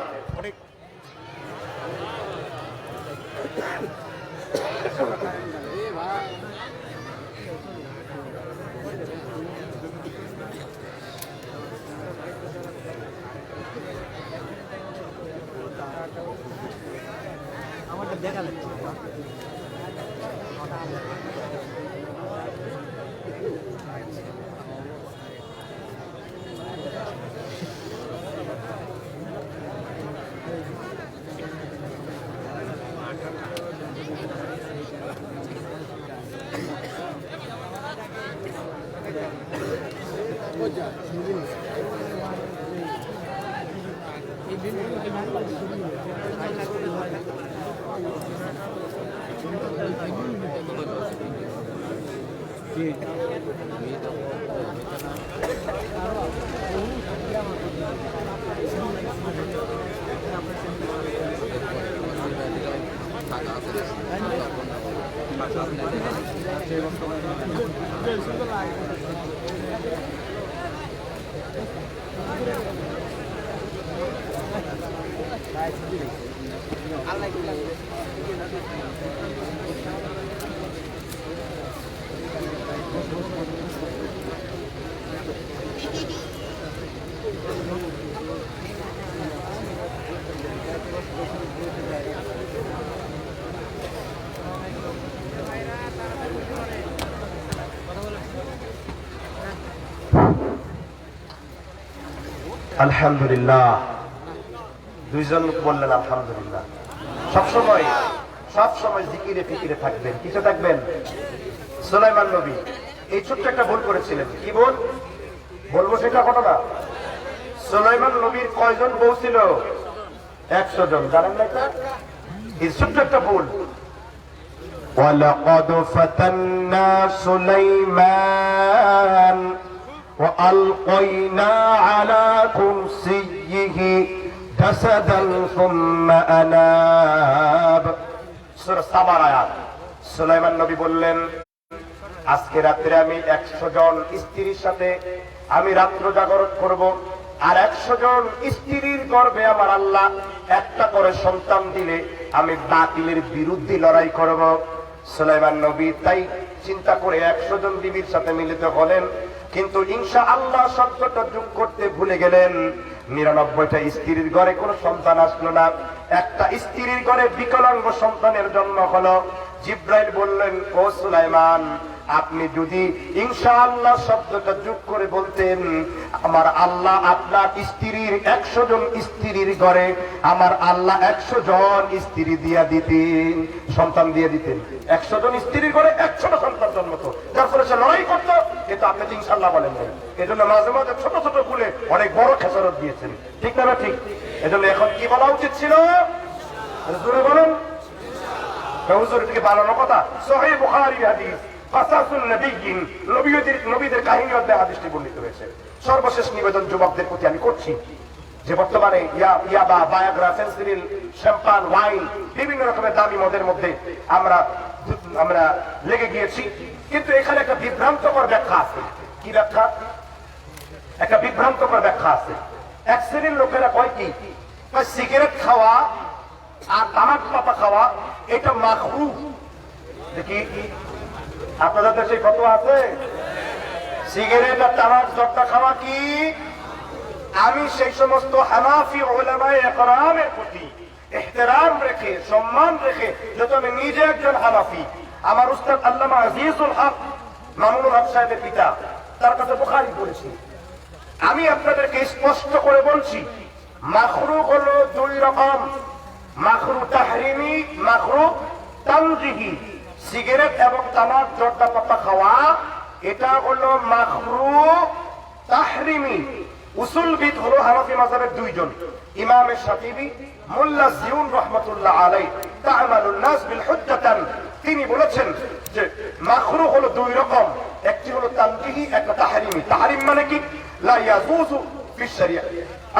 আলহামদুলিল্লাহ। দুইজন লোক বললেন আলহামদুলিল্লাহ। সবসময় জিকিরে ফিকিরে থাকবেন। কিসে থাকবেন? সুলাইমান নবী এই ছোট্ট একটা ভুল করেছিলেন। কি ভুল বলবো সেটা ঘটনা। সুলাইমান নবীর কয়জন বউ ছিল? 100 জন। জানেন না এটা? এই ছোট্ট একটা ভুল। ওয়ালাকাদ ফাতান্না সুলাইমান وألقينا على كرسيه جسدا ثم أناب। সূরা সাবার আয়াত। সুলাইমান নবী বললেন আজকে রাত্রে আমি 100 জন স্ত্রীর সাথে আমি রাত্র জাগরণ করব। আর 100 জন স্ত্রীর গর্ভে আমার আল্লাহ একটা করে সন্তান দিলে আমি বাতিলের বিরুদ্ধে লড়াই করব। সুলাইমান নবী তাই চিন্তা করে 100 জন বিবির সাথে মিলিত হলেন, কিন্তু ইনশাআল্লাহ শব্দটা যোগ করতে ভুলে গেলেন। 99টা স্ত্রীর ঘরে কোনো সন্তান আসলো না, একটা স্ত্রীর ঘরে বিকলাঙ্গ সন্তানের জন্ম হলো। জিব্রাইল বললেন, ও সুলাইমান, আপনি যদি ইনশাআল্লাহ শব্দটা যোগ করে বলতেন, আমার আল্লাহ আপনার স্ত্রীর 100 জন স্ত্রীর ঘরে আমার আল্লাহ 100 জন স্ত্রী দিয়া দিতেন, সন্তান দিয়ে দিতেন। 100 জন স্ত্রীর ঘরে 100টা সন্তান জন্মতো, যার ফলে সে লড়াই করতো। কিন্তু আপনি তো ইনশাআল্লাহ বলেন না, এই জন্য মাঝে মাঝে ছোট ছোট ভুলে অনেক বড় খেসারত দিয়েছেন, ঠিক না? ঠিক। এই জন্য এখন কি বলা উচিত ছিল? জোরে বলেন। হুজুর এটাকে বানানো কথা। সহিহ বুখারী হাদিস, কাসাসুন নবিয়্যিন, নবীদের কাহিনী অধ্যায়ে হাদিসটি বর্ণিত হয়েছে। সর্বশেষ নিবেদন যুবকদের প্রতি আমি করছি যে বর্তমানে ইয়াবা, বায়াগ্রা, ফেন্সিডিল, শ্যাম্পান, ওয়াইন, বিভিন্ন রকমের দামি মদের মধ্যে আমরা লেগে গিয়েছি। কিন্তু এখানে একটা বিভ্রান্তকর ব্যাখ্যা আছে। কি ব্যাখ্যা? একটা বিভ্রান্তকর ব্যাখ্যা আছে। এক শ্রেণীর লোকেরা কয় কি, সিগারেট খাওয়া আর তামাক পাতা খাওয়া এটা মাকরুহ। দেখি আপনাদের দেশে ফতোয়া আছে? সিগারেট আর তামাক জর্দা খাওয়া কি? আমি সেই সমস্ত হানাফি উলামায়ে ইকরামের প্রতি ইহতিরাম রেখে, সম্মান রেখে, যেহেতু আমি নিজে একজন হানাফি, আমার উস্তাদ আল্লামা আজিজুল হক মামুনুল হক সাহেবের পিতা, তার কাছে বুখারী পড়েছি। আমি আপনাদেরকে স্পষ্ট করে বলছি, মাকরুহ হলো 2 রকম, মাকরুহ তাহরিমি, মাকরুহ তানজিহি। সিগারেট এবং তামাক জর্দা পাতা খাওয়া এটা হলো মাকরুহ তাহরিমি। উসুলবিদ হলো হানাফি মাযহাবের 2 জন, ইমাম শাফিঈ, মোল্লা জিউন রাহমাতুল্লাহ আলাইহি, তা'মালুন নাস বিল হুজ্জাতান। তিনি বলেছেন যে মাকরুহ হলো 2 রকম, একটি হলো তানজিহি, একটা তাহরিমি। তাহরিম মানে কি? লা ইয়াজুজু ফি শরিয়া,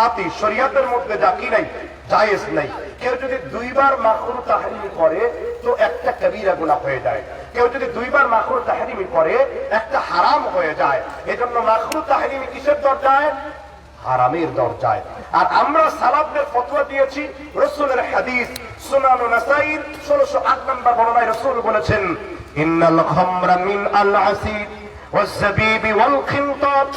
আতি শরিয়াতের মধ্যে যা কি নাই, জায়েজ নাই। কেউ যদি 2 বার মাকরুহ তাহরিমি করে তো একটা কবিরা গুনাহ হয়ে যায়। কেউ যদি 2 বার মাকরুহ তাহরিমি করে একটা হারাম হয়ে যায়। এজন্য মাকরুহ তাহরিমি কিসের দরজায়? হারামের দরজায়। আর আমরা সালাফদের ফতোয়া দিয়েছি রাসূলের হাদিস, সুনান নাসাঈর 1608 নম্বর বর্ণনায় রাসূল বলেছেন, ইন্নাল খামরা মিন আল আসির ওয়াজ জাবিবি ওয়াল খিনতাব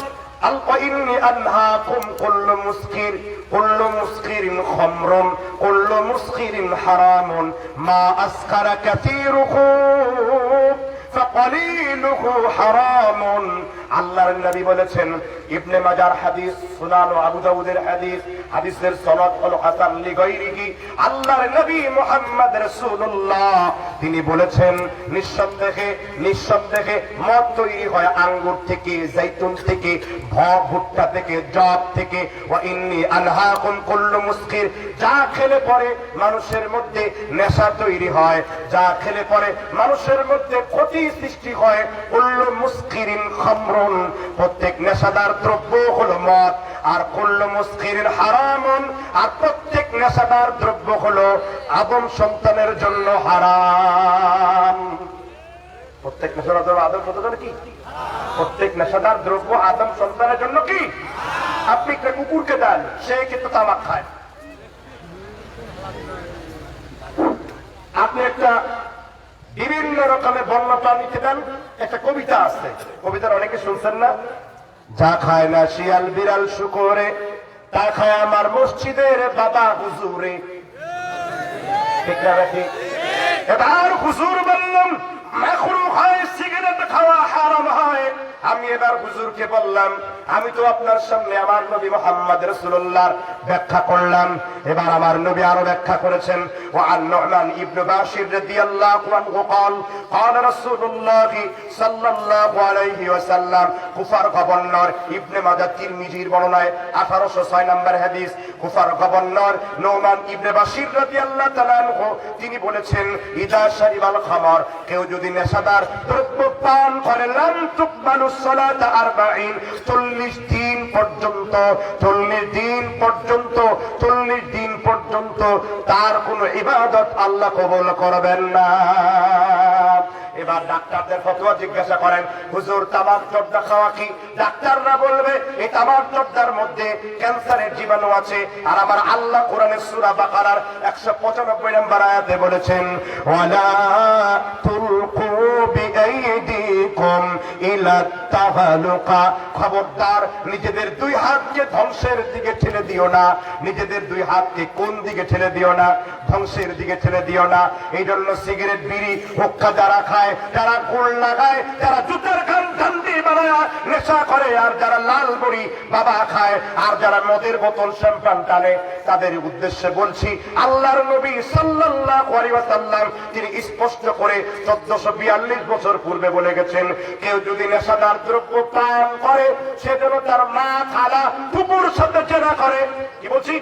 ইন্নী আনহাকুম কুল্লু মুসকির, কুল্লু মুসকিরিন খামরুন, কুল্লু মুসকিরিন হারামুন, মা আসকারা কাসীরুহু ফাকালিলুহু হারামুন। আল্লাহর নবী বলেছেন, ইবনে মাজার হাদিস, সুনান ও আবু দাউদের হাদিস, হাদিসের সনদ হলো হাসান লিগাইরিহি। আল্লাহর নবী মুহাম্মদ রাসূলুল্লাহ তিনি বলেছেন, নিঃসন্দেহে মদ তৈরি হয় আঙ্গুর থেকে, জাইতুন থেকে, ভুট্টা থেকে, জব থেকে। ওয়া ইন্নী আনহাকুম কুল্লু মুসকির, যা খেলে পরে মানুষের মধ্যে নেশা তৈরি হয়, যা খেলে পরে মানুষের মধ্যে ক্ষতি সৃষ্টি হয়, কুল্লু মুসকিরিন খামরুন, প্রত্যেক নেশাদার দ্রব্য হলো মদ। আর কুল্লু মুসকিরিন হারামুন, আর প্রত্যেক নেশাদার দ্রব্য হলো আদম সন্তানের জন্য হারাম। প্রত্যেক নেশাদার দ্রব্য আদম সন্তানের কি? প্রত্যেক নেশাদার দ্রব্য আদম সন্তানের জন্য কি? আপনি একটা কুকুরকে দেন, সে কিন্তু তামাক খায়। আপনি একটা বিভিন্ন রকমের বন্য প্রাণীকে দেন। একটা কবিতা আছে, কবিতার অনেকে শুনছেন না? যা খায় না শিয়াল বিড়াল শুকরে, তা খায় আমার মসজিদের বাবা হুজুরে। ঠিক না ঠিক? এবার হুজুর বললাম মাকরুহ হয়, সিগারেট খাওয়া হারাম হয়। আমি এবার হুজুরকে বললাম, আমি তো আপনার সামনে আমার নবী মুহাম্মদ রাসূলুল্লাহর ব্যাখ্যা করলাম, এবার আমার নবী আরো ব্যাখ্যা করেছেন। ওয়া আন নু'মান ইবনে বাশির রাদিয়াল্লাহু আনহু قال قال رسول الله সাল্লাল্লাহু আলাইহি ওয়াসাল্লাম, কুফার গভর্নর, ইবনে মাজাহ তিরমিজির বর্ণনায় 1806 নম্বর হাদিস, কুফার গভর্নর নু'মান ইবনে বাশির রাদিয়াল্লাহু তাআলা আনহু তিনি বলেছেন, ইদা শারিবাল খামর, কেউ যদি নেশাদার দ্রব্য পান করে, লাম তুকবালু সালাত 40, 40 দিন পর্যন্ত, 40 দিন পর্যন্ত তার কোন ইবাদত আল্লাহ কবুল করবেন না। এবার ডাক্তারদের ফতোয়া জিজ্ঞাসা করেন, হুজুর তামাক জর্দা খাওয়া কি? ডাক্তাররা বলবে এই তামাক জর্দার মধ্যে ক্যান্সারের জীবাণু আছে। আর আমার আল্লাহ কোরআনের সূরা বাকারার 195 নম্বর আয়াতে বলেছেন, ওয়ালা তুলকু বিআইদিকুম ইলা তাহালুকা, খবরদার নিজেদের দুই হাতকে ধ্বংসের দিকে ঠেলে দিও না। নিজেদের দুই হাতকে কোন দিকে ঠেলে দিও না? ধ্বংসের দিকে ঠেলে দিও না। এই জন্য সিগারেট, বিড়ি, হুক্কা যারা খায়, যারা গুল লাগায়, যারা জুতার কান ঠান্ডি বানায় নেশা করে, আর যারা লাল বড়ি বাবা খায়, আর যারা মদের বোতল শ্যাম্পান টানে, তাদের উদ্দেশ্যে বলছি, আল্লাহর নবী সাল্লাল্লাহু আলাইহি ওয়াসাল্লাম তিনি স্পষ্ট করে 1442 বছর পূর্বে বলে গেছেন, কেউ যদি নেশাদার দ্রব্য পান করে সে যেন তার মা, খালা, ফুপুর সাথে জেনা করে। কি বলছি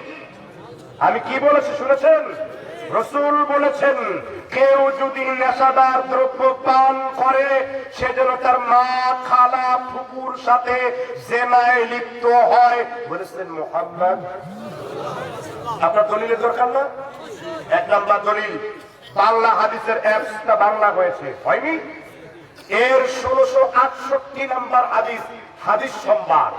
আমি? কি বলেছি শুনেছেন? রাসূল বলেছেন, কেউ যদি নেশাদার দ্রব্য পান করে সে যেন তার মা, খালা, ফুপুর সাথে জেনায় লিপ্ত হয়। বলেছেন মুহাম্মদ। আপনার দলিলের দরকার না? 1 নম্বর দলিল, বাংলা হাদিসের অ্যাপসটা বাংলা হয়েছে, হয়নি? এর 1668 নম্বর হাদিস, হাদিস সম্ভার,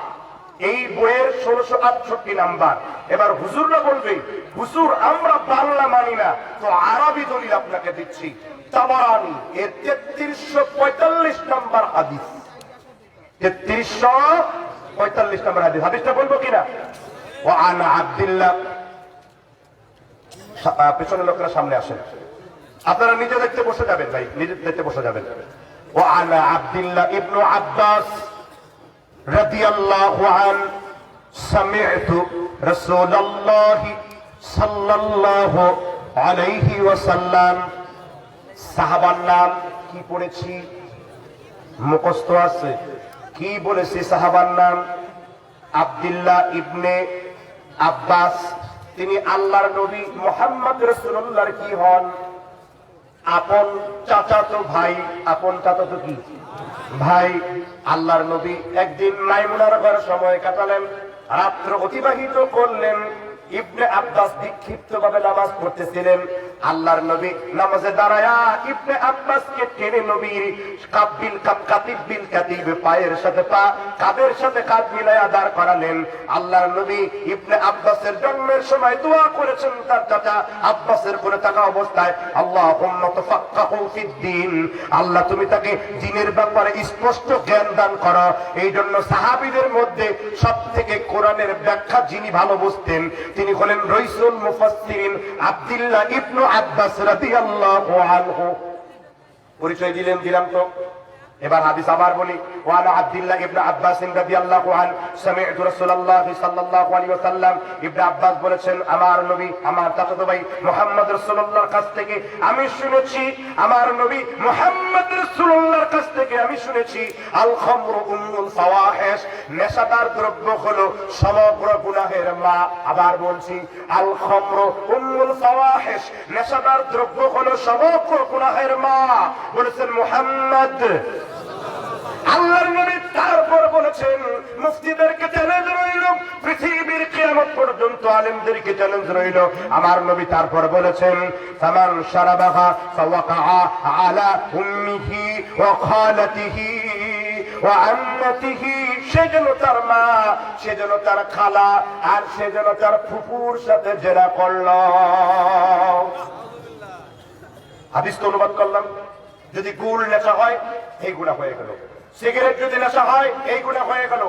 এই বইয়ের 1668 নাম্বার। এবার হুজুররা বলবে, হুজুর আমরা বাংলা মানি না, তো আরবি দলিল আপনাকে দিচ্ছি। তাবারানি এর 3345 নম্বর হাদিস, 3345 নম্বর হাদিস। হাদিসটা বলবো কিনা? ও আনা আব্দুল্লাহ, পেছনের লোকরা সামনে আসেন, আপনারা নিজে দেখতে বসে যাবেন, ভাই নিজে দেখতে বসে যাবেন। ও আনা আব্দুল্লাহ ইবনু আব্বাস রাদিয়াল্লাহু আনহু সামি'তু রাসূলুল্লাহ সাল্লাল্লাহু আলাইহি ওয়াসাল্লাম। সাহাবার নাম কি পড়েছি? মুখস্থ আছে। কি বলেছি সাহাবার নাম? আব্দুল্লাহ ইবনে আব্বাস। তিনি আল্লাহর নবী মুহাম্মদ রাসূলুল্লাহর কি হন? আপন চাচাতো ভাই। আপন চাচাতো কি ভাই। আল্লাহর নবী একদিন মাইমুনার ঘরে সময় কাটালেন, রাত্র অতিবাহিত করলেন। ইবনে আব্বাস বিক্ষিপ্ত ভাবে নামাজ পড়তেছিলেন। আল্লাহর নবী নামাজে দাঁড়ায়া ইবনে আব্বাসকে টেনে নবীর কাতিবিল কাতিব পায়ের সাথে পা, কাঁধের সাথে কাঁধ মিলাইয়া দাঁড় করালেন। আল্লাহর নবী ইবনে আব্বাসের জন্মের সময় দোয়া করেছেন তার চাচা আব্বাসের করে থাকা অবস্থায়, আল্লাহুম্মা তাফাক্কাহু ফিদ্দীন, আল্লাহ তুমি তাকে দ্বীনের ব্যাপারে স্পষ্ট জ্ঞান দান করো। এই জন্য সাহাবীদের মধ্যে সবথেকে কোরআনের ব্যাখ্যা যিনি ভালো বুঝতেন তিনি হলেন রাইসুল মুফাসসিরিন আব্দুল্লাহ ইবনে আব্বাস রাদিয়াল্লাহু আনহু। পরিচয় দিলাম তো। এবার হাদিস আবার বলি। ওয়ানা আব্দুল্লাহ ইবনে আব্বাস রাদিয়াল্লাহু আনহু সামি'তু রাসূলুল্লাহ সাল্লাল্লাহু আলাইহি ওয়াসাল্লাম। ইবনে আব্বাস বলেছেন, আমার নবী আমার চাচাতো ভাই মুহাম্মদ রাসূলুল্লাহর কাছ থেকে আমি শুনেছি, আমার নবী মুহাম্মদ রাসূলুল্লাহর কাছ থেকে আমি শুনেছি, আল খামরু উম্মুল ফাওয়াহিশ, নেশাদার দ্রব্য হলো সমগ্র গুনাহের মা। আবার বলছি, আল খামরু উম্মুল ফাওয়াহিশ, নেশাদার দ্রব্য হলো সমগ্র গুনাহের মা। বলেছেন মুহাম্মদ। আল্লাহর নবী তারপর বলেছেন, মুফতিদেরকে চ্যালেঞ্জ রইল, পৃথিবীর কিয়ামত পর্যন্ত আলেমদেরকে চ্যালেঞ্জ রইল। আমার নবী তারপর বলেছেন, ফামান শারাবাহা ফাওয়াকা আলা উম্মিহি ওয়া খালাতিহি ওয়া আম্মাতিহি, সে যেন তার মা, সে যেন তার খালা, আর সে যেন তার ফুফুর সাথে জেনা করল। হাদিস তো অনুবাদ করলাম। যদি গুল নেশা হয় এই গুনাহ হয়ে গেল, সিগারেট যদি নেশা হয় এই গুনাহ হয়ে গেল,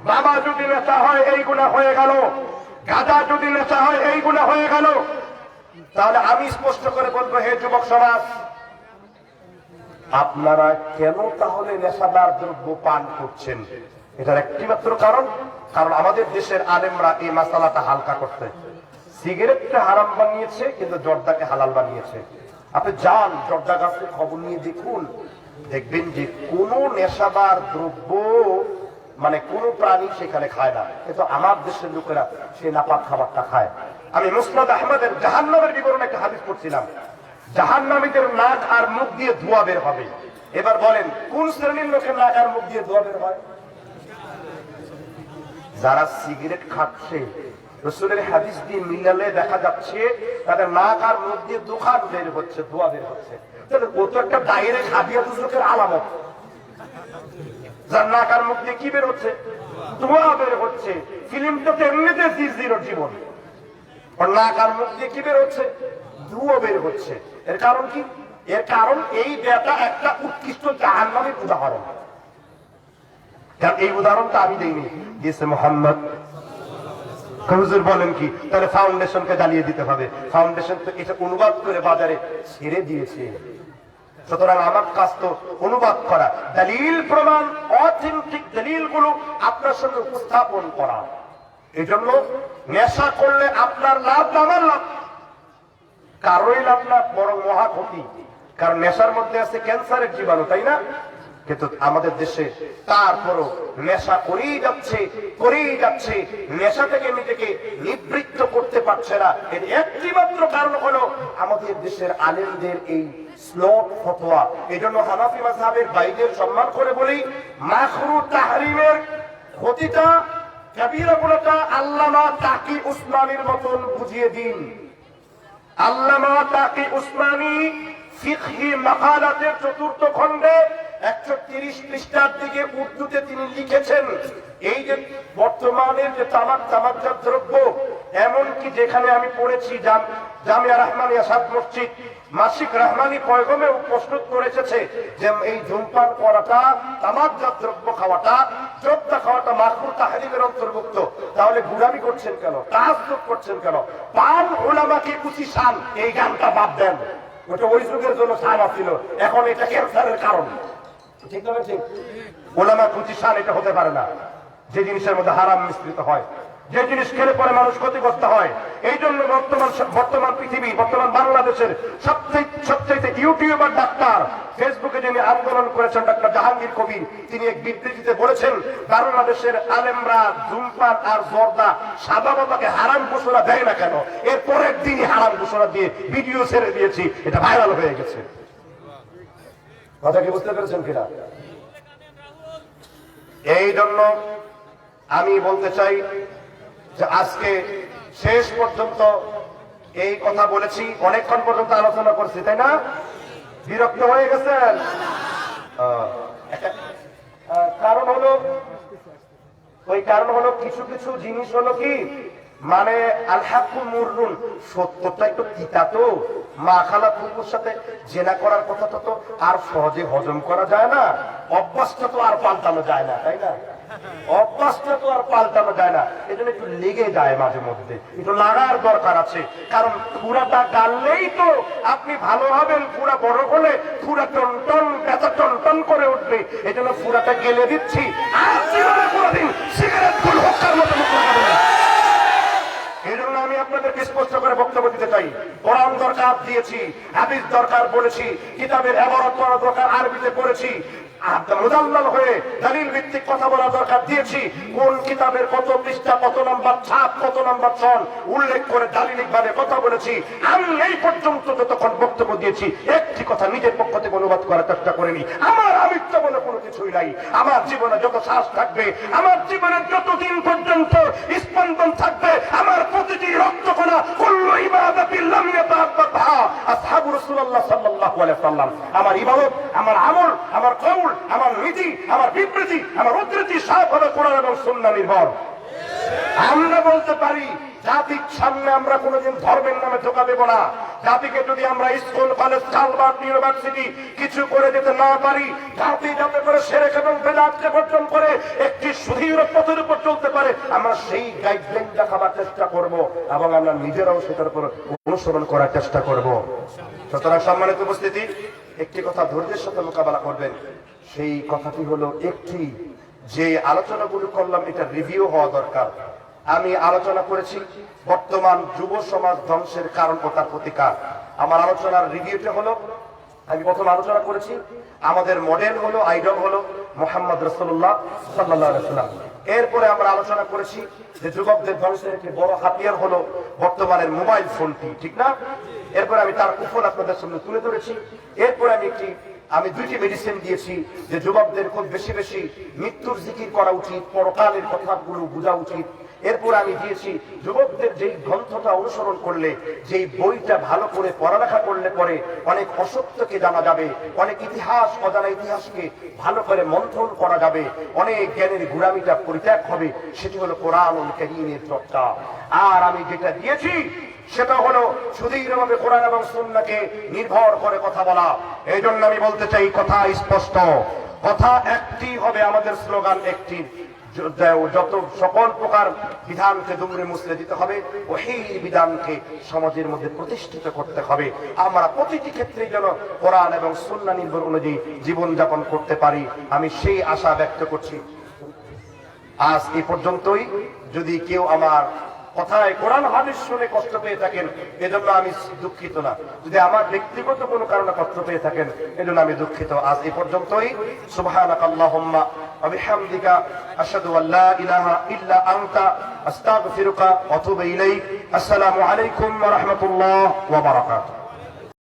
বাবা যদি নেশা হয় এই গুনাহ হয়ে গেল, গাঁজা যদি নেশা হয় এই গুনাহ হয়ে গেল। তাহলে আমি স্পষ্ট করে বলবো, হে যুবক সমাজ, আপনারা কেন তাহলে নেশাদার দ্রব্য পান করছেন? এটার একটি মাত্র কারণ আমাদের দেশের আলেমরা এই মাসালাটা হালকা করতে, সিগারেটটা হারাম বানিয়েছে কিন্তু জর্দাকে হালাল বানিয়েছে। আপনি যান জর্দা গাছের খবর নিয়ে দেখুন, দেখবেন যে কোন নেশাদার দ্রব্য মানে কোন প্রাণী সেখানে খায় না, কিন্তু আমার দেশের লোকেরা সেই নাপাক খাবারটা খায়। আমি মুসনাদ আহমদের জাহান্নামের বিবরণে একটা হাদিস পড়ছিলাম, জাহান্নামীদের নাক আর মুখ দিয়ে ধোঁয়া বের হবে। এবার বলেন কোন শ্রেণীর লোকের নাক আর মুখ দিয়ে ধোঁয়া বের হয়? যারা সিগারেট খাচ্ছে। রাসূলের হাদিস দিয়ে মিলালে দেখা যাচ্ছে তাদের নাক আর মুখ দিয়ে দুখান বের হচ্ছে, ধোঁয়া বের হচ্ছে। তাহলে ও তো একটা ডাইরেক্ট হাদিয়াতুল লোকের আলামত। যার নাক আর মুখ দিয়ে কি বের হচ্ছে? ধোঁয়া বের হচ্ছে। ফিল্মটা তো এমনিতে জিরোর জীবন, আর নাক আর মুখ দিয়ে কি বের হচ্ছে? ধোঁয়া বের হচ্ছে। এর কারণ কি? এর কারণ এই বেটা একটা উৎকৃষ্ট জাহান্নামের উদাহরণ। কারণ এই উদাহরণটা আমি দেইনি, দিয়েছে মোহাম্মদ। হুজুর বলেন কি? তাহলে ফাউন্ডেশনকে জ্বালিয়ে দিতে হবে। ফাউন্ডেশন তো এটা অনুবাদ করে বাজারে ছেড়ে দিয়েছে। সুতরাং আমার কাজ তো অনুবাদ করা, দলিল প্রমাণ, অথেন্টিক দলিলগুলো আপনার সঙ্গে উপস্থাপন করা। এই জন্য নেশা করলে আপনার লাভ না আমার লাভ, কারোই লাভ না, বরং মহা ক্ষতি। কারণ নেশার মধ্যে আছে ক্যান্সারের জীবাণু, তাই না? কিন্তু আমাদের দেশে তারপরও নেশা করেই যাচ্ছে, নেশা থেকে নিজেকে নিবৃত্ত করতে পারছে না। এর একটি মাত্র কারণ হলো আমাদের দেশের আলেমদের এই স্লট ফতোয়া। এই জন্য হানাফি মাযহাবের বাইদের সম্মান করে বলি, মাকরু তাহরিমের ক্ষতিটা, কাবীরা গুনাহটা আল্লামা তাকি উসমানীর মতন বুঝিয়ে দিন। আল্লামা তাকি উসমানী ফিকহি মাকালাতের ৪র্থ খণ্ডে ১৩০ পৃষ্ঠার দিকে উর্দুতে তিনি লিখেছেন, এই যে বর্তমানের যে তামাকজাত দ্রব্য, এমনকি যেখানে আমি পড়েছি জামিয়া রহমানিয়া ৭ মসজিদ, মাসিক রহমানি পয়গমে প্রস্তুত করে এসেছে যে এই ধূমপান করাটা, তামাকজাত দ্রব্য খাওয়াটা, জর্দা খাওয়াটা মাকরু তাহরিমের অন্তর্ভুক্ত। তাহলে গুলামি করছেন কেন? তাহাজ্জুদ করছেন কেন? পান উলামাকে কুচি শান, এই গানটা বাদ দেন। ওটা ওই যুগের জন্য শান ছিল, এখন এটা ক্যান্সারের কারণ। ঠিক না? ঠিক। ওলামা কুচি শান এটা হতে পারে না, যে জিনিসের মধ্যে হারাম মিশ্রিত হয়, যে জিনিস খেলে পরে মানুষ ক্ষতিগ্রস্ত হয়। এই জন্য বর্তমান পৃথিবী, বর্তমান বাংলাদেশের সবচেয়ে ইউটিউবার ডাক্তার, ফেসবুকে যিনি আন্দোলন করেছেন, ডাক্তার জাহাঙ্গীর কবির, তিনি এক বিবৃতিতে বলেছেন, বাংলাদেশের আলেমরা ধূমপান আর জর্দা সাদাবাতাকে হারাম ঘোষণা দেয় না কেন? এর পরের দিনই হারাম ঘোষণা দিয়ে ভিডিও ছেড়ে দিয়েছি, এটা ভাইরাল হয়ে গেছে। কথা কি বুঝতে পেরেছেন কিনা? এই জন্য আমি বলতে চাই যে আজকে শেষ পর্যন্ত এই কথা বলেছি, অনেকক্ষণ পর্যন্ত আলোচনা করছি, তাই না? বিরক্ত হয়ে গেছেন? কারণ হলো কিছু কিছু জিনিস হলো কি, মানে আল হাক্কু মুররুন, সত্যটা একটু তিতা। তো মা খালা ফুপুর সাথে জেনা করার কথাটা তো আর সহজে হজম করা যায় না, অভ্যাসটা তো আর পাল্টানো যায় না, তাই না? অভ্যাসটা তো আর পাল্টানো যায় না, এই জন্য একটু লেগে যায় মাঝে মধ্যে, একটু লাগার দরকার আছে। কারণ পুরাটা গাললেই তো আপনি ভালো হবেন, পুরা বড় হলে পুরা টন ব্যথা টন করে উঠবে। এই জন্য পুরাটা গেলে দিচ্ছি, আর জীবনে কোনোদিন সিগারেট গুল হকার মতো মুখ লাগাবেন না। এই জন্য আমি আপনাদেরকে স্পষ্ট করে বক্তব্য দিতে চাই, কোরআন দরকার দিয়েছি, হাদিস দরকার বলেছি, কিতাবের ইবারত পড়া দরকার আরবিতে পড়েছি, মুদাল্লাল হয়ে দলিল ভিত্তিক কথা বলা দরকার দিয়েছি। কোন কিতাবের কত পৃষ্ঠা, কত নম্বর ছাপ, কত নম্বর সন উল্লেখ করে দালিলিক ভাবে কথা বলেছি। আমি এই পর্যন্ত যতক্ষণ বক্তব্য দিয়েছি, একটি কথা নিজের পক্ষ থেকে অনুবাদ করার চেষ্টা করিনি। আমার আমিত্ব বলে কোনো কিছুই নাই। আমার জীবনে যত শ্বাস থাকবে, আমার জীবনের যতদিন পর্যন্ত স্পন্দন থাকবে, আমার প্রতিটি রক্তকণা কুল্লু ইবাদাতিন লাম ইয়াতাআব্বাদহা আসহাবু রাসূলুল্লাহ সাল্লাল্লাহু আলাইহি ওয়াসাল্লাম, আমার ইবাদত, আমার আমল, আমার কওল, আমার নীতি, আমার বিবৃতি, আমার উদ্ধৃতি সব হবে কোরআন এবং সুন্নাহ নির্ভর। আমরা বলতে পারি জাতির সামনে আমরা কোনোদিন ধর্মের নামে ধোঁকা দেব না। জাতিকে যদি আমরা স্কুল, কলেজ, কালভার্ট, ইউনিভার্সিটি কিছু করে দিতে না পারি, জাতি যাতে করে শিরক এবং বিদআতকে বর্জন করে একটি সুদৃঢ় পথের উপর চলতে পারে, আমরা সেই গাইডলাইন দেখাবার চেষ্টা করব এবং আমরা নিজেরাও সেটার উপর অনুসরণ করার চেষ্টা করব। সুতরাং সম্মানিত উপস্থিতি, একটি কথা ধৈর্যের সাথে মোকাবেলা করবেন। সেই কথাটি হলো একটি, যে আলোচনাগুলো করলাম এটা রিভিউ হওয়া দরকার। আমি আলোচনা করেছি বর্তমান যুব সমাজ ধ্বংসের কারণ ও তার প্রতিকার। আমার আলোচনার রিভিউটা হলো, আমি প্রথম আলোচনা করেছি আমাদের মডেল হলো, আইডল হলো মুহাম্মদ রাসূলুল্লাহ সাল্লাল্লাহু আলাইহি ওয়াসাল্লাম। এরপরে আমরা আলোচনা করেছি যে যুবকদের ধ্বংসের একটি বড় হাতিয়ার হলো বর্তমানের মোবাইল ফোনটি, ঠিক না? এরপরে আমি তার কুফল আপনাদের সামনে তুলে ধরেছি। এরপরে আমি দুইটি মেডিসিন দিয়েছি যে যুবকদের খুব বেশি বেশি মৃত্যুর জিকির করা উচিত, পরকালের কথাগুলো বোঝা উচিত। এরপর আমি দিয়েছি যুবকদের যেই গ্রন্থটা অনুসরণ করলে, যেই বইটা ভালো করে পড়ালেখা করলে পরে অনেক অসত্যকে জানা যাবে, অনেক ইতিহাস, অজানা ইতিহাসকে ভালো করে মন্থন করা যাবে, অনেক জ্ঞানের গুড়ামিটা পরিত্যাগ হবে, সেটি হলো কোরআনুল কারীমের চর্চা। আর আমি যেটা দিয়েছি সেটা হলো সুদীর্ঘভাবে কোরআন এবং সুন্নাহকে নির্ভর করে কথা বলা। এই জন্য আমি বলতে চাই, কথা স্পষ্ট, কথা একটি হবে, আমাদের স্লোগান একটি, যত সকল প্রকার বিধানকে দুমড়ে মুছড়ে দিতে হবে, ওই বিধানকে সমাজের মধ্যে প্রতিষ্ঠিত করতে হবে। আমরা প্রতিটি ক্ষেত্রে যেন কোরআন এবং সুন্নাহ নির্ভর অনুযায়ী জীবন যাপন করতে পারি, আমি সেই আশা ব্যক্ত করছি। আজ এই পর্যন্তই। যদি কেউ আমার কথায় কোরআন হাদিস শুনে কষ্ট পেয়ে থাকেন, এজন্য আমি দুঃখিত না। যদি আমার ব্যক্তিগত কোনো কারণে কষ্ট পেয়ে থাকেন, এজন্য আমি দুঃখিত। আজ এই পর্যন্তই। সুবহানাকাল্লাহুম্মা ওয়া বিহামদিকা আশহাদু আল্লা ইলাহা ইল্লা আনতা আস্তাগফিরুকা ওয়া আতুবু ইলাইক। আসসালামু আলাইকুম ওয়া রাহমাতুল্লাহ ওয়া বারাকাতুহু।